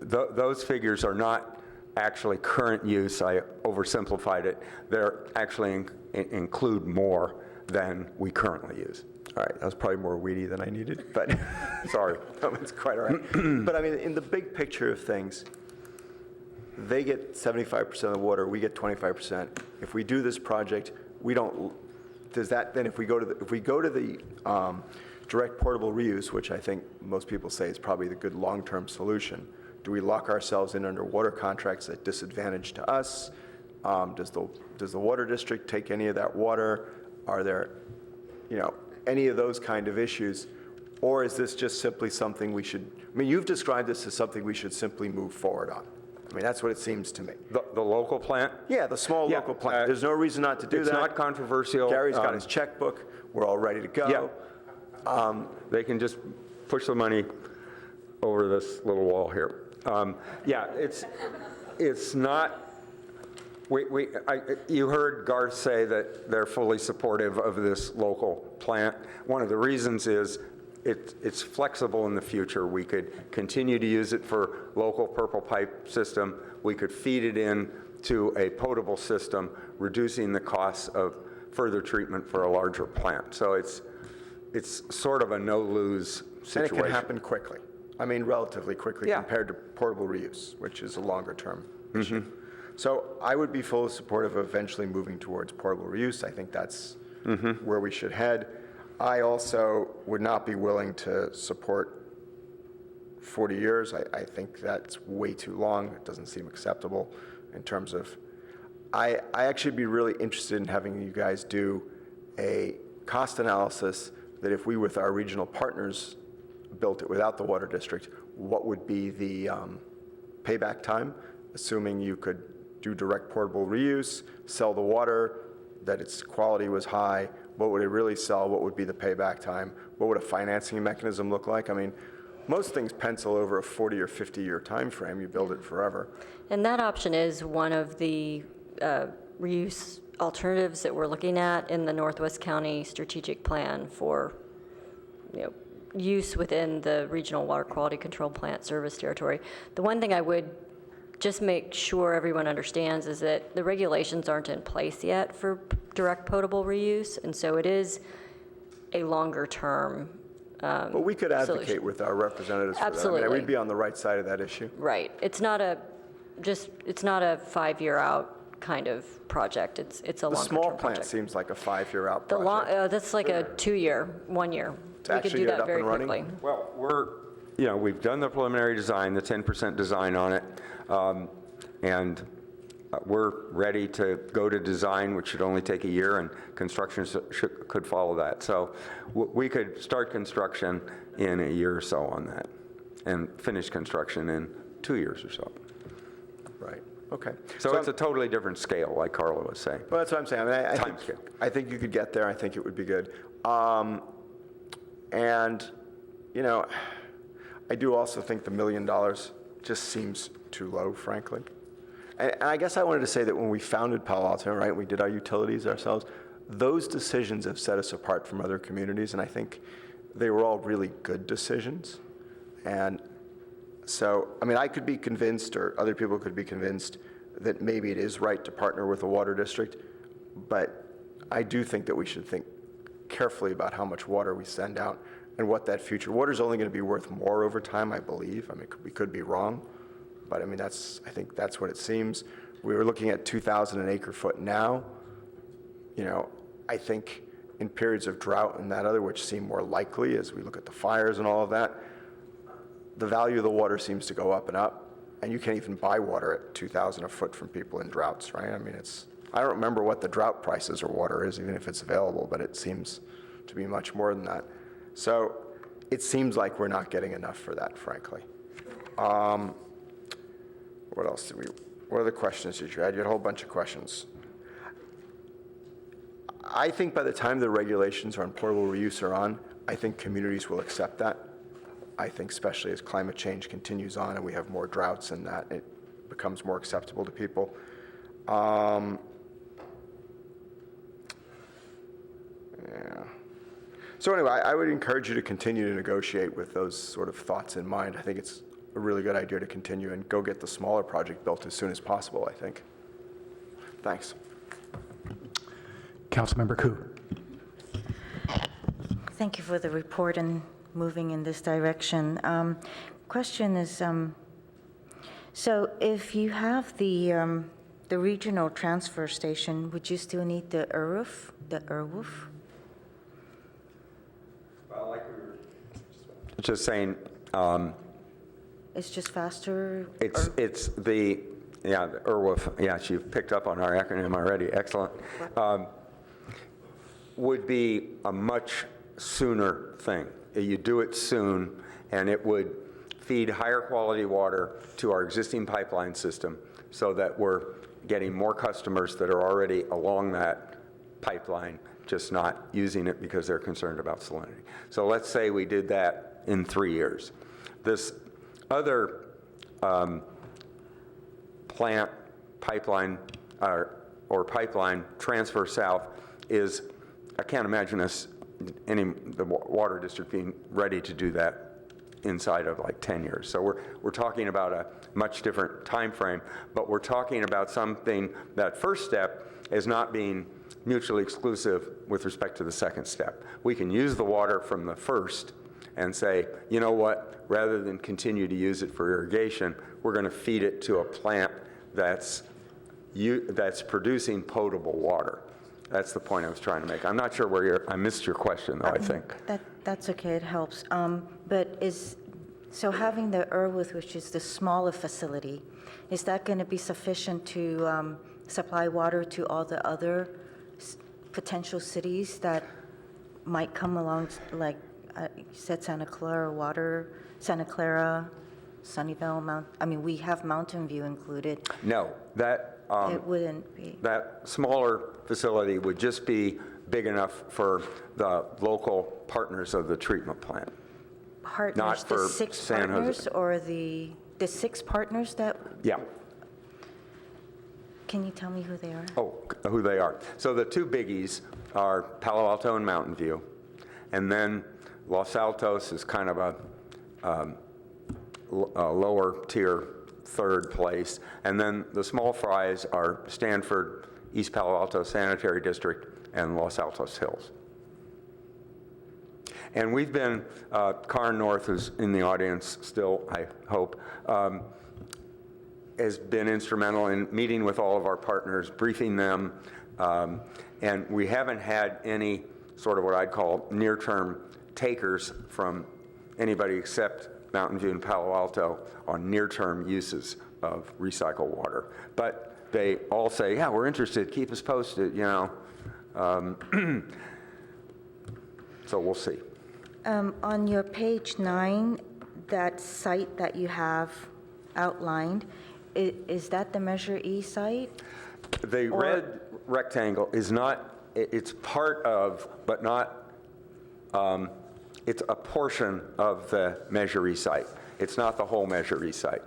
those figures are not actually current use. I oversimplified it. They're actually include more than we currently use. All right, that was probably more weedy than I needed, but sorry, that's quite all right. But I mean, in the big picture of things, they get 75% of the water, we get 25%. If we do this project, we don't, does that then, if we go to the direct portable reuse, which I think most people say is probably the good long-term solution, do we lock ourselves in under water contracts at disadvantage to us? Does the water district take any of that water? Are there, any of those kind of issues? Or is this just simply something we should, you've described this as something we should simply move forward on. That's what it seems to me. The local plant? Yeah, the small local plant. There's no reason not to do that. It's not controversial. Gary's got his checkbook. We're all ready to go. Yeah. They can just push the money over this little wall here. It's not. You heard Garth say that they're fully supportive of this local plant. One of the reasons is it's flexible in the future. We could continue to use it for local purple pipe system. We could feed it in to a potable system, reducing the costs of further treatment for a larger plant. So it's sort of a no-lose situation. And it can happen quickly. Relatively quickly compared to portable reuse, which is a longer-term issue. So I would be fully supportive of eventually moving towards portable reuse. I think that's where we should head. I also would not be willing to support 40 years. I think that's way too long. It doesn't seem acceptable in terms of, I actually be really interested in having you guys do a cost analysis that if we with our regional partners built it without the water district, what would be the payback time, assuming you could do direct portable reuse, sell the water, that its quality was high, what would it really sell, what would be the payback time, what would a financing mechanism look like? I mean, most things pencil over a 40 or 50-year time frame. You build it forever. And that option is one of the reuse alternatives that we're looking at in the Northwest County strategic plan for, use within the regional water quality control plant service territory. The one thing I would just make sure everyone understands is that the regulations aren't in place yet for direct potable reuse, and so it is a longer term But we could advocate solution. with our representatives for Absolutely. that. I mean, we'd be on the right side of that issue. Right. It's not a 5-year out kind of project. It's a The longer small term plant project. seems like a 5-year out The project. that's like a 2-year, 1 year. To We could actually do get it that up very and running? quickly. Well, we've done the preliminary design, the 10% design on it, and we're ready to go to design, which should only take a year, and construction could follow that. So we could start construction in a year or so on that, and finish construction in 2 years or so. Right, okay. So it's a totally different scale, like Carla was saying. Well, that's what I'm saying. I mean, Time scale. I think you could get there. I think it would be good. And, I do also think the $1 million just seems too low, frankly. And I guess I wanted to say that when we founded Palo Alto, right, we did our utilities ourselves, those decisions have set us apart from other communities, and I think they were all really good decisions. And so, I mean, I could be convinced, or other people could be convinced, that maybe it is right to partner with a water district, but I do think that we should think carefully about how much water we send out and what that future, water's only going to be worth more over time, I believe. I mean, we could be wrong, but I mean, I think that's what it seems. We were looking at 2,000 an acre foot now. I think in periods of drought and that other, which seem more likely as we look at the fires and all of that, the value of the water seems to go up and up, and you can't even buy water at 2,000 a foot from people in droughts, right? I mean, I don't remember what the drought prices or water is, even if it's available, but it seems to be much more than that. So it seems like we're not getting enough for that, frankly. What else what other questions did you add? You had a whole bunch of questions. I think by the time the regulations on portable reuse are on, I think communities will accept that. I think especially as climate change continues on and we have more droughts and that, it becomes more acceptable to people. Yeah. So anyway, I would encourage you to continue to negotiate with those sort of thoughts in mind. I think it's a really good idea to continue and go get the smaller project built as soon as possible, I think. Thanks. Councilmember Koo. Thank you for the report and moving in this direction. Question is, so if you have the regional transfer station, would you still need the ERWF? Well, like we were just saying, It's just faster? it's the ERWF, yes, you've picked up on our acronym already, excellent. Would be a much sooner thing. You do it soon, and it would feed higher quality water to our existing pipeline system so that we're getting more customers that are already along that pipeline, just not using it because they're concerned about salinity. So let's say we did that in 3 years. This other plant pipeline or pipeline transfer south is, I can't imagine the water district being ready to do that inside of like 10 years. So we're talking about a much different time frame, but we're talking about something, that first step is not being mutually exclusive with respect to the second step. We can use the water from the first and say, you know what, rather than continue to use it for irrigation, we're going to feed it to a plant that's producing potable water. That's the point I was trying to make. I'm not sure where I missed your question, though, I think. That's okay, it helps. So having the Irwith, which is the smaller facility, is that going to be sufficient to supply water to all the other potential cities that might come along, like you said, Santa Clara, Sunnyvale, we have Mountain View included. No, that It wouldn't be. that smaller facility would just be big enough for the local partners of the treatment plant. Partners, Not the for 6 San Jose. partners, or the 6 partners that, Yeah. can you tell me who they are? Oh, who they are. So the 2 biggies are Palo Alto and Mountain View, and then Los Altos is kind of a lower tier 3rd place, and then the small fries are Stanford, East Palo Alto Sanitary District, and Los Altos Hills. And we've been, Karn North, who's in the audience still, I hope, has been instrumental in meeting with all of our partners, briefing them, and we haven't had any sort of what I'd call near-term takers from anybody except Mountain View and Palo Alto on near-term uses of recycled water. But they all say, yeah, we're interested, keep us posted, so we'll see. On your page 9, that site that you have outlined, is that the Measure E site? The red rectangle is not, it's part of, but not, it's a portion of the Measure E site. It's not the whole Measure E site.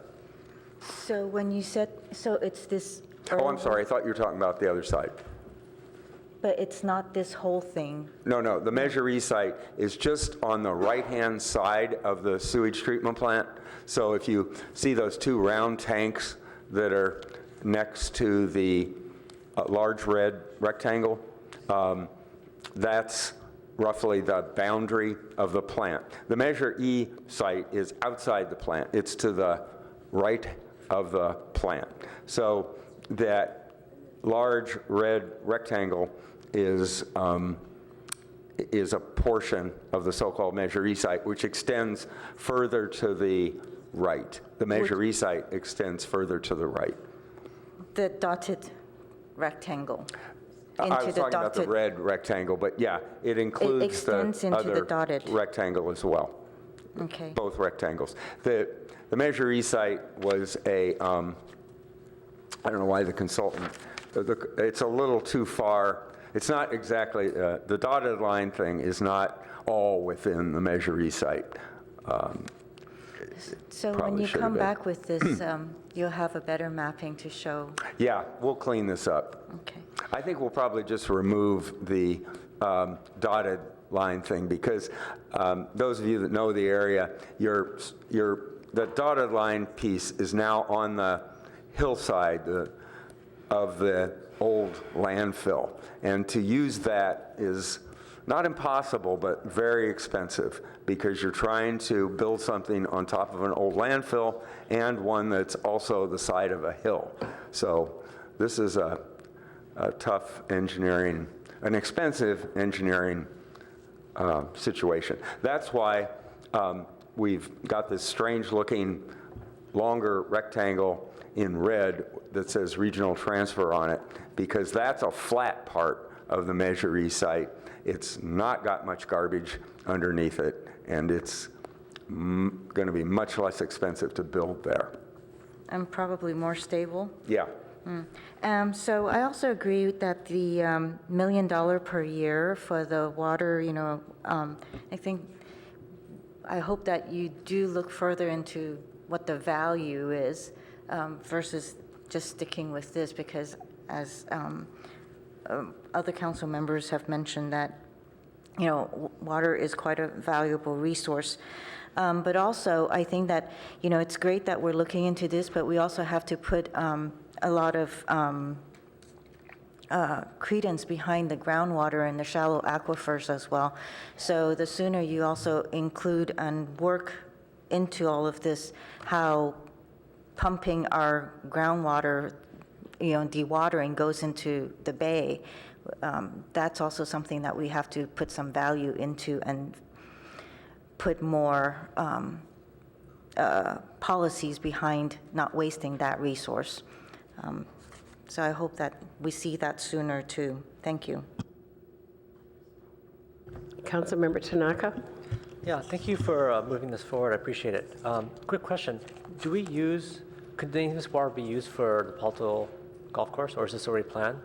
So when you said, so it's this... Oh, I'm sorry, I thought you were talking about the other side. But it's not this whole thing? No, the Measure E site is just on the right-hand side of the sewage treatment plant. So if you see those 2 round tanks that are next to the large red rectangle, that's roughly the boundary of the plant. The Measure E site is outside the plant. It's to the right of the plant. So that large red rectangle is a portion of the so-called Measure E site, which extends further to the right. The Measure E site extends further to the right. The dotted rectangle. I was talking about the red rectangle, but yeah, it includes extends the into other the dotted rectangle as well. Okay. Both rectangles. The Measure E site was a, I don't know why the consultant, it's a little too far. It's not exactly, the dotted line thing is not all within the Measure E site. So when you come back with this, you'll have a better mapping to show. Yeah, we'll clean this up. Okay. I think we'll probably just remove the dotted line thing because those of you that know the area, the dotted line piece is now on the hillside of the old landfill. And to use that is not impossible, but very expensive because you're trying to build something on top of an old landfill and one that's also the side of a hill. So this is a tough engineering, an expensive engineering situation. That's why we've got this strange looking longer rectangle in red that says regional transfer on it, because that's a flat part of the Measure E site. It's not got much garbage underneath it, and it's going to be much less expensive to build there. And probably more stable? Yeah. So I also agree that the $1 million per year for the water, I hope that you do look further into what the value is versus just sticking with this, because as other council members have mentioned that, water is quite a valuable resource. But also, I think that, it's great that we're looking into this, but we also have to put a lot of credence behind the groundwater and the shallow aquifers as well. So the sooner you also include and work into all of this, how pumping our groundwater dewatering goes into the bay, that's also something that we have to put some value into and put more policies behind not wasting that resource. So I hope that we see that sooner too. Thank you. Councilmember Tanaka? Yeah, thank you for moving this forward. I appreciate it. Quick question. Could any of this water be used for the Alto golf course, or is this already planned?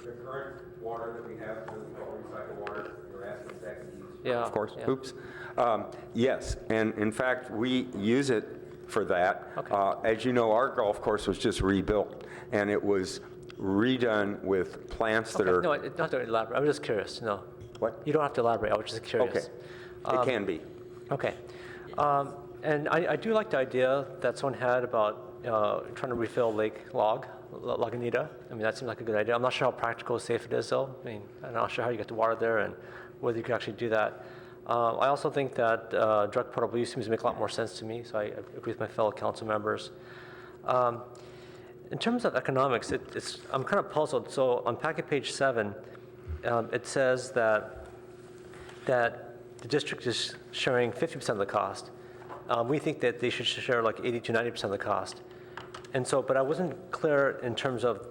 The current water that we have, the recycled water, you're asking if that can be used? Yeah. Of course. Yeah. Oops. Yes, and in fact, we use it for that. Okay. As you know, our golf course was just rebuilt, and it was redone with plants that are... No, you don't have to elaborate. I was just curious. No. What? You don't have to elaborate. I was just curious. Okay. It can be. Okay. And I do like the idea that someone had about trying to refill Lake Lagunita. I mean, that seems like a good idea. I'm not sure how practical or safe it is, though. I mean, I'm not sure how you get the water there and whether you can actually do that. I also think that direct portable use seems to make a lot more sense to me, so I agree with my fellow council members. In terms of economics, I'm kind of puzzled. So on packet page 7, it says that the district is sharing 50% of the cost. We think that they should share like 80 to 90% of the cost. And so, but I wasn't clear in terms of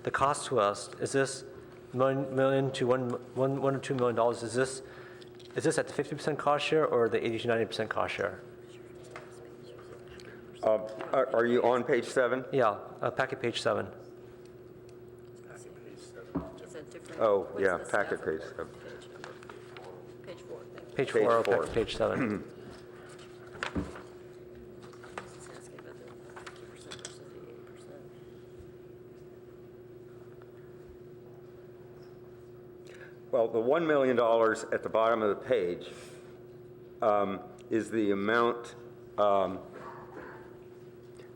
the cost to us. Is this million to $1 or $2 million? Is this at the 50% cost share or the 80 to 90% cost share? Are you on page 7? Yeah, packet page 7. Oh, yeah, packet page 7. Page 4 or packet page 7. Well, the $1 million at the bottom of the page is the amount,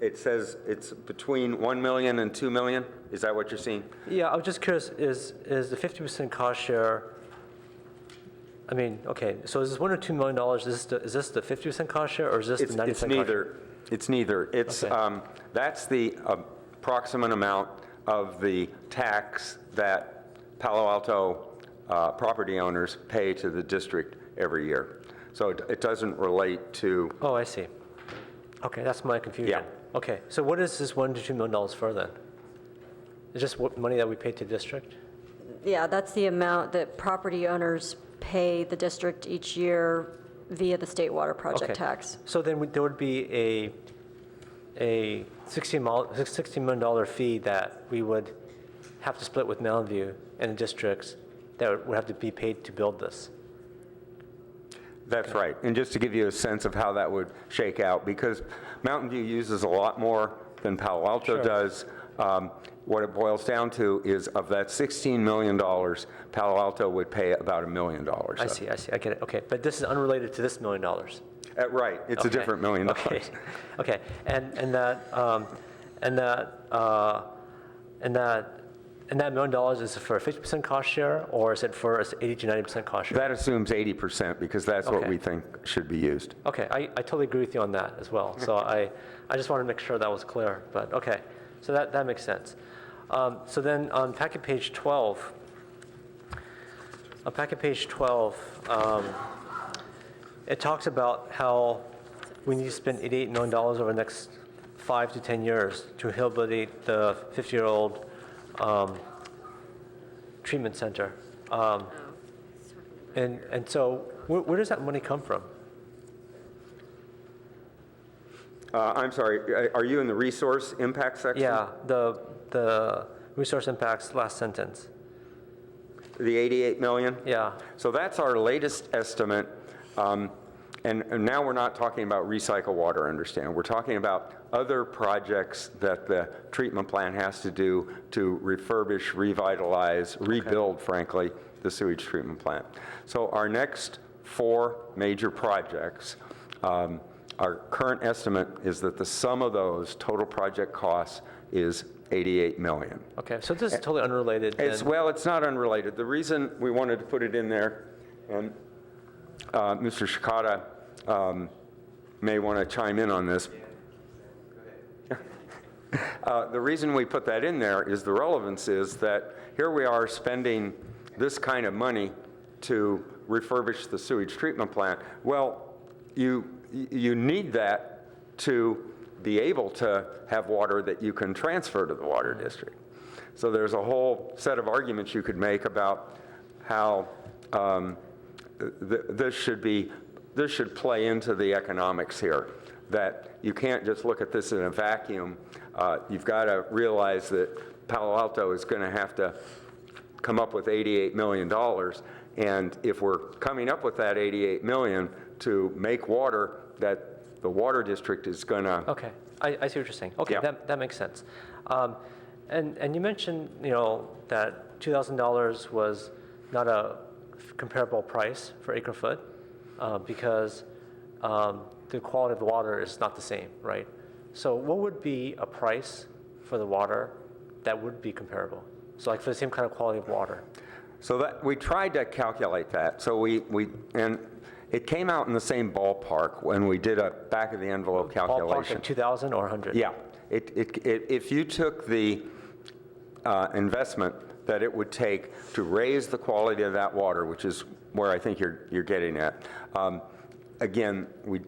it says it's between $1 million and $2 million. Is that what you're seeing? Yeah, I was just curious, is the 50% cost share, I mean, okay, so is this $1 or $2 million, is this the 50% cost share, or is this the 90% It's cost neither. share? It's neither. It's, Okay. That's the approximate amount of the tax that Palo Alto property owners pay to the district every year. So it doesn't relate to... Oh, I see. Okay, that's my confusion. Yeah. Okay, so what is this $1 to $2 million for then? Is this what money that we pay to the district? Yeah, that's the amount that property owners pay the district each year via the state water project Okay. tax. So then there would be a $60 million fee that we would have to split with Mountain View and the districts that would have to be paid to build this. That's right. And just to give you a sense of how that would shake out, because Mountain View uses a lot more than Palo Alto Sure. does, what it boils down to is of that $16 million, Palo Alto would pay about $1 million. I see, I get it. Okay, but this is unrelated to this $1 million. Right, it's a different $1 million. Okay, okay, and that $1 million is for a 50% cost share, or is it for 80 to 90% cost share? That assumes 80% because that's what Okay. we think should be used. Okay, I totally agree with you on that as well. So I just wanted to make sure that was clear, but okay, so that makes sense. So then on packet page 12, it talks about how we need to spend $88 million over the next 5 to 10 years to rehabilitate the 50-year-old treatment center. And so where does that money come from? I'm sorry, are you in the resource impact section? Yeah, the resource impacts last sentence. The 88 million? Yeah. So that's our latest estimate. And now we're not talking about recycle water, understand. We're talking about other projects that the treatment plant has to do to refurbish, revitalize, rebuild, frankly, the sewage treatment plant. So our next 4 major projects, our current estimate is that the sum of those total project costs is $88 million. Okay, so this is totally unrelated. Well, it's not unrelated. The reason we wanted to put it in there, and Mr. Shikata may want to chime in on this. The reason we put that in there is the relevance is that here we are spending this kind of money to refurbish the sewage treatment plant. Well, you need that to be able to have water that you can transfer to the water district. So there's a whole set of arguments you could make about how this should play into the economics here, that you can't just look at this in a vacuum. You've got to realize that Palo Alto is going to have to come up with $88 million. And if we're coming up with that $88 million to make water, that the water district is going to... Okay, I see what you're saying. Okay, Yeah. that makes sense. And you mentioned, that $2,000 was not a comparable price for acre foot because the quality of the water is not the same, right? So what would be a price for the water that would be comparable? So like for the same kind of quality of water? So that we tried to calculate that. So and it came out in the same ballpark when we did a back of the envelope calculation. Ballpark of 2,000 or 100? Yeah. If you took the investment that it would take to raise the quality of that water, which is where I think you're getting at. Again, we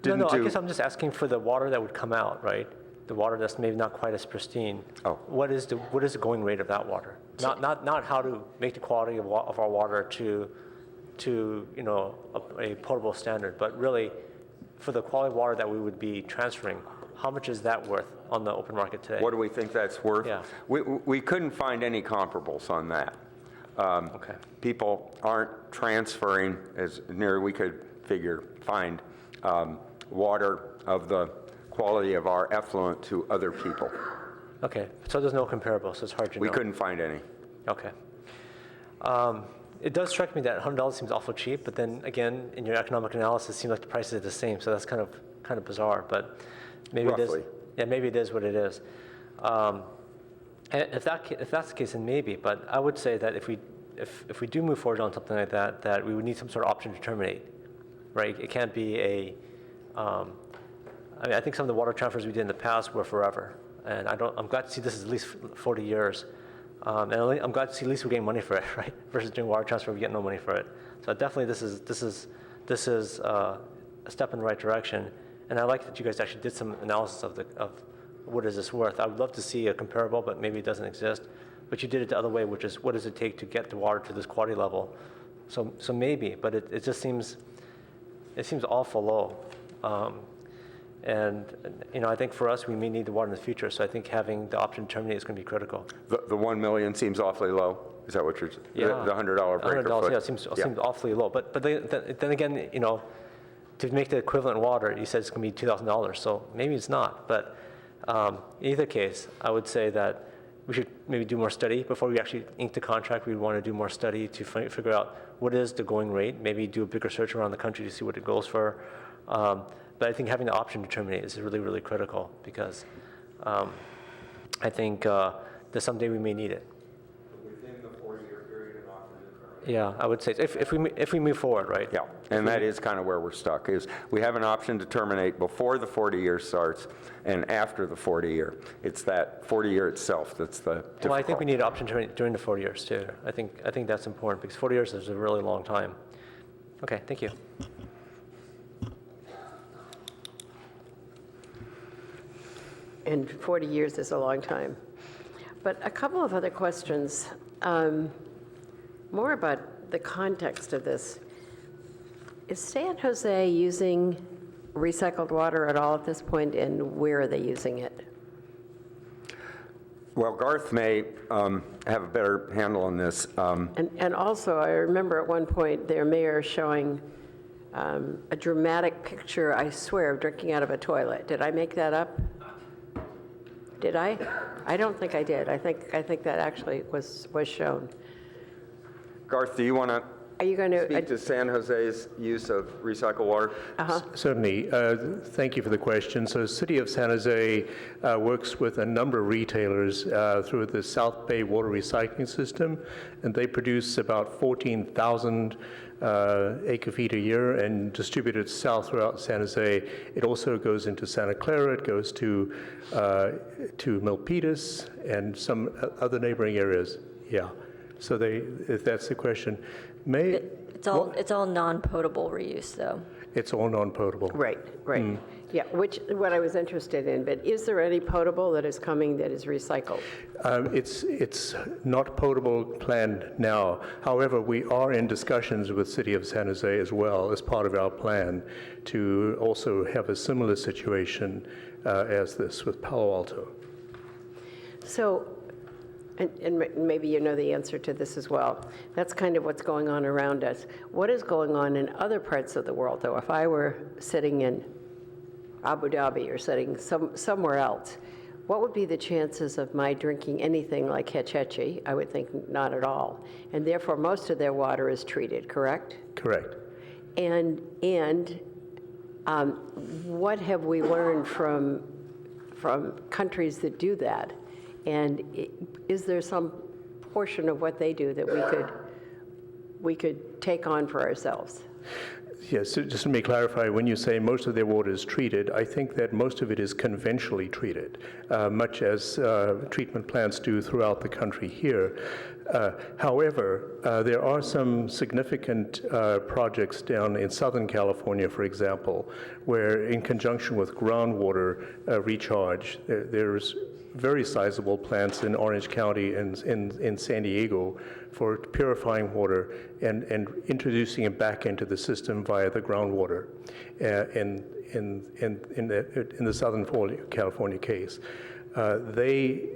didn't I guess I'm just asking for the water that would come out, right? The water that's maybe not quite as pristine. Oh. What is the going rate of that water? Not how to make the quality of our water to a potable standard, but really for the quality of water that we would be transferring. How much is that worth on the open market today? What do we think that's worth? Yeah. We couldn't find any comparables on that. Okay. People aren't transferring as near we could find water of the quality of our effluent to other people. Okay, so there's no comparable, so it's hard to know. We couldn't find any. Okay. It does strike me that $100 seems awful cheap, but then again, in your economic analysis, it seems like the prices are the same, so that's kind of bizarre, but maybe Roughly. it is. Yeah, maybe it is what it is. And if that's the case, then maybe. But I would say that if we do move forward on something like that, that we would need some sort of option to terminate, right? It can't be a. I think some of the water transfers we did in the past were forever, and I'm glad to see this is at least 40 years. And I'm glad to see at least we're getting money for it, right? Versus doing water transfer, we get no money for it. So definitely, this is a step in the right direction. And I like that you guys actually did some analysis of what is this worth. I would love to see a comparable, but maybe it doesn't exist. But you did it the other way, which is what does it take to get the water to this quality level? So maybe, but it just seems awful low. And I think for us, we may need the water in the future. So I think having the option to terminate is going to be critical. The 1 million seems awfully low. Is that what you're? Yeah. The $100 per acre foot. Yeah, seems awfully low. But then again, to make the equivalent water, you said it's going to be $2,000. So maybe it's not. But in either case, I would say that we should maybe do more study before we actually ink the contract. We want to do more study to figure out what is the going rate. Maybe do a bigger search around the country to see what it goes for. But I think having the option to terminate is really, really critical because I think that someday we may need it. Within the 4-year period of option to terminate. Yeah, I would say if we move forward, right? Yeah, and that is kind of where we're stuck. Is we have an option to terminate before the 40 years starts and after the 40 year. It's that 40 year itself that's the difficult. Well, I think we need an option to terminate during the 40 years too. I think that's important because 40 years is a really long time. Okay, thank you. And 40 years is a long time. But a couple of other questions, more about the context of this. Is San Jose using recycled water at all at this point, and where are they using it? Well, Garth may have a better handle on this. And also, I remember at one point their mayor showing a dramatic picture, I swear, of drinking out of a toilet. Did I make that up? Did I? I don't think I did. I think that actually was shown. Garth, do you want to Are you going to? Speak to San Jose's use of recycled water? Certainly. Thank you for the question. So City of San Jose works with a number of retailers through the South Bay Water Recycling System, and they produce about 14,000 acre-feet a year and distribute it south throughout San Jose. It also goes into Santa Clara, it goes to Milpitas and some other neighboring areas. Yeah. So if that's the question. It's all non-potable reuse, though. It's all non-potable. Right. Yeah, what I was interested in, but is there any potable that is coming that is recycled? It's not potable planned now. However, we are in discussions with City of San Jose as well as part of our plan to also have a similar situation as this with Palo Alto. So, and maybe you know the answer to this as well. That's kind of what's going on around us. What is going on in other parts of the world, though? If I were sitting in Abu Dhabi or sitting somewhere else, what would be the chances of my drinking anything like hechechi? I would think not at all. And therefore, most of their water is treated, correct? Correct. And what have we learned from countries that do that? And is there some portion of what they do that we could take on for ourselves? Yes, so just let me clarify, when you say most of their water is treated, I think that most of it is conventionally treated, much as treatment plants do throughout the country here. However, there are some significant projects down in Southern California, for example, where in conjunction with groundwater recharge, there's very sizable plants in Orange County and in San Diego for purifying water and introducing it back into the system via the groundwater in the Southern California case. They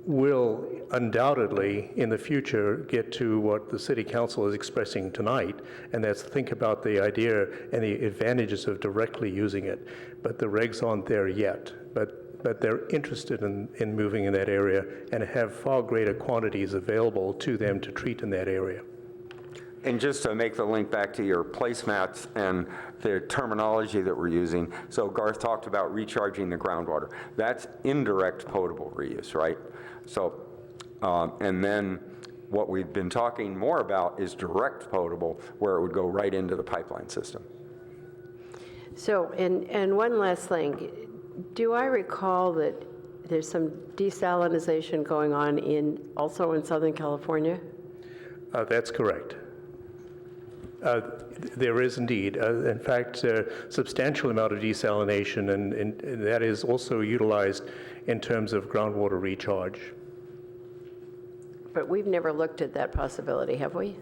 will undoubtedly in the future get to what the City Council is expressing tonight, and that's think about the idea and the advantages of directly using it. But the regs aren't there yet. But they're interested in moving in that area and have far greater quantities available to them to treat in that area. And just to make the link back to your placemats and the terminology that we're using, so Garth talked about recharging the groundwater. That's indirect potable reuse, right? So, and then what we've been talking more about is direct potable, where it would go right into the pipeline system. So, and one last thing. Do I recall that there's some desalinization going on also in Southern California? That's correct. There is indeed. In fact, a substantial amount of desalination, and that is also utilized in terms of groundwater recharge. But we've never looked at that possibility, have we?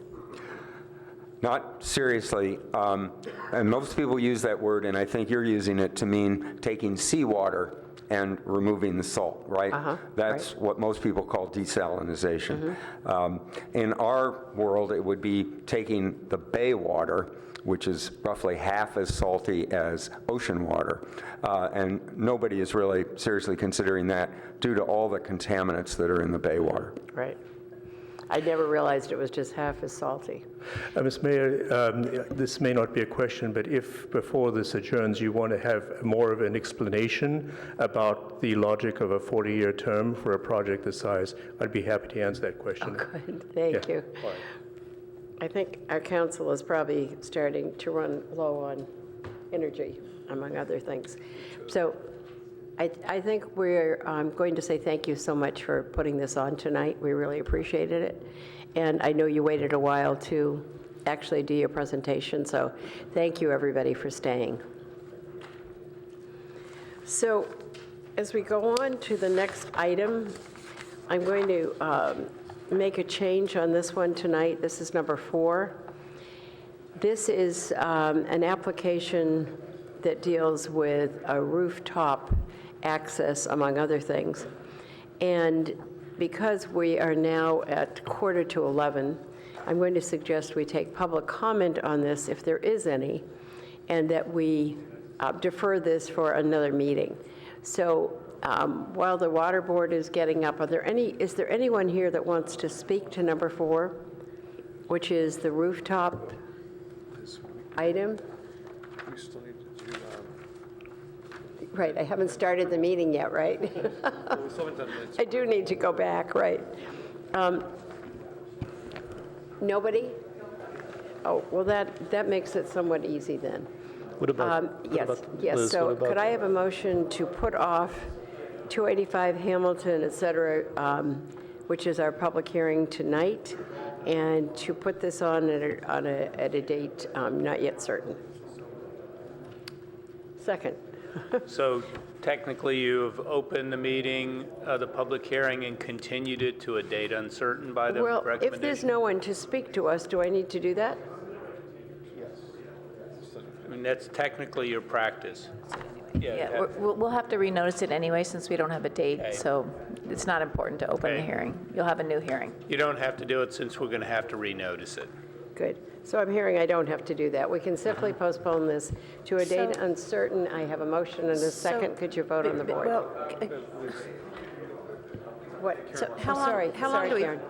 Not seriously, and most people use that word, and I think you're using it to mean taking seawater and removing the salt, right? That's what most people call desalinization. In our world, it would be taking the bay water, which is roughly half as salty as ocean water, and nobody is really seriously considering that due to all the contaminants that are in the bay water. Right. I never realized it was just half as salty. Ms. Mayor, this may not be a question, but if before this adjourns you want to have more of an explanation about the logic of a 40-year term for a project this size, I'd be happy to answer that question. Oh, good. Thank you. Right. I think our council is probably starting to run low on energy, among other things. So I think we're going to say thank you so much for putting this on tonight. We really appreciated it. And I know you waited a while to actually do your presentation, so thank you, everybody, for staying. So as we go on to the next item, I'm going to make a change on this one tonight. This is number 4. This is an application that deals with a rooftop access, among other things. And because we are now at 11:15, I'm going to suggest we take public comment on this, if there is any, and that we defer this for another meeting. So while the Water Board is getting up, is there anyone here that wants to speak to number 4? which is the rooftop item. We still need to do, Right, I haven't started the meeting yet, right? we still haven't done minutes. I do need to go back, right. Nobody? Oh, well, that makes it somewhat easy then. What about, Yes, yes, Liz, so what about- could I have a motion to put off 285 Hamilton, et cetera, which is our public hearing tonight, and to put this on at a date not yet certain? Second. So technically, you've opened the meeting, the public hearing, and continued it to a date uncertain by the Well, recommendation? if there's no one to speak to us, do I need to do that? I mean, that's technically your practice. Yeah, we'll have to renotice it anyway since we don't have a date, Okay. so it's not important to open the Okay. hearing. You'll have a new hearing. You don't have to do it since we're going to have to renotice it. Good. So I'm hearing I don't have to do that. We can simply postpone this to a date So- uncertain. I have a motion and a second. Could you vote on the board? Well, What? so I'm sorry. how long Sorry, do we, Karen.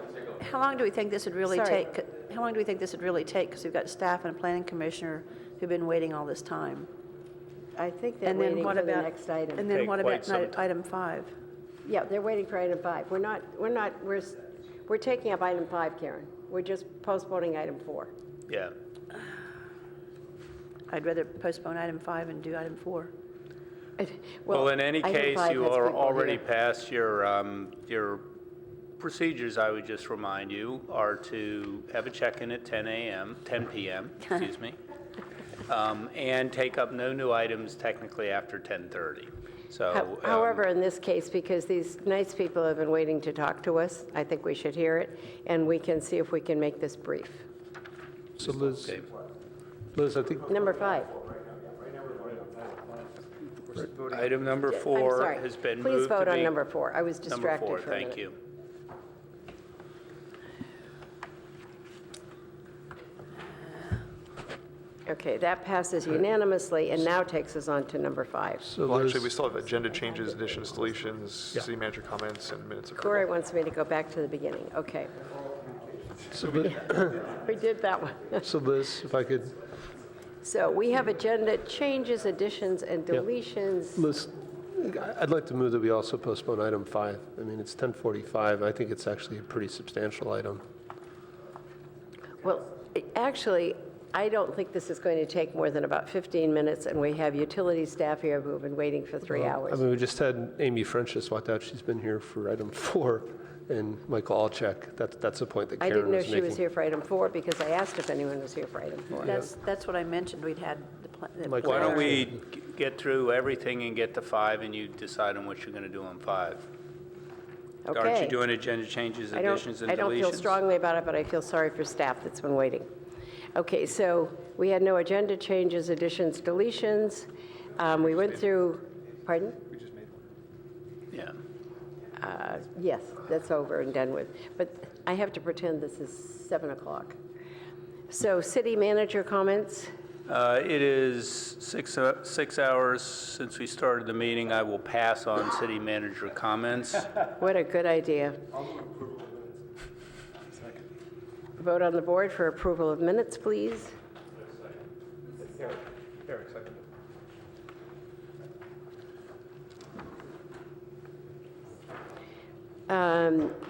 how long do we think this would really Sorry. take? How long do we think this would really take? Because we've got staff and a planning commissioner who've been waiting all this time. I think they're And then waiting what for the about- next item. And then Take what quite about some time. item 5? Yeah, they're waiting for item 5. We're taking up item 5, Karen. We're just postponing item 4. Yeah. I'd rather postpone item 5 and do item 4. Well, in any item case, 5 you has are people already here. past your procedures, I would just remind you, are to have a check-in at 10 p.m., excuse me, and take up no new items technically after 10:30. So, However, in this case, because these nice people have been waiting to talk to us, I think we should hear it, and we can see if we can make this brief. So Liz, okay. Liz, I think, Number 5. Item number I'm 4 sorry. has been moved Please vote to on be- number 4. I was distracted Number for 4, a minute. thank you. Okay, that passes unanimously, and now takes us on to number 5. so Well, Liz, actually, we still have agenda changes, additions, deletions, city manager comments, and minutes approval. Corey wants me to go back to the beginning. Okay. We did that one. so Liz, if I could, So we have agenda changes, additions, and Yeah. deletions. Liz, I'd like to move that we also postpone item 5. I mean, it's 10:45. I think it's actually a pretty substantial item. Well, actually, I don't think this is going to take more than about 15 minutes, and we have utility staff here who have been waiting for 3 I hours. mean, we just had Amy French just walked out. She's been here for item 4, and Michael Alcheck. That's the point that I Karen didn't know was she making. was here for item 4 because I asked if anyone was here for item 4. That's what I mentioned. We'd had the Michael Why don't Alcheck. we get through everything and get to 5, and you decide on what you're going to do on 5? Aren't Okay. you doing agenda changes, additions, and deletions? I don't feel strongly about it, but I feel sorry for staff that's been waiting. Okay, so we had no agenda changes, additions, deletions. We went through, pardon? Yeah. Yes, that's over and done with. But I have to pretend this is 7 o'clock. So city manager comments? It is 6 hours since we started the meeting. I will pass on city manager comments. What a good idea. Vote on the board for approval of minutes, please. Eric, second.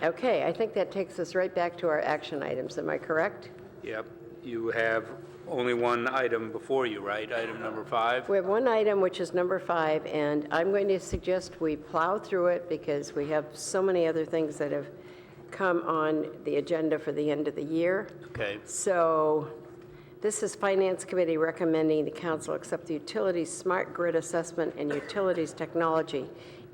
Okay, I think that takes us right back to our action items. Am I correct? Yep. You have only one item before you, right? Item number 5? We have one item, which is number 5, and I'm going to suggest we plow through it because we have so many other things that have come on the agenda for the end of the year. Okay. So this is Finance Committee recommending the council accept the utilities smart grid assessment and utilities technology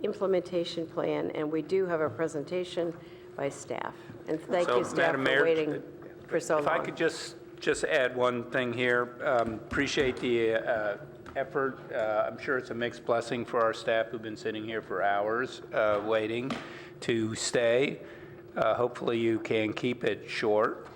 implementation plan, and we do have a presentation by staff. And thank you, staff, Madam Mayor, for waiting for so long. If I could just add one thing here. Appreciate the effort. I'm sure it's a mixed blessing for our staff who've been sitting here for hours waiting to stay. Hopefully you can keep it short.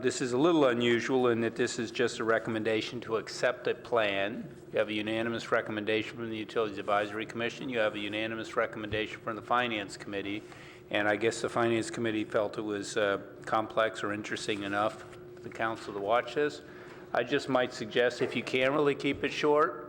This is a little unusual in that this is just a recommendation to accept a plan. You have a unanimous recommendation from the Utilities Advisory Commission. You have a unanimous recommendation from the Finance Committee. And I guess the Finance Committee felt it was complex or interesting enough for the council to watch this. I just might suggest if you can't really keep it short,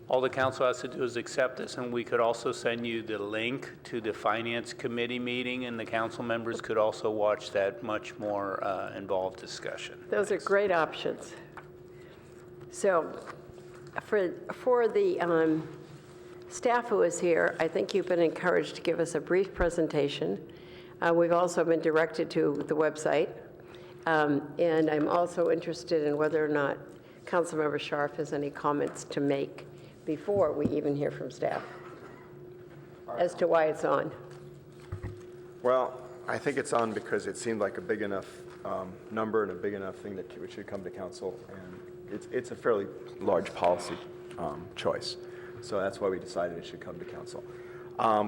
all the council has to do is accept this, and we could also send you the link to the Finance Committee meeting, and the council members could also watch that much more involved discussion. Those are great options. So for the staff who is here, I think you've been encouraged to give us a brief presentation. We've also been directed to the website. And I'm also interested in whether or not Councilmember Scharf has any comments to make before we even hear from staff as to why it's on. Well, I think it's on because it seemed like a big enough number and a big enough thing that it should come to council, and it's a fairly large policy choice. So that's why we decided it should come to council.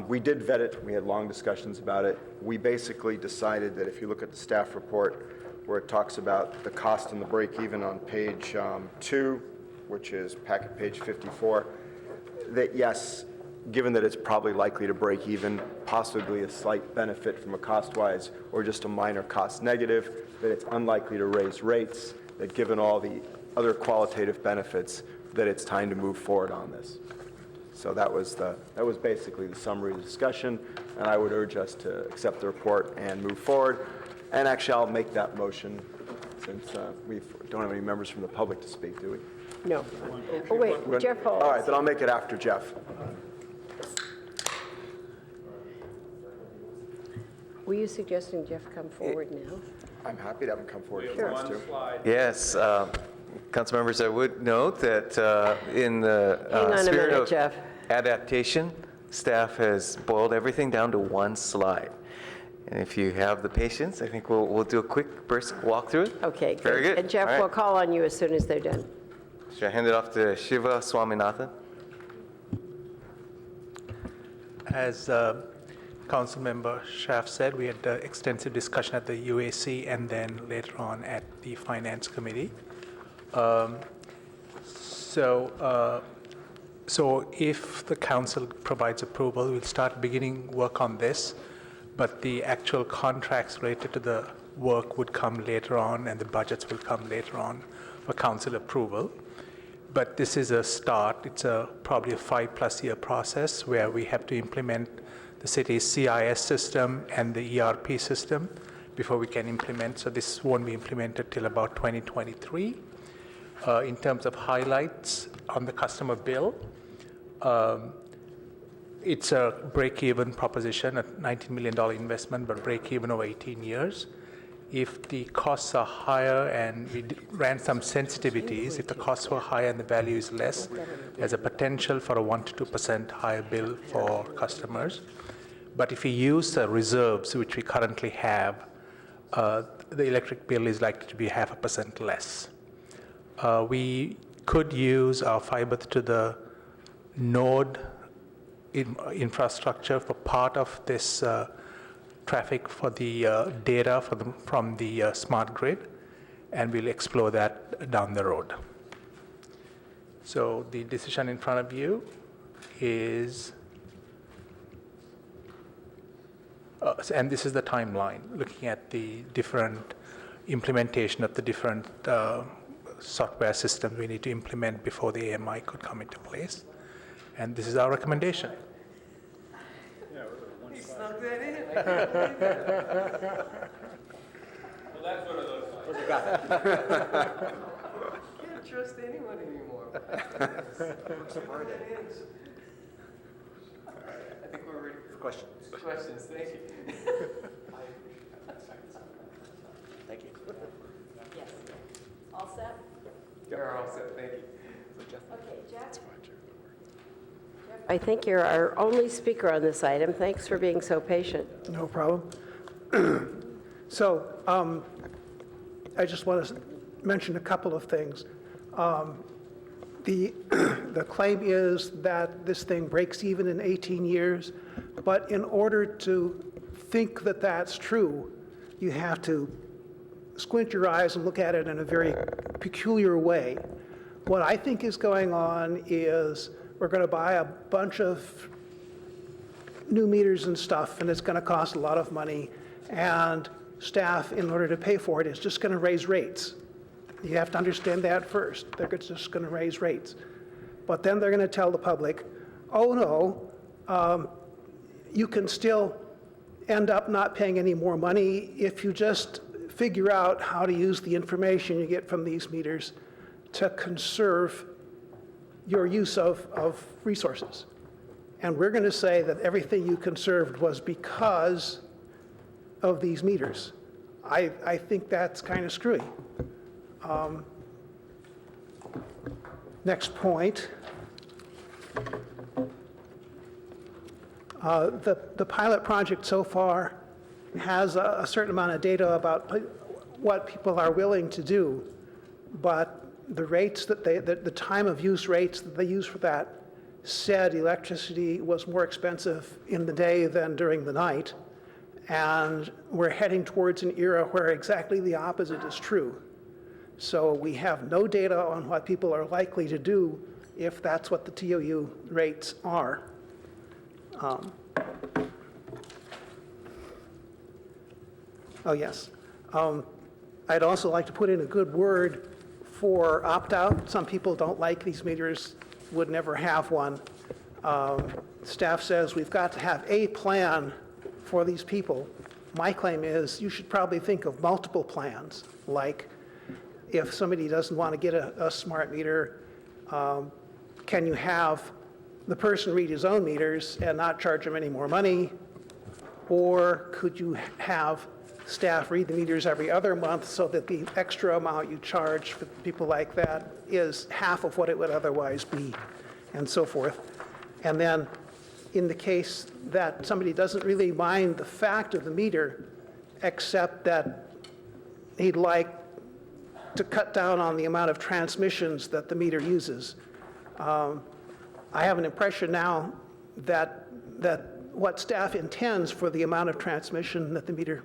We did vet it. We had long discussions about it. We basically decided that if you look at the staff report where it talks about the cost and the break even on page 2, which is packet page 54, that yes, given that it's probably likely to break even, possibly a slight benefit from a cost-wise or just a minor cost negative, that it's unlikely to raise rates, that given all the other qualitative benefits, that it's time to move forward on this. So that was basically the summary of the discussion, and I would urge us to accept the report and move forward. And actually, I'll make that motion since we don't have any members from the public to speak, do we? No. Oh, wait, Jeff Hall. All right, then I'll make it after Jeff. Were you suggesting Jeff come forward now? I'm happy to have him come forward. Sure. Yes, council members, I would note that in the Hang on a spirit minute, of Jeff. adaptation, staff has boiled everything down to one slide. And if you have the patience, I think we'll do a quick brisk walk through it. Okay, good. Very good. And Jeff, All right. we'll call on you as soon as they're done. Should I hand it off to Shiva Swaminathan? As Councilmember Schaaf said, we had extensive discussion at the UAC and then later on at the Finance Committee. So if the council provides approval, we'll start beginning work on this, but the actual contracts related to the work would come later on and the budgets will come later on for council approval. But this is a start. It's probably a 5+ year process where we have to implement the city's CIS system and the ERP system before we can implement. So this won't be implemented till about 2023. In terms of highlights on the customer bill, it's a break-even proposition, a $19 million investment, but break-even over 18 years. If the costs are higher, and we ran some sensitivities, if the costs were higher and the value is less, there's a potential for a 1% to 2% higher bill for customers. But if we use the reserves, which we currently have, the electric bill is likely to be 0.5% less. We could use our fiber to the node infrastructure for part of this traffic for the data from the smart grid, and we'll explore that down the road. So the decision in front of you is, and this is the timeline, looking at the different implementation of the different software systems we need to implement before the AMI could come into place. And this is our recommendation. He snuck that in. Well, that's one of those What you got? Can't trust anyone anymore. Smart it is. I think we're ready for questions. Questions, thank you. Thank you. Yes. All set? You're all set, thank you. Okay, Jeff? I think you're our only speaker on this item. Thanks for being so patient. No problem. So I just want to mention a couple of things. The claim is that this thing breaks even in 18 years, but in order to think that that's true, you have to squint your eyes and look at it in a very peculiar way. What I think is going on is we're going to buy a bunch of new meters and stuff, and it's going to cost a lot of money, and staff, in order to pay for it, is just going to raise rates. You have to understand that first. They're just going to raise rates. But then they're going to tell the public, oh no, you can still end up not paying any more money if you just figure out how to use the information you get from these meters to conserve your use of resources. And we're going to say that everything you conserved was because of these meters. I think that's kind of screwy. Next point. The pilot project so far has a certain amount of data about what people are willing to do, but the rates that the time of use rates that they use for that said electricity was more expensive in the day than during the night, and we're heading towards an era where exactly the opposite is true. So we have no data on what people are likely to do if that's what the TOU rates are. Oh, yes. I'd also like to put in a good word for opt-out. Some people don't like these meters, would never have one. Staff says we've got to have a plan for these people. My claim is you should probably think of multiple plans, like if somebody doesn't want to get a smart meter, can you have the person read his own meters and not charge him any more money? Or could you have staff read the meters every other month so that the extra amount you charge for people like that is half of what it would otherwise be, and so forth. And then in the case that somebody doesn't really mind the fact of the meter, except that he'd like to cut down on the amount of transmissions that the meter uses. I have an impression now that what staff intends for the amount of transmission that the meter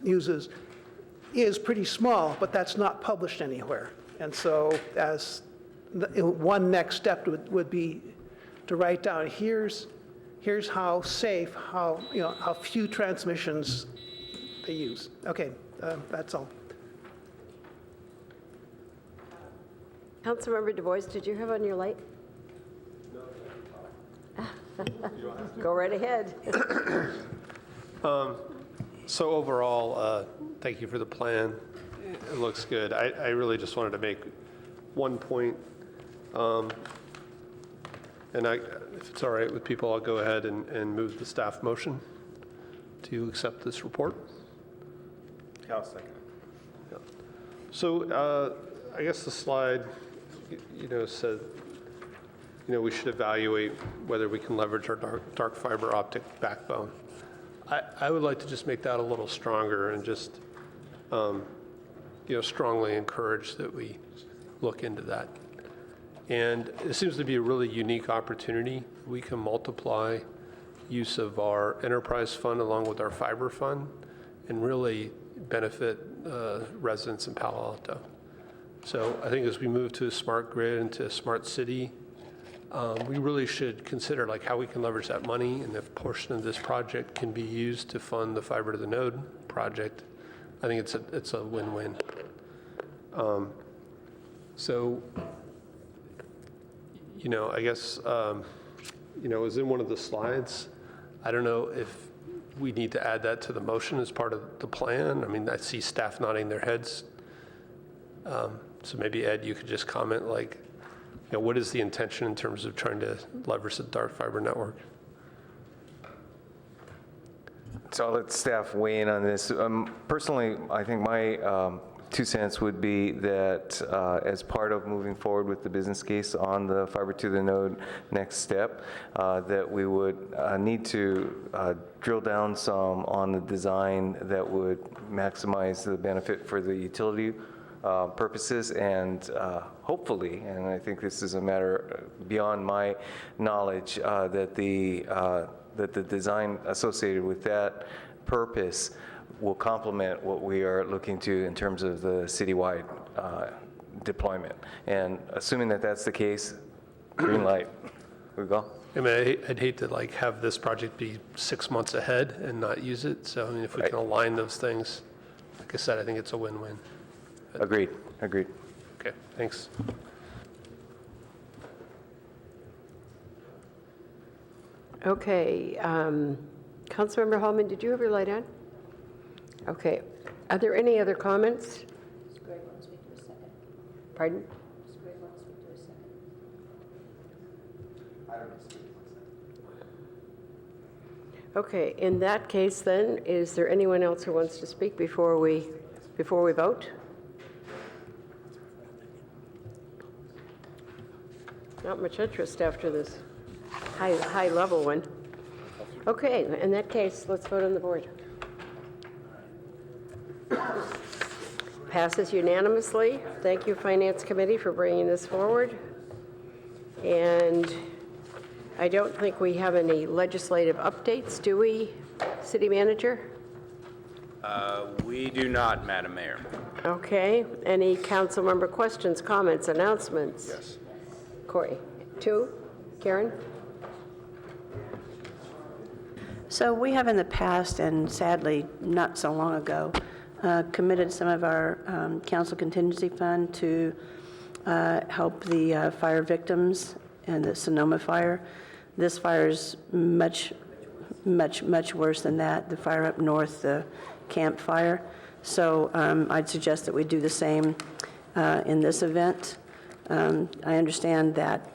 uses is pretty small, but that's not published anywhere. And so as one next step would be to write down, here's how safe, how few transmissions they use. Okay, that's all. Councilmember Du Bois, did you have on your light? Go right ahead. So overall, thank you for the plan. It looks good. I really just wanted to make one point. And if it's all right with people, I'll go ahead and move the staff motion to accept this report. I'll second. Yeah. So I guess the slide, said, we should evaluate whether we can leverage our dark fiber optic backbone. I would like to just make that a little stronger and just, strongly encourage that we look into that. And it seems to be a really unique opportunity. We can multiply use of our enterprise fund along with our fiber fund and really benefit residents in Palo Alto. So I think as we move to a smart grid and to a smart city, we really should consider how we can leverage that money, and if a portion of this project can be used to fund the fiber to the node project, I think it's a win-win. So, I guess, it was in one of the slides. I don't know if we need to add that to the motion as part of the plan. I mean, I see staff nodding their heads. So maybe, Ed, you could just comment, what is the intention in terms of trying to leverage the dark fiber network? So I'll let staff weigh in on this. Personally, I think my 2 cents would be that as part of moving forward with the business case on the fiber to the node next step, that we would need to drill down some on the design that would maximize the benefit for the utility purposes, and hopefully, and I think this is a matter beyond my knowledge, that the design associated with that purpose will complement what we are looking to in terms of the citywide deployment. And assuming that that's the case, green light. Ugal? I mean, I'd hate to like have this project be 6 months ahead and not use it. So I mean, if we can align those things, like I said, I think it's a win-win. Agreed. Okay, thanks. Okay, Councilmember Hallman, did you have your light on? Okay, are there any other comments? Pardon? Okay, in that case then, is there anyone else who wants to speak before we vote? Not much interest after this high level one. Okay, in that case, let's vote on the board. Passes unanimously. Thank you, Finance Committee, for bringing this forward. And I don't think we have any legislative updates, do we, City Manager? We do not, Madam Mayor. Okay. Any council member questions, comments, announcements? Yes. Corey? 2? Karen? So we have in the past, and sadly, not so long ago, committed some of our council contingency fund to help the fire victims and the Sonoma fire. This fire is much worse than that, the fire up north, the Camp Fire. So I'd suggest that we do the same in this event. I understand that,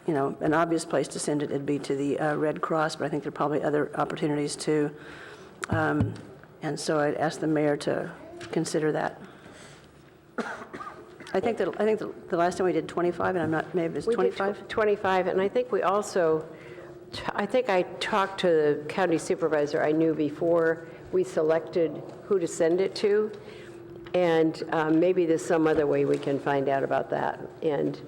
you know, an obvious place to send it would be to the Red Cross, but I think there are probably other opportunities too. And so I'd ask the mayor to consider that. I think the last time we did 25, and I'm not, maybe it's 25? We did 25, and I think we also, I think I talked to the county supervisor I knew before we selected who to send it to, and maybe there's some other way we can find out about that and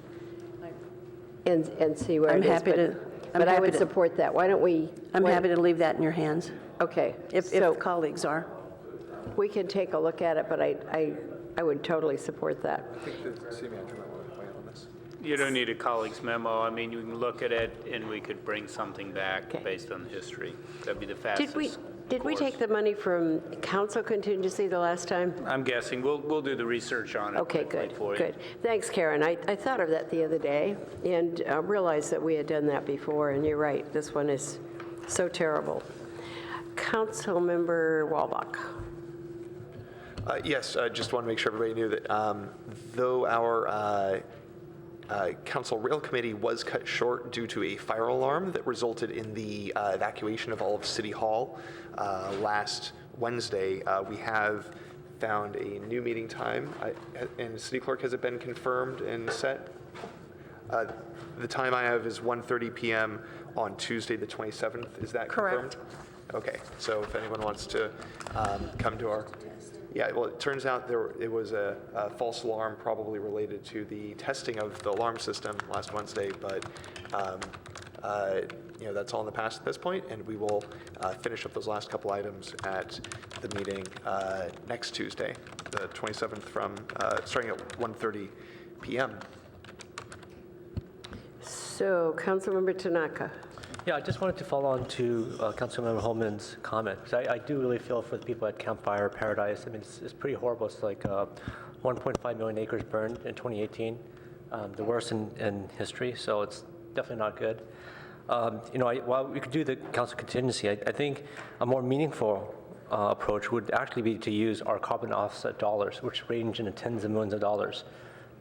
see where it is. But I would support that. Why don't we? I'm happy to leave that in your hands. Okay. If colleagues are. We can take a look at it, but I would totally support that. I think the city manager might want to weigh in on this. You don't need a colleague's memo. I mean, you can look at it and we could bring something back based on history. That'd be the fastest. Did we take the money from council contingency the last time? I'm guessing. We'll do the research on it. Okay, good. Thanks, Karen. I thought of that the other day and realized that we had done that before, and you're right. This one is so terrible. Councilmember Walbach. Yes, I just want to make sure everybody knew that though our council rail committee was cut short due to a fire alarm that resulted in the evacuation of all of City Hall last Wednesday, we have found a new meeting time. And City Clerk, has it been confirmed and set? The time I have is 1:30 p.m. on Tuesday, the 27th. Is that confirmed? Correct. Okay, so if anyone wants to come to our... Yeah, well, it turns out it was a false alarm, probably related to the testing of the alarm system last Wednesday, but you know, that's all in the past at this point, and we will finish up those last couple items at the meeting next Tuesday, the 27th, from starting at 1:30 p.m. So, Councilmember Tanaka. Yeah, I just wanted to follow on to Councilmember Holman's comment, because I do really feel for the people at Campfire Paradise. I mean, it's pretty horrible. It's like 1.5 million acres burned in 2018, the worst in history, so it's definitely not good. You know, while we could do the council contingency, I think a more meaningful approach would actually be to use our carbon offset dollars, which range in the tens of millions of dollars.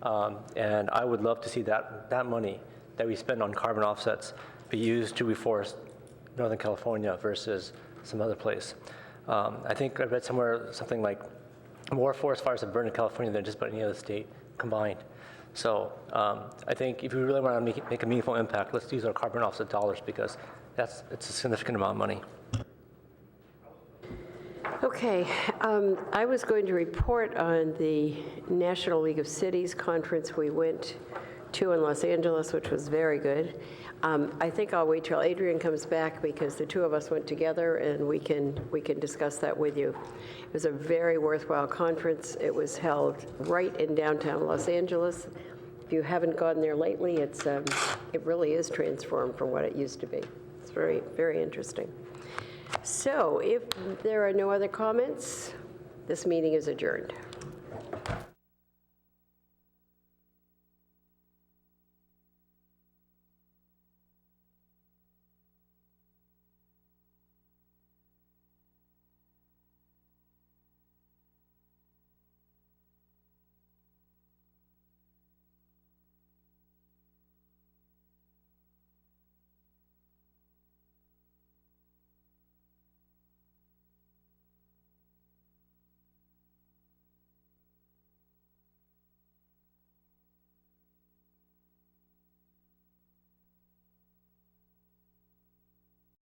And I would love to see that money that we spend on carbon offsets be used to reforest Northern California versus some other place. I think I read somewhere something like more forest fires have burned in California than just about any other state combined. So I think if we really want to make a meaningful impact, let's use our carbon offset dollars, because it's a significant amount of money. Okay, I was going to report on the National League of Cities conference we went to in Los Angeles, which was very good. I think I'll wait till Adrian comes back, because the two of us went together and we can discuss that with you. It was a very worthwhile conference. It was held right in downtown Los Angeles, If you haven't gone there lately, it really is transformed from what it used to be. It's very, very interesting. So if there are no other comments, this meeting is adjourned.